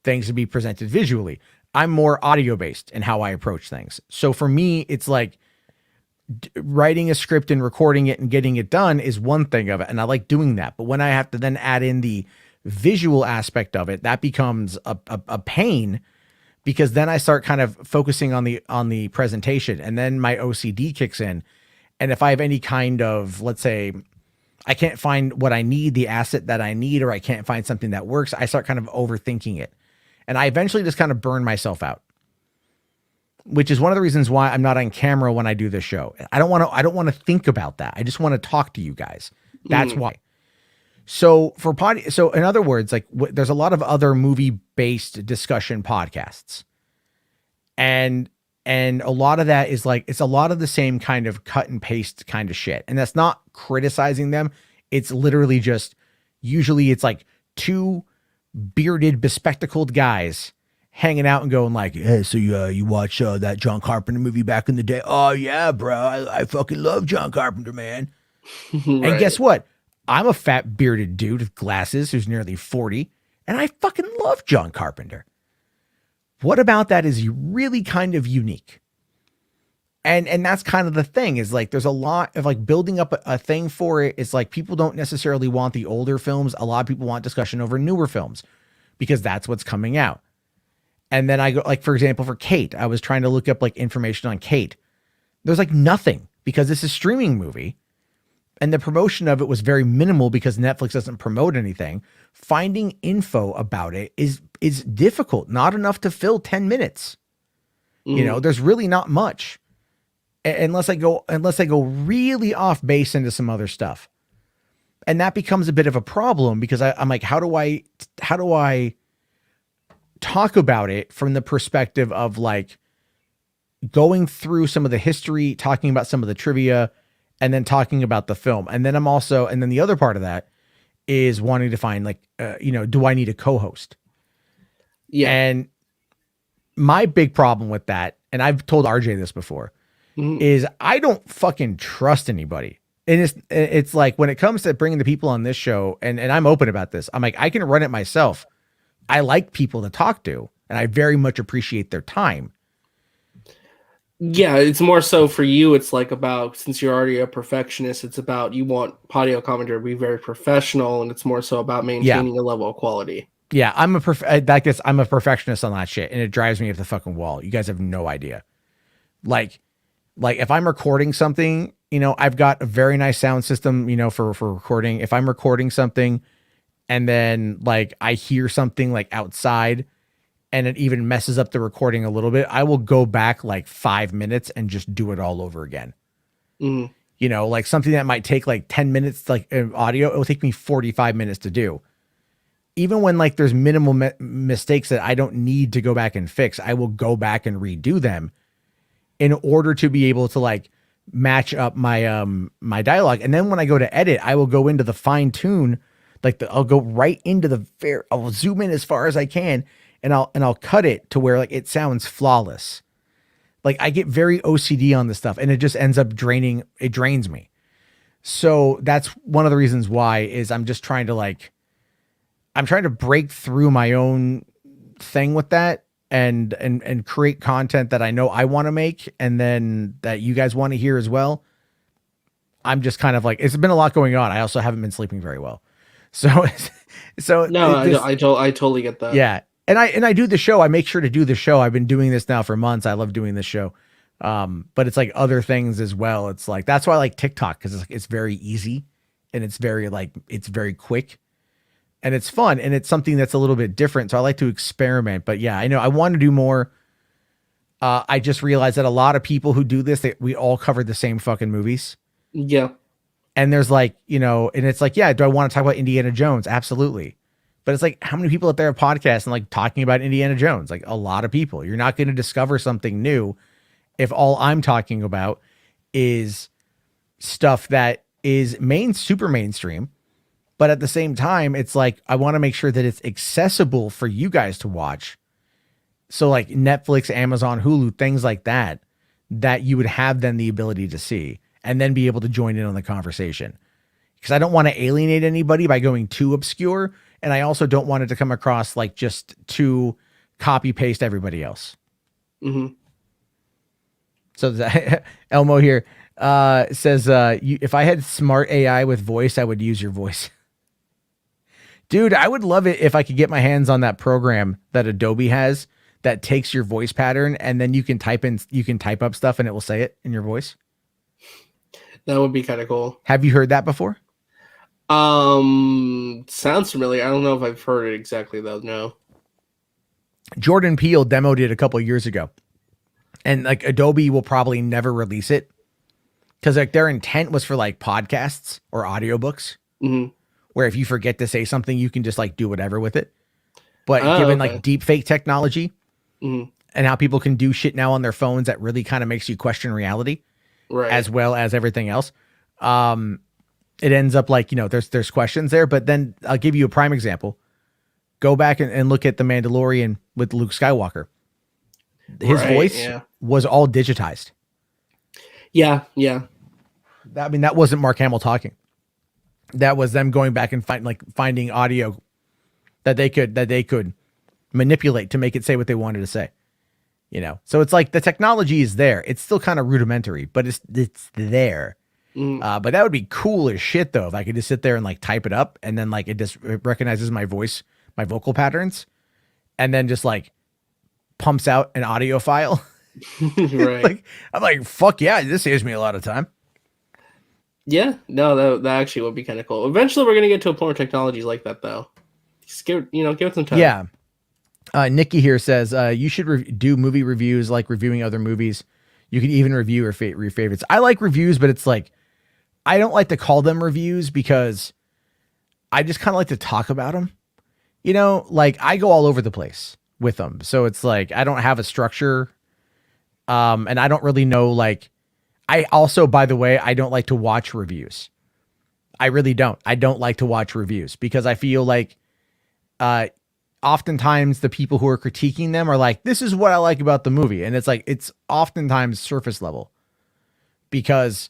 things to be presented visually. I'm more audio based in how I approach things. So for me, it's like writing a script and recording it and getting it done is one thing of it. And I like doing that. But when I have to then add in the visual aspect of it, that becomes a pain, because then I start kind of focusing on the presentation, and then my OCD kicks in. And if I have any kind of, let's say, I can't find what I need, the asset that I need, or I can't find something that works, I start kind of overthinking it. And I eventually just kind of burn myself out, which is one of the reasons why I'm not on camera when I do this show. I don't want to think about that. I just want to talk to you guys. That's why. So so in other words, like there's a lot of other movie-based discussion podcasts, and a lot of that is like, it's a lot of the same kind of cut and paste kind of shit. And that's not criticizing them. It's literally just, usually it's like two bearded, bespectacled guys hanging out and going like, hey, so you watch that John Carpenter movie back in the day? Oh yeah, bro. I fucking love John Carpenter, man. Right. And guess what? I'm a fat bearded dude with glasses who's nearly 40, and I fucking love John Carpenter. What about that is really kind of unique? And that's kind of the thing, is like, there's a lot of like building up a thing for it. It's like, people don't necessarily want the older films. A lot of people want discussion over newer films, because that's what's coming out. And then I go, like, for example, for Kate, I was trying to look up like information on Kate. There's like nothing, because it's a streaming movie. And the promotion of it was very minimal, because Netflix doesn't promote anything. Finding info about it is difficult. Not enough to fill 10 minutes. You know, there's really not much, unless I go really off base into some other stuff. And that becomes a bit of a problem, because I'm like, how do I talk about it from the perspective of like going through some of the history, talking about some of the trivia, and then talking about the film. And then and then the other part of that is wanting to find like, you know, do I need a co-host? Yeah. And my big problem with that, and I've told RJ this before, is I don't fucking trust anybody. And it's like, when it comes to bringing the people on this show, and I'm open about this, I'm like, I can run it myself. I like people to talk to, and I very much appreciate their time. Yeah, it's more so for you. It's like about, since you're already a perfectionist, it's about, you want Podio commentary to be very professional, and it's more so about maintaining a level of quality. Yeah, I'm a perfectionist on that shit, and it drives me up the fucking wall. You guys have no idea. Like if I'm recording something, you know, I've got a very nice sound system, you know, for recording. If I'm recording something and then like I hear something like outside, and it even messes up the recording a little bit, I will go back like 5 minutes and just do it all over again. Mm. You know, like something that might take like 10 minutes, like audio, it will take me 45 minutes to do. Even when like there's minimal mistakes that I don't need to go back and fix, I will go back and redo them in order to be able to like match up my my dialogue. And then when I go to edit, I will go into the fine tune, like I'll go right into I'll zoom in as far as I can, and I'll cut it to where like it sounds flawless. Like I get very OCD on this stuff, and it just ends up it drains me. So that's one of the reasons why is I'm just trying to break through my own thing with that and create content that I know I want to make, and then that you guys want to hear as well. I'm just kind of like, it's been a lot going on. I also haven't been sleeping very well. So no, I totally get that. Yeah. And I do the show. I make sure to do the show. I've been doing this now for months. I love doing this show. But it's like other things as well. It's like, that's why I like TikTok, because it's very easy, and it's very quick, and it's fun, and it's something that's a little bit different. So I like to experiment. But yeah, I know I want to do more. I just realized that a lot of people who do this, we all cover the same fucking movies. Yeah. And there's like, you know, and it's like, yeah, do I want to talk about Indiana Jones? Absolutely. But it's like, how many people out there have podcasts and like talking about Indiana Jones? Like a lot of people. You're not going to discover something new if all I'm talking about is stuff that is super mainstream. But at the same time, it's like, I want to make sure that it's accessible for you guys to watch. So like Netflix, Amazon, Hulu, things like that you would have then the ability to see and then be able to join in on the conversation. Because I don't want to alienate anybody by going too obscure. And I also don't want it to come across like just to copy paste everybody else. Mm-hmm. So Elmo here says, if I had smart AI with voice, I would use your voice. Dude, I would love it if I could get my hands on that program that Adobe has that takes your voice pattern, and then you can type up stuff and it will say it in your voice. That would be kind of cool. Have you heard that before? Sounds familiar. I don't know if I've heard it exactly though. No. Jordan Peele demoed it a couple of years ago, and like Adobe will probably never release it because like their intent was for like podcasts or audiobooks, where if you forget to say something, you can just like do whatever with it. But given like deep fake technology and how people can do shit now on their phones, that really kind of makes you question reality, right? As well as everything else. It ends up like, you know, there's questions there, but then I'll give you a prime example. Go back and look at The Mandalorian with Luke Skywalker. His voice was all digitized. Yeah. I mean, that wasn't Mark Hamill talking. That was them going back and finding audio that they could manipulate to make it say what they wanted to say. You know, so it's like the technology is there. It's still kind of rudimentary, but it's there. But that would be cool as shit though, if I could just sit there and like type it up, and then like it recognizes my voice, my vocal patterns, and then just like pumps out an audio file. Right. Like, I'm like, fuck yeah, this saves me a lot of time. Yeah, no, that actually would be kind of cool. Eventually we're gonna get to a point where technology like that though. Just give it some time. Yeah. Nikki here says you should do movie reviews, like reviewing other movies. You can even review your favorites. I like reviews, but it's like, I don't like to call them reviews because I just kind of like to talk about them. You know, like I go all over the place with them. So it's like, I don't have a structure. And I don't really know, like, I also, by the way, I don't like to watch reviews. I really don't. I don't like to watch reviews because I feel like, oftentimes the people who are critiquing them are like, this is what I like about the movie. And it's like, it's oftentimes surface level because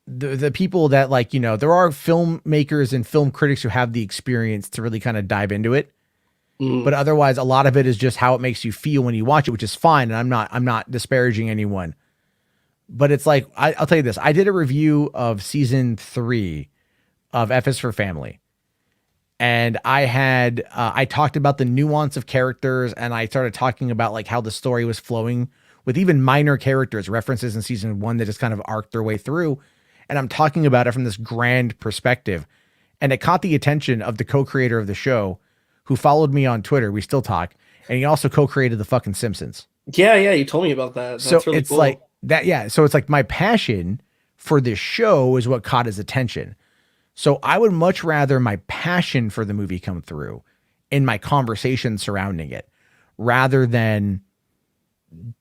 the people that like, you know, there are filmmakers and film critics who have the experience to really kind of dive into it. But otherwise, a lot of it is just how it makes you feel when you watch it, which is fine. And I'm not disparaging anyone, but it's like, I'll tell you this. I did a review of season 3 of F is for Family. And I talked about the nuance of characters, and I started talking about like how the story was flowing with even minor characters, references in season 1 that just kind of arced their way through. And I'm talking about it from this grand perspective. And it caught the attention of the co-creator of the show, who followed me on Twitter. We still talk. and he also co-created the fucking Simpsons. Yeah, you told me about that. That's So really it's cool. like that. Yeah. So it's like my passion for this show is what caught his attention. So I would much rather my passion for the movie come through in my conversation surrounding it, rather than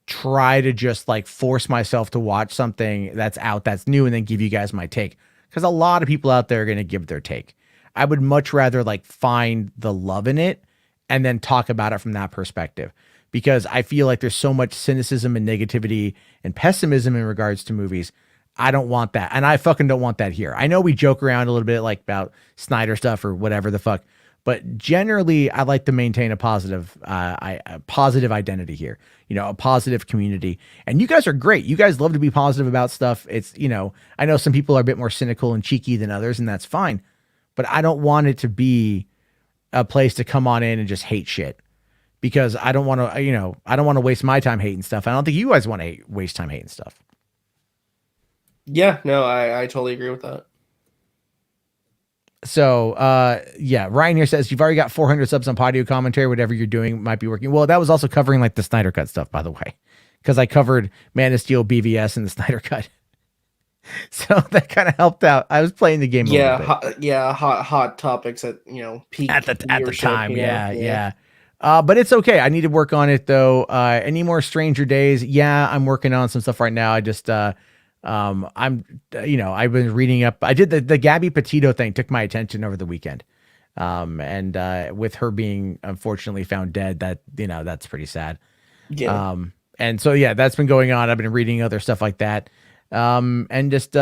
try to just like force myself to watch something that's new and then give you guys my take. Because a lot of people out there are going to give their take. I would much rather like find the love in it and then talk about it from that perspective, because I feel like there's so much cynicism and negativity and pessimism in regards to movies. I don't want that. And I fucking don't want that here. I know we joke around a little bit like about Snyder stuff or whatever the fuck, but generally I like to maintain a positive identity here, a positive community. And you guys are great. You guys love to be positive about stuff. It's, I know some people are a bit more cynical and cheeky than others, and that's fine, but I don't want it to be a place to come on in and just hate shit, because I don't want to, I don't want to waste my time hating stuff. I don't think you guys want to waste time hating stuff. Yeah, no, I totally agree with that. So, Ryan here says, you've already got 400 subs on Podio commentary. Whatever you're doing might be working. Well, that was also covering like the Snyder Cut stuff, by the way, because I covered Man of Steel, BVS, and the Snyder Cut. So that kind of helped out. I was playing the game. Hot topics at peak at the time. Yeah. But it's okay. I need to work on it though. Any more Stranger Days? Yeah, I'm working on some stuff right now. I just I've been reading up. I did the Gabby Petito thing, took my attention over the weekend. And with her being unfortunately found dead, that's pretty sad. Yeah. And so that's been going on. I've been reading other stuff like that. And just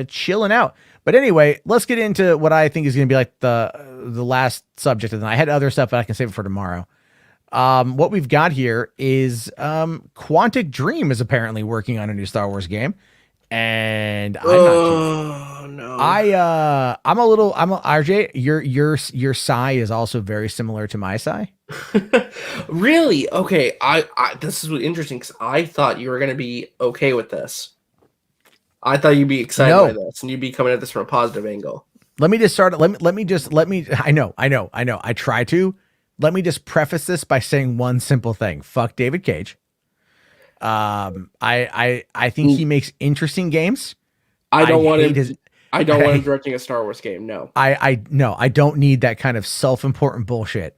chilling out. But anyway, let's get into what I think is going to be like the last subject of the night. I had other stuff, but I can save it for tomorrow. What we've got here is Quantic Dream is apparently working on a new Star Wars game, and I'm RJ. Your sigh is also very similar to my sigh. Really? Okay. I this is really interesting, because I thought you were going to be okay with this. I thought you'd be excited by this, and you'd be coming at this from a positive angle. Let me just start. Let me. I know. I try to. Let me just preface this by saying one simple thing. Fuck David Cage. I think he makes interesting games. I don't want him directing a Star Wars game. No. I don't need that kind of self-important bullshit.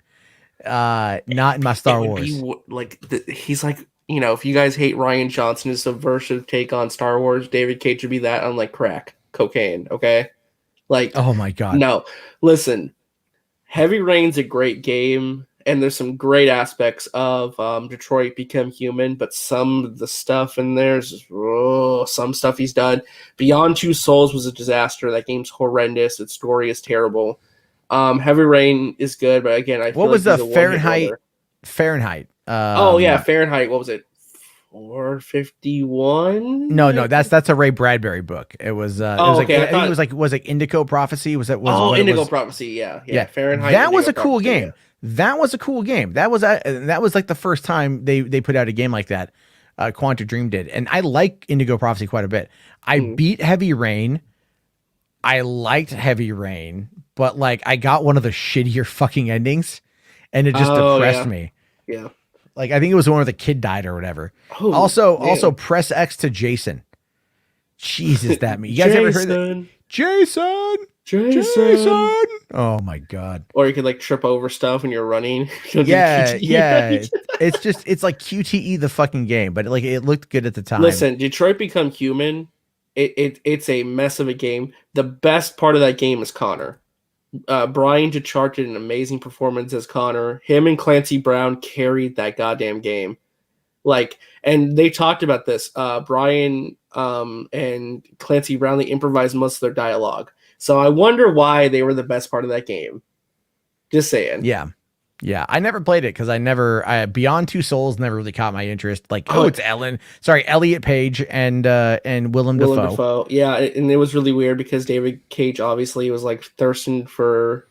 Not in my Star Wars. He's like, if you guys hate Rian Johnson's subversive take on Star Wars, David Cage would be that on like crack cocaine. Okay. Like, oh my God. No, listen, Heavy Rain's a great game, and there's some great aspects of Detroit Become Human, but some of the stuff in there's some stuff he's done. Beyond Two Souls was a disaster. That game's horrendous. Its story is terrible. Heavy Rain is good, but again, I feel what was like the Fahrenheit? Fahrenheit. What was it? 451? No, that's a Ray Bradbury book. It was I think it was like Indigo Prophecy. Indigo Prophecy, yeah. Fahrenheit. That was a cool game. That was a cool game. That was like the first time they put out a game like that. Quantic Dream did, and I like Indigo Prophecy quite a bit. I beat Heavy Rain. I liked Heavy Rain, but like I got one of the shittier fucking endings, and it just depressed me. Yeah. Like, I think it was the one where the kid died or whatever. Oh, also press X to Jason. Jesus, that me. You guys ever heard that? Jason. Oh my God. Or you could like trip over stuff when you're running. Yeah. It's like QTE the fucking game, but like it looked good at the time. Listen, Detroit Become Human. It's a mess of a game. The best part of that game is Connor. Brian DeChart did an amazing performance as Connor. Him and Clancy Brown carried that goddamn game. Like, and they talked about this. Brian and Clancy Brown, they improvised most of their dialogue. So I wonder why they were the best part of that game. Just saying. Yeah. I never played it because Beyond Two Souls never really caught my interest. Like, it's Elliot Page and Willem Dafoe. Yeah, and it was really weird because David Cage obviously was like thirsting for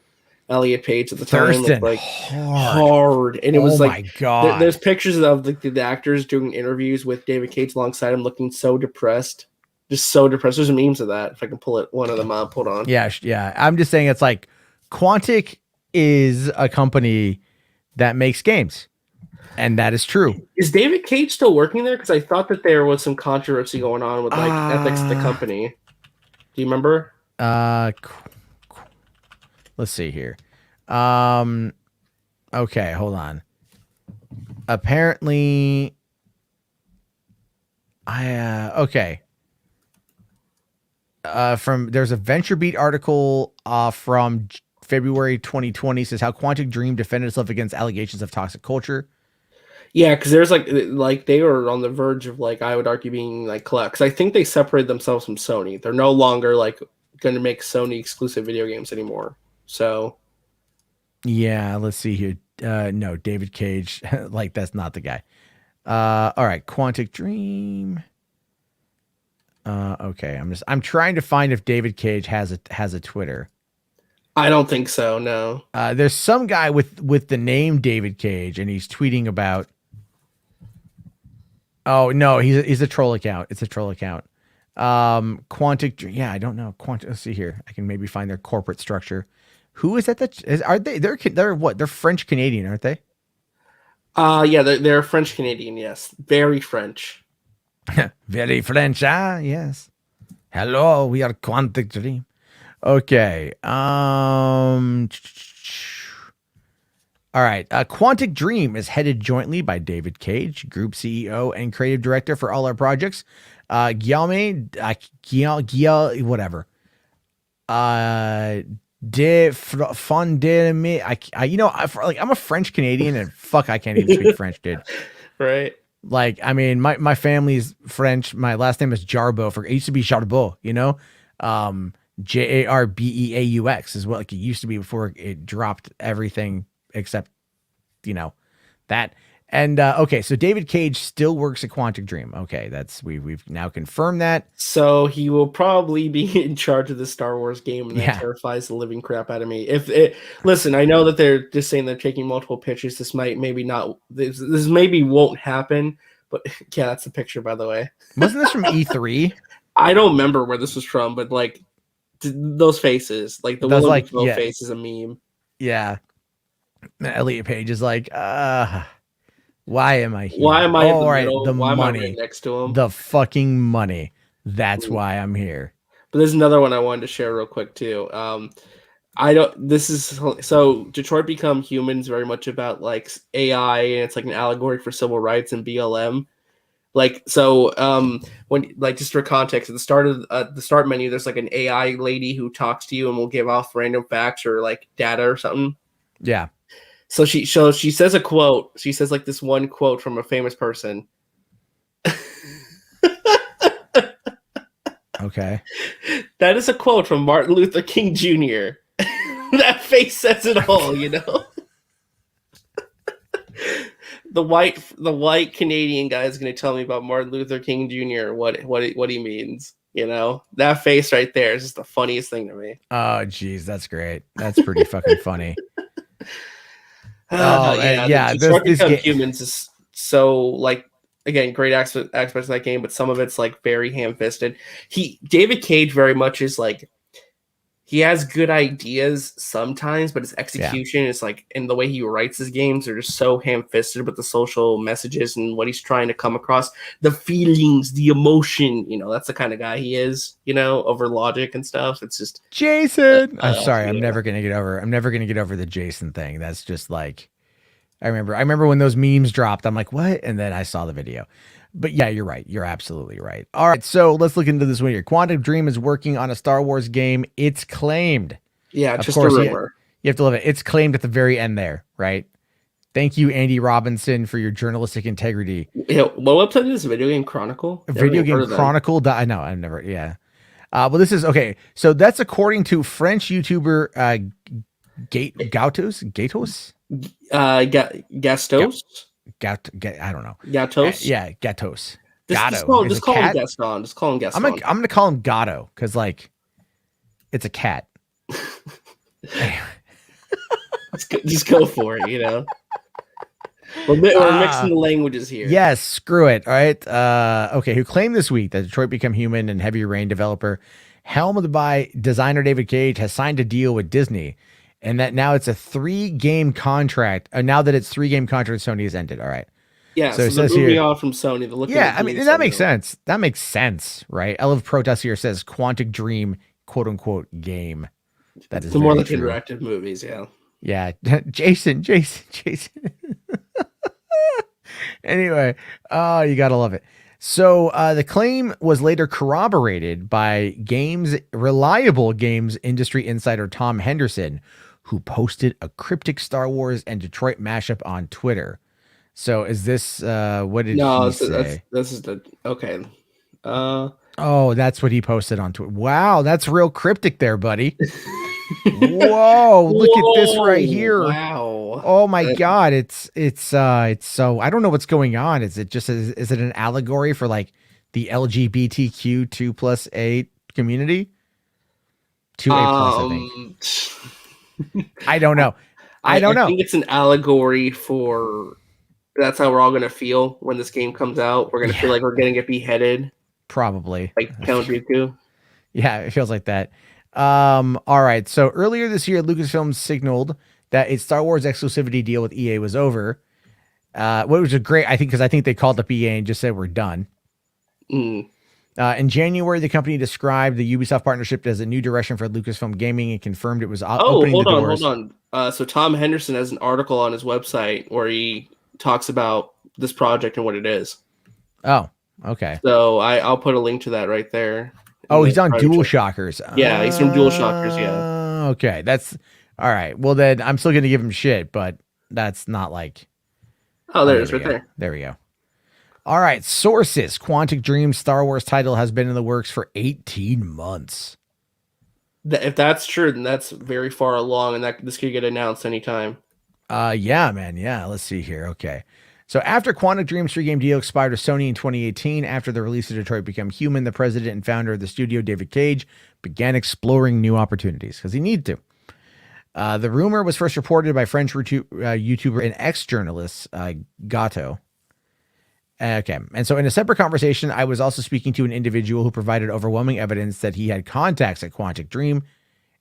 Elliot Page at the time. Like hard. And it was like, my God. There's pictures of the actors doing interviews with David Cage alongside him looking so depressed. Just so depressed. There's memes of that. If I can pull one of them up, hold on. Yeah. I'm just saying it's like Quantic is a company that makes games. And that is true. Is David Cage still working there? Because I thought that there was some controversy going on with like ethics of the company. Do you remember? Let's see here. Okay, hold on. Apparently, okay. There's a VentureBeat article from February 2020 says how Quantic Dream defended itself against allegations of toxic culture. Yeah, because there's like they were on the verge of like I would argue being like collect. Because I think they separated themselves from Sony. They're no longer like going to make Sony exclusive video games anymore. So, yeah, let's see here. No, David Cage, like that's not the guy. All right, Quantic Dream. Okay, I'm trying to find if David Cage has a Twitter. I don't think so. No. There's some guy with the name David Cage, and he's tweeting about. Oh no, he's a troll account. It's a troll account. Quantic Dream. Yeah, I don't know. Let's see here. I can maybe find their corporate structure. Who is that? Are they? They're what? They're French Canadian, aren't they? Yeah, they're French Canadian. Yes, very French. Very French, yes. Hello, we are Quantic Dream. Okay. All right. Quantic Dream is headed jointly by David Cage, Group CEO and Creative Director for all our projects. Guillaume, whatever. De Fondé. I'm a French Canadian, and fuck, I can't even speak French, dude. Right. Like, I mean, my family's French. My last name is Jarbeau. It used to be Charbot, you know? Jarbeaux is what like it used to be before it dropped everything except, you know, that. And okay, so David Cage still works at Quantic Dream. Okay, we've now confirmed that. So he will probably be in charge of the Star Wars game, and that terrifies the living crap out of me. Listen, I know that they're just saying they're taking multiple pictures. This maybe won't happen, but yeah, that's the picture, by the way. Wasn't this from E3? I don't remember where this was from, but like those faces, like the Willem like Dafoe face is a meme. Yeah, Elliot Page is like, why am I here? Why am I in the right, middle? the why money, am I right next to him? The fucking money. That's why I'm here. But there's another one I wanted to share real quick too. So Detroit Become Human's very much about like AI, and it's like an allegory for civil rights and BLM. Like, so when like just for context, at the start of the start menu, there's like an AI lady who talks to you and will give off random facts or like data or something. Yeah. So she says a quote. She says like this one quote from a famous person. Okay. That is a quote from Martin Luther King Jr. That face says it all, you know. The white Canadian guy is going to tell me about Martin Luther King Jr. what he means. You know, that face right there is just the funniest thing to me. Oh, geez, that's great. That's pretty fucking funny. Humans is so like, again, great aspects of that game, but some of it's like very ham-fisted. David Cage very much is like, he has good ideas sometimes, but his execution is like, and the way he writes his games are just so ham-fisted with the social messages and what he's trying to come across, the feelings, the emotion, you know, that's the kind of guy he is, you know, over logic and stuff. It's just Jason. I'm sorry. I'm never going to get over the Jason thing. That's just like, I remember when those memes dropped, I'm like, what? And then I saw the video. But yeah, you're right. You're absolutely right. All right, so let's look into this one here. Quantic Dream is working on a Star Wars game. It's claimed. Yeah, just a rumor. You have to love it. It's claimed at the very end there, right? Thank you, Andy Robinson, for your journalistic integrity. Yeah, what website is this? Video Game Chronicle? Video Game Chronicle. I know. I've never. Yeah. Well, this is okay. So that's according to French YouTuber Gatos. Gastos. I don't know. Gatos? Yeah, Gatos. Just call him Gaston. Just call him Gaston. I'm gonna call him Gatto because like it's a cat. just go for it, you know. We're mixing the languages here. Yes, screw it. All right. Okay, who claimed this week that Detroit Become Human and Heavy Rain developer Helm of the Designer David Cage has signed a deal with Disney. And that now it's a 3-game contract. Now that it's 3-game contract, Sony has ended. All right. Yeah, So so it they're says moving here- on from Sony. They're looking Yeah, at I mean, doing that makes something sense. That makes sense, right? Elf Protest here says Quantic Dream, quote unquote, game. That is else. The more very like true. interactive movies, yeah. Yeah. Jason. Anyway, you gotta love it. So the claim was later corroborated by reliable games industry insider Tom Henderson, who posted a cryptic Star Wars and Detroit mashup on Twitter. So is this what did he say? This is the okay. Oh, that's what he posted on Twitter. Wow, that's real cryptic there, buddy. Whoa, look at this right here. Wow. Oh my God, it's so I don't know what's going on. Is it an allegory for like the LGBTQ 2+A community? 2A+, I think. I don't know. I don't know. I think it's an allegory for that's how we're all gonna feel when this game comes out. We're gonna feel like we're gonna get beheaded. Probably. Like Count Dooku. Yeah, it feels like that. All right. So earlier this year, Lucasfilm signaled that its Star Wars exclusivity deal with EA was over. What was great, I think, because I think they called up EA and just said we're done. In January, the company described the Ubisoft partnership as a new direction for Lucasfilm Gaming and confirmed it was opening the doors. Hold on. So Tom Henderson has an article on his website where he talks about this project and what it is. Oh, okay. So I'll put a link to that right there. Oh, he's on DualShockers. Yeah, he's from DualShockers, yeah. Okay, that's all right. Well, then I'm still going to give him shit, but that's not like... Oh, there it is right there. There we go. All right, sources. Quantic Dream Star Wars title has been in the works for 18 months. If that's true, then that's very far along, and this could get announced anytime. Yeah, man. Yeah, let's see here. Okay. So after Quantic Dream's 3-game deal expired with Sony in 2018, after the release of Detroit Become Human, the president and founder of the studio, David Cage, began exploring new opportunities because he needed to. The rumor was first reported by French YouTuber and ex-journalist Gato. Okay. And so in a separate conversation, I was also speaking to an individual who provided overwhelming evidence that he had contacts at Quantic Dream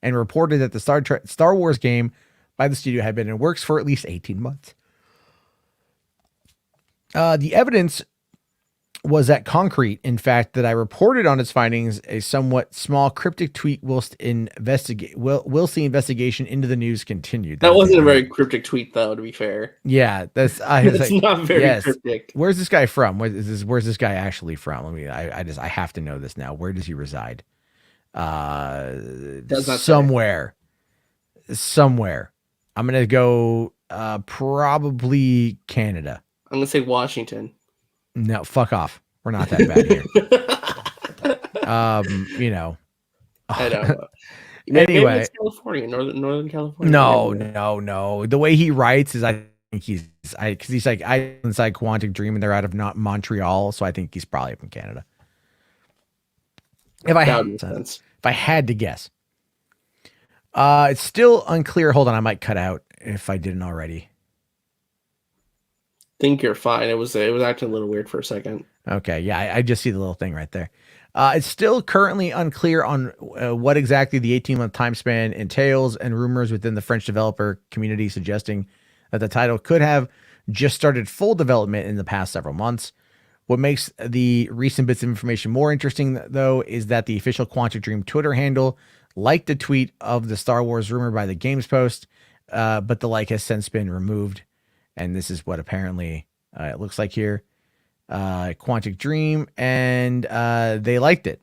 and reported that the Star Wars game by the studio had been in works for at least 18 months. The evidence was that concrete, in fact, that I reported on its findings a somewhat small cryptic tweet whilst the investigation into the news continued. That wasn't a very cryptic tweet, though, to be fair. Yeah, that's it's like, not very cryptic. Where's this guy from? Where's this guy actually from? I have to know this now. Where does he reside? Somewhere. I'm gonna go probably Canada. I'm gonna say Washington. No, fuck off. We're not that bad here. I know. Anyway, maybe it's California, Northern California. No. The way he writes is, I think because he's like inside Quantic Dream, and they're out of not Montreal, so I think he's probably from Canada. If I had to guess, it's still unclear. Hold on, I might cut out if I didn't already. Think you're fine. It was acting a little weird for a second. Okay, yeah, I just see the little thing right there. It's still currently unclear on what exactly the 18-month time span entails, and rumors within the French developer community suggesting that the title could have just started full development in the past several months. What makes the recent bits of information more interesting, though, is that the official Quantic Dream Twitter handle liked a tweet of the Star Wars rumor by the Games Post, but the like has since been removed. And this is what apparently it looks like here. Quantic Dream, and they liked it.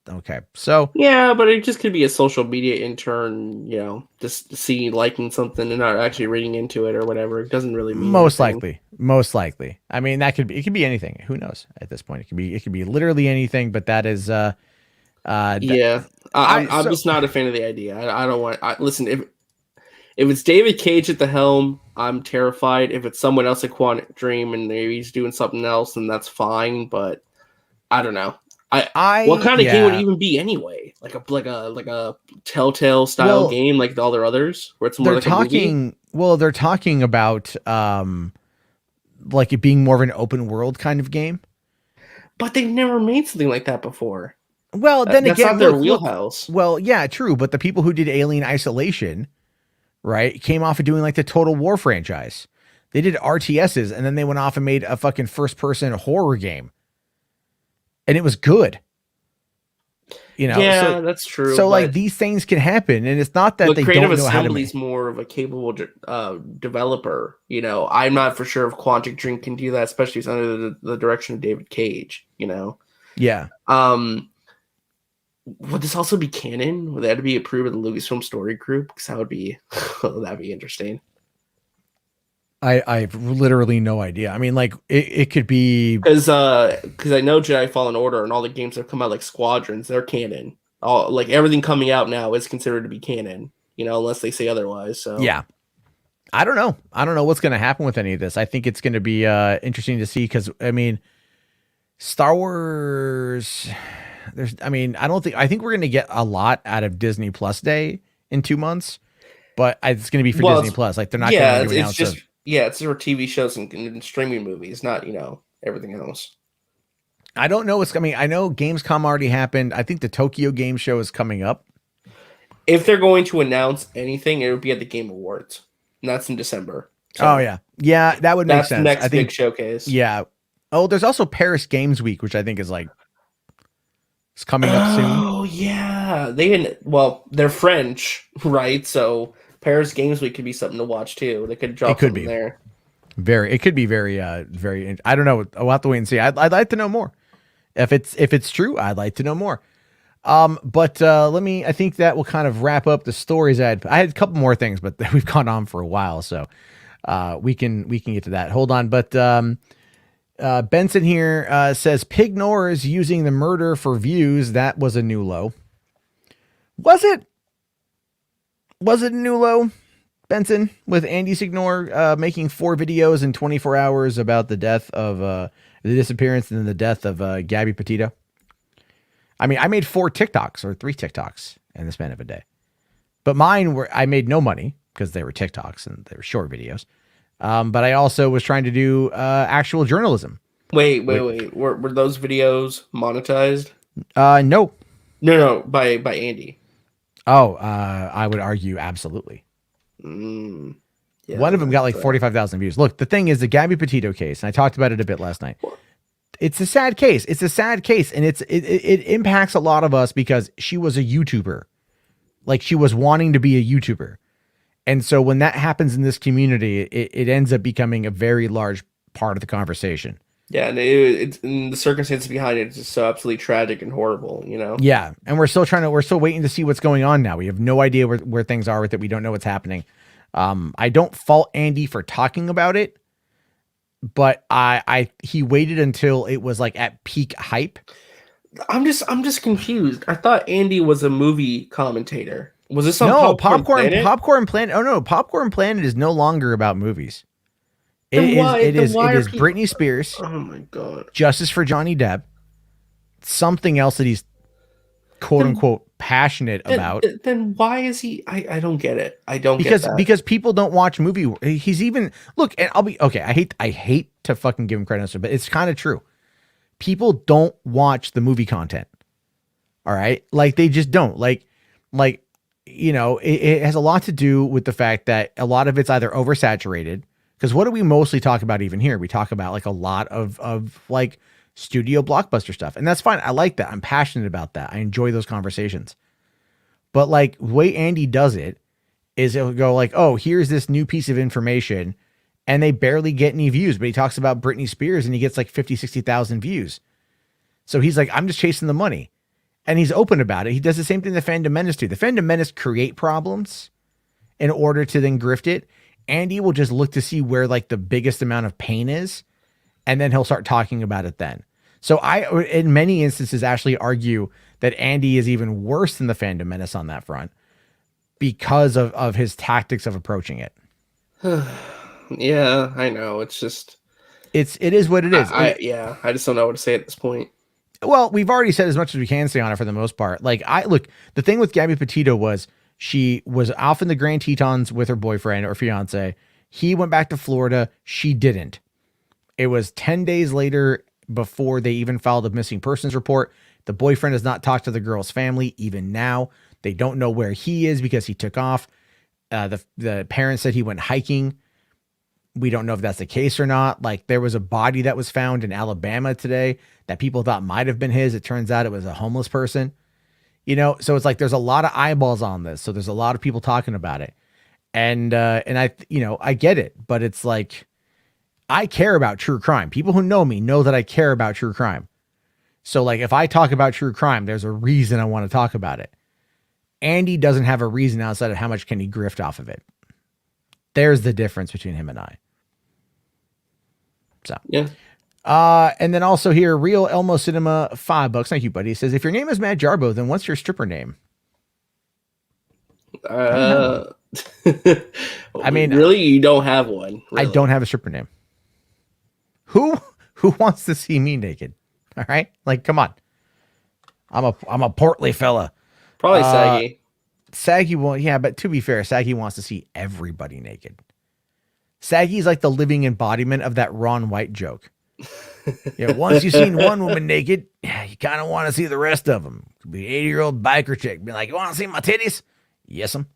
Okay, so yeah, but it just could be a social media intern, just liking something and not actually reading into it or whatever. It doesn't really mean most anything. likely. I mean, it could be anything. Who knows at this point? It could be literally anything. But that is I'm just not a fan of the idea. I don't want. Listen, if it's David Cage at the helm, I'm terrified. If it's someone else at Quantic Dream and maybe he's doing something else, then that's fine. But I don't know. What kind of game would it even be anyway? Like a Telltale style game, like all their others, where it's more like a movie? Well, they're talking about like it being more of an open world kind of game. But they've never made something like that before. Well, then that's again, not their wheelhouse. Well, yeah, true. But the people who did Alien Isolation right? Came off of doing like the Total War franchise. They did RTSs, and then they went off and made a fucking first-person horror game, and it was good. You know, Yeah, that's true. So like these things can happen, and it's not that they don't know how to Assembly's more of a capable developer. You know, I'm not for sure if Quantic Dream can do that, especially if it's under the direction of David Cage. You know. Yeah. Would this also be canon? Would that have to be approved with the Lucasfilm Story Group? Because that'd be interesting. I've literally no idea. I mean, like it could be because I know Jedi Fallen Order and all the games that have come out like Squadrons, they're canon. All like everything coming out now is considered to be canon, you know, unless they say otherwise. So yeah, I don't know what's going to happen with any of this. I think it's going to be interesting to see because I mean, Star Wars. I think we're going to get a lot out of Disney Plus Day in 2 months, but it's going to be for Disney Plus. Like they're not going to announce it. Yeah, it's for TV shows and streaming movies, not, you know, everything else. I don't know what's coming. I know Gamescom already happened. I think the Tokyo Game Show is coming up. If they're going to announce anything, it would be at the Game Awards. And that's in December. So oh, yeah. Yeah, that would make sense. That's the next big showcase. Yeah. Oh, there's also Paris Games Week, which I think is like it's coming up soon. Oh, yeah. They're French, right? So Paris Games Week could be something to watch too. They could drop something there. It could be very. I don't know. I'll have to wait and see. I'd like to know more. If it's true, I'd like to know more. But I think that will kind of wrap up the stories. I had a couple more things, but we've gone on for a while, so we can get to that. Hold on, but Benson here says Pignor is using the murder for views. That was a new low. Was it? Was it a new low, Benson, with Andy Signor making 4 videos in 24 hours about the death of the disappearance and then the death of Gabby Petito? I mean, I made 4 TikToks or 3 TikToks in the span of a day, but I made no money because they were TikToks and they were short videos. But I also was trying to do actual journalism. Wait. Were those videos monetized? No. No, by Andy. Oh, I would argue absolutely. Yeah, one of them got like 45,000 views. Look, the thing is the Gabby Petito case, and I talked about it a bit last night. It's a sad case. It's a sad case, and it impacts a lot of us because she was a YouTuber. Like she was wanting to be a YouTuber. And so when that happens in this community, it ends up becoming a very large part of the conversation. Yeah, and it's the circumstances behind it is just so absolutely tragic and horrible, you know? Yeah, and we're still waiting to see what's going on now. We have no idea where things are with it. We don't know what's happening. I don't fault Andy for talking about it, but he waited until it was like at peak hype. I'm just confused. I thought Andy was a movie commentator. Was this on Popcorn Planet? Oh no, Popcorn Planet is no longer about movies. It is Britney Spears. Oh my god. Justice for Johnny Depp. Something else that he's quote unquote passionate about. Then why is he? I don't get it. I don't get that. Because people don't watch movie. He's even look, and I'll be okay. I hate to fucking give him credit, but it's kind of true. People don't watch the movie content. All right, like they just don't like. You know, it has a lot to do with the fact that a lot of it's either oversaturated. Because what do we mostly talk about even here? We talk about like a lot of like studio blockbuster stuff. And that's fine. I like that. I'm passionate about that. I enjoy those conversations. But like the way Andy does it is it'll go like, oh, here's this new piece of information. And they barely get any views. But he talks about Britney Spears and he gets like 50, 60,000 views. So he's like, I'm just chasing the money. And he's open about it. He does the same thing the Fandom Menace do. The Fandom Menace create problems in order to then grift it. Andy will just look to see where like the biggest amount of pain is, and then he'll start talking about it then. So I, in many instances, actually argue that Andy is even worse than the Fandom Menace on that front because of his tactics of approaching it. Yeah, I know. It's just... It is what it is. I just don't know what to say at this point. Well, we've already said as much as we can say on it for the most part. Like, the thing with Gabby Petito was she was off in the Grand Tetons with her boyfriend or fiance. He went back to Florida. She didn't. It was 10 days later before they even filed a missing persons report. The boyfriend has not talked to the girl's family even now. They don't know where he is because he took off. The parents said he went hiking. We don't know if that's the case or not. Like, there was a body that was found in Alabama today that people thought might have been his. It turns out it was a homeless person. You know, so it's like there's a lot of eyeballs on this. So there's a lot of people talking about it. And I, you know, I get it, but it's like, I care about true crime. People who know me know that I care about true crime. So like, if I talk about true crime, there's a reason I want to talk about it. Andy doesn't have a reason outside of how much can he grift off of it. There's the difference between him and I. So, yeah. And then also here, Real Elmo Cinema, $5. Thank you, buddy. He says, if your name is Matt Jarbo, then what's your stripper name? I mean, really, you don't have one. Really. I don't have a stripper name. Who wants to see me naked? All right. Like, come on. I'm a portly fella. Probably Saggy. Saggy won't. Yeah. But to be fair, Saggy wants to see everybody naked. Saggy's like the living embodiment of that Ron White joke. Yeah. Once you've seen one woman naked, yeah, you kind of want to see the rest of them. Could be 80-year-old biker chick. Be like, you want to see my titties? Yes'm.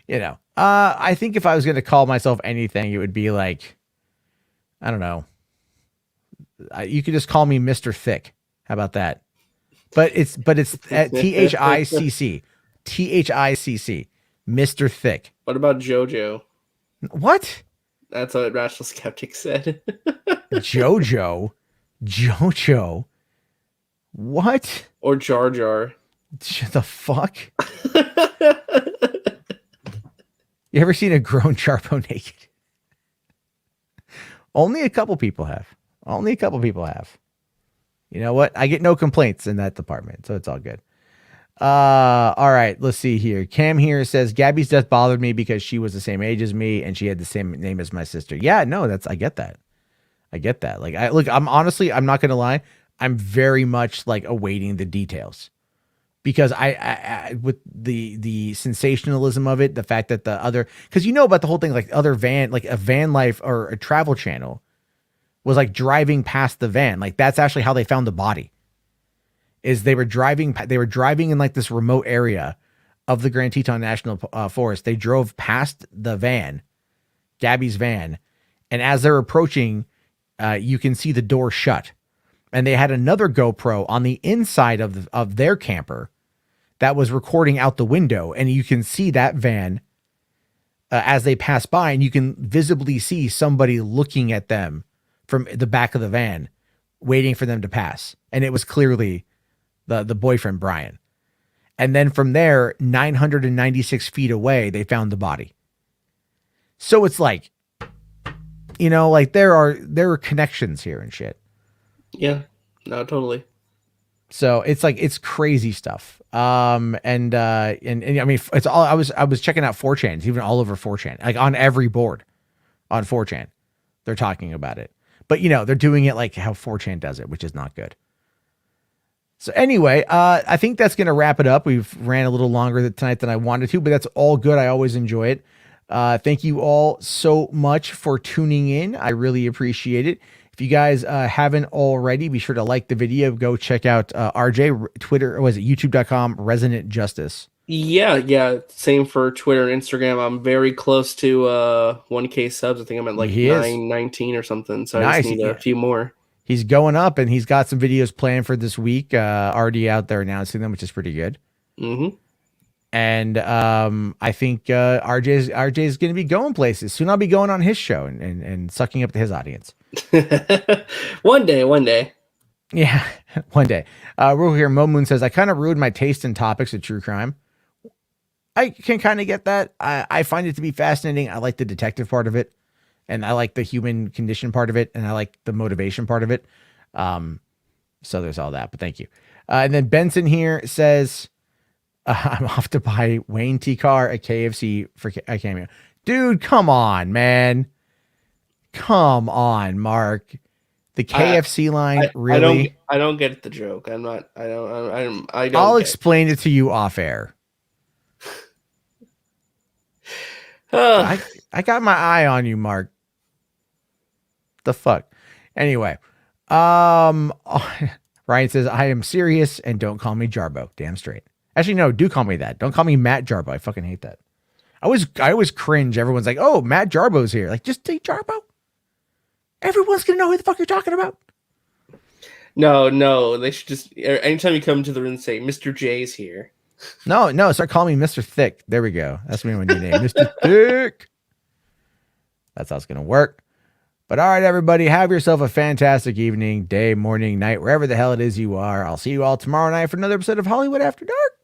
You know, I think if I was going to call myself anything, it would be like, I don't know. You could just call me Mr. Thick. How about that? But it's THICC, Mr. Thick. What about JoJo? What? That's what Rational Skeptic said. JoJo? What? Or Jar Jar. The fuck? You ever seen a grown Charpo naked? Only a couple people have. You know what? I get no complaints in that department, so it's all good. All right, let's see here. Cam here says, Gabby's death bothered me because she was the same age as me and she had the same name as my sister. Yeah, no, I get that. Like, I'm not going to lie. I'm very much like awaiting the details. Because I with the sensationalism of it, the fact that because you know about the whole thing, like a van life or a travel channel was like driving past the van. Like, that's actually how they found the body. Is they were driving in like this remote area of the Grand Teton National Forest. They drove past the van, Gabby's van, and as they're approaching, you can see the door shut. And they had another GoPro on the inside of their camper that was recording out the window. And you can see that van as they pass by, and you can visibly see somebody looking at them from the back of the van, waiting for them to pass. And it was clearly the boyfriend, Brian. And then from there, 996 feet away, they found the body. So it's like, you know, like there are connections here and shit. Yeah, no, totally. So it's like, it's crazy stuff. And I mean, it's all, I was checking out 4chan, it's even all over 4chan, like on every board on 4chan, they're talking about it, but you know, they're doing it like how 4chan does it, which is not good. So anyway, I think that's going to wrap it up. We've ran a little longer tonight than I wanted to, but that's all good. I always enjoy it. Thank you all so much for tuning in. I really appreciate it. If you guys haven't already, be sure to like the video. Go check out RJ, Twitter, or was it youtube.com, Resonant Justice? Yeah. Same for Twitter and Instagram. I'm very close to 1K subs. I think I'm at like 919 or something. So nice. I just need a few more. He's going up, and he's got some videos planned for this week. Already out there announcing them, which is pretty good. Mm-hmm. And I think RJ's going to be going places. Soon I'll be going on his show and sucking up to his audience. One day. Yeah, one day. Real here, Mo Moon says, I kind of ruined my taste in topics of true crime. I can kind of get that. I find it to be fascinating. I like the detective part of it, and I like the human condition part of it, and I like the motivation part of it. So there's all that, but thank you. And then Benson here says, I'm off to buy Wayne T. Carr at KFC for a cameo. Dude, come on, man. Come on, Mark. The KFC line, really? I don't get the joke. I don't. I'll explain it to you off air. I got my eye on you, Mark. The fuck. Anyway, Ryan says, I am serious and don't call me Jarbo. Damn straight. Actually, no, do call me that. Don't call me Matt Jarbo. I fucking hate that. I always cringe. Everyone's like, oh, Matt Jarbo's here. Like, just say Jarbo. Everyone's going to know who the fuck you're talking about. No, they should just, anytime you come into the room, say, Mr. J's here. No, start calling me Mr. Thick. There we go. That's me when you name Mr. Thick. That's how it's going to work. But all right, everybody, have yourself a fantastic evening, day, morning, night, wherever the hell it is you are. I'll see you all tomorrow night for another episode of Hollywood After Dark.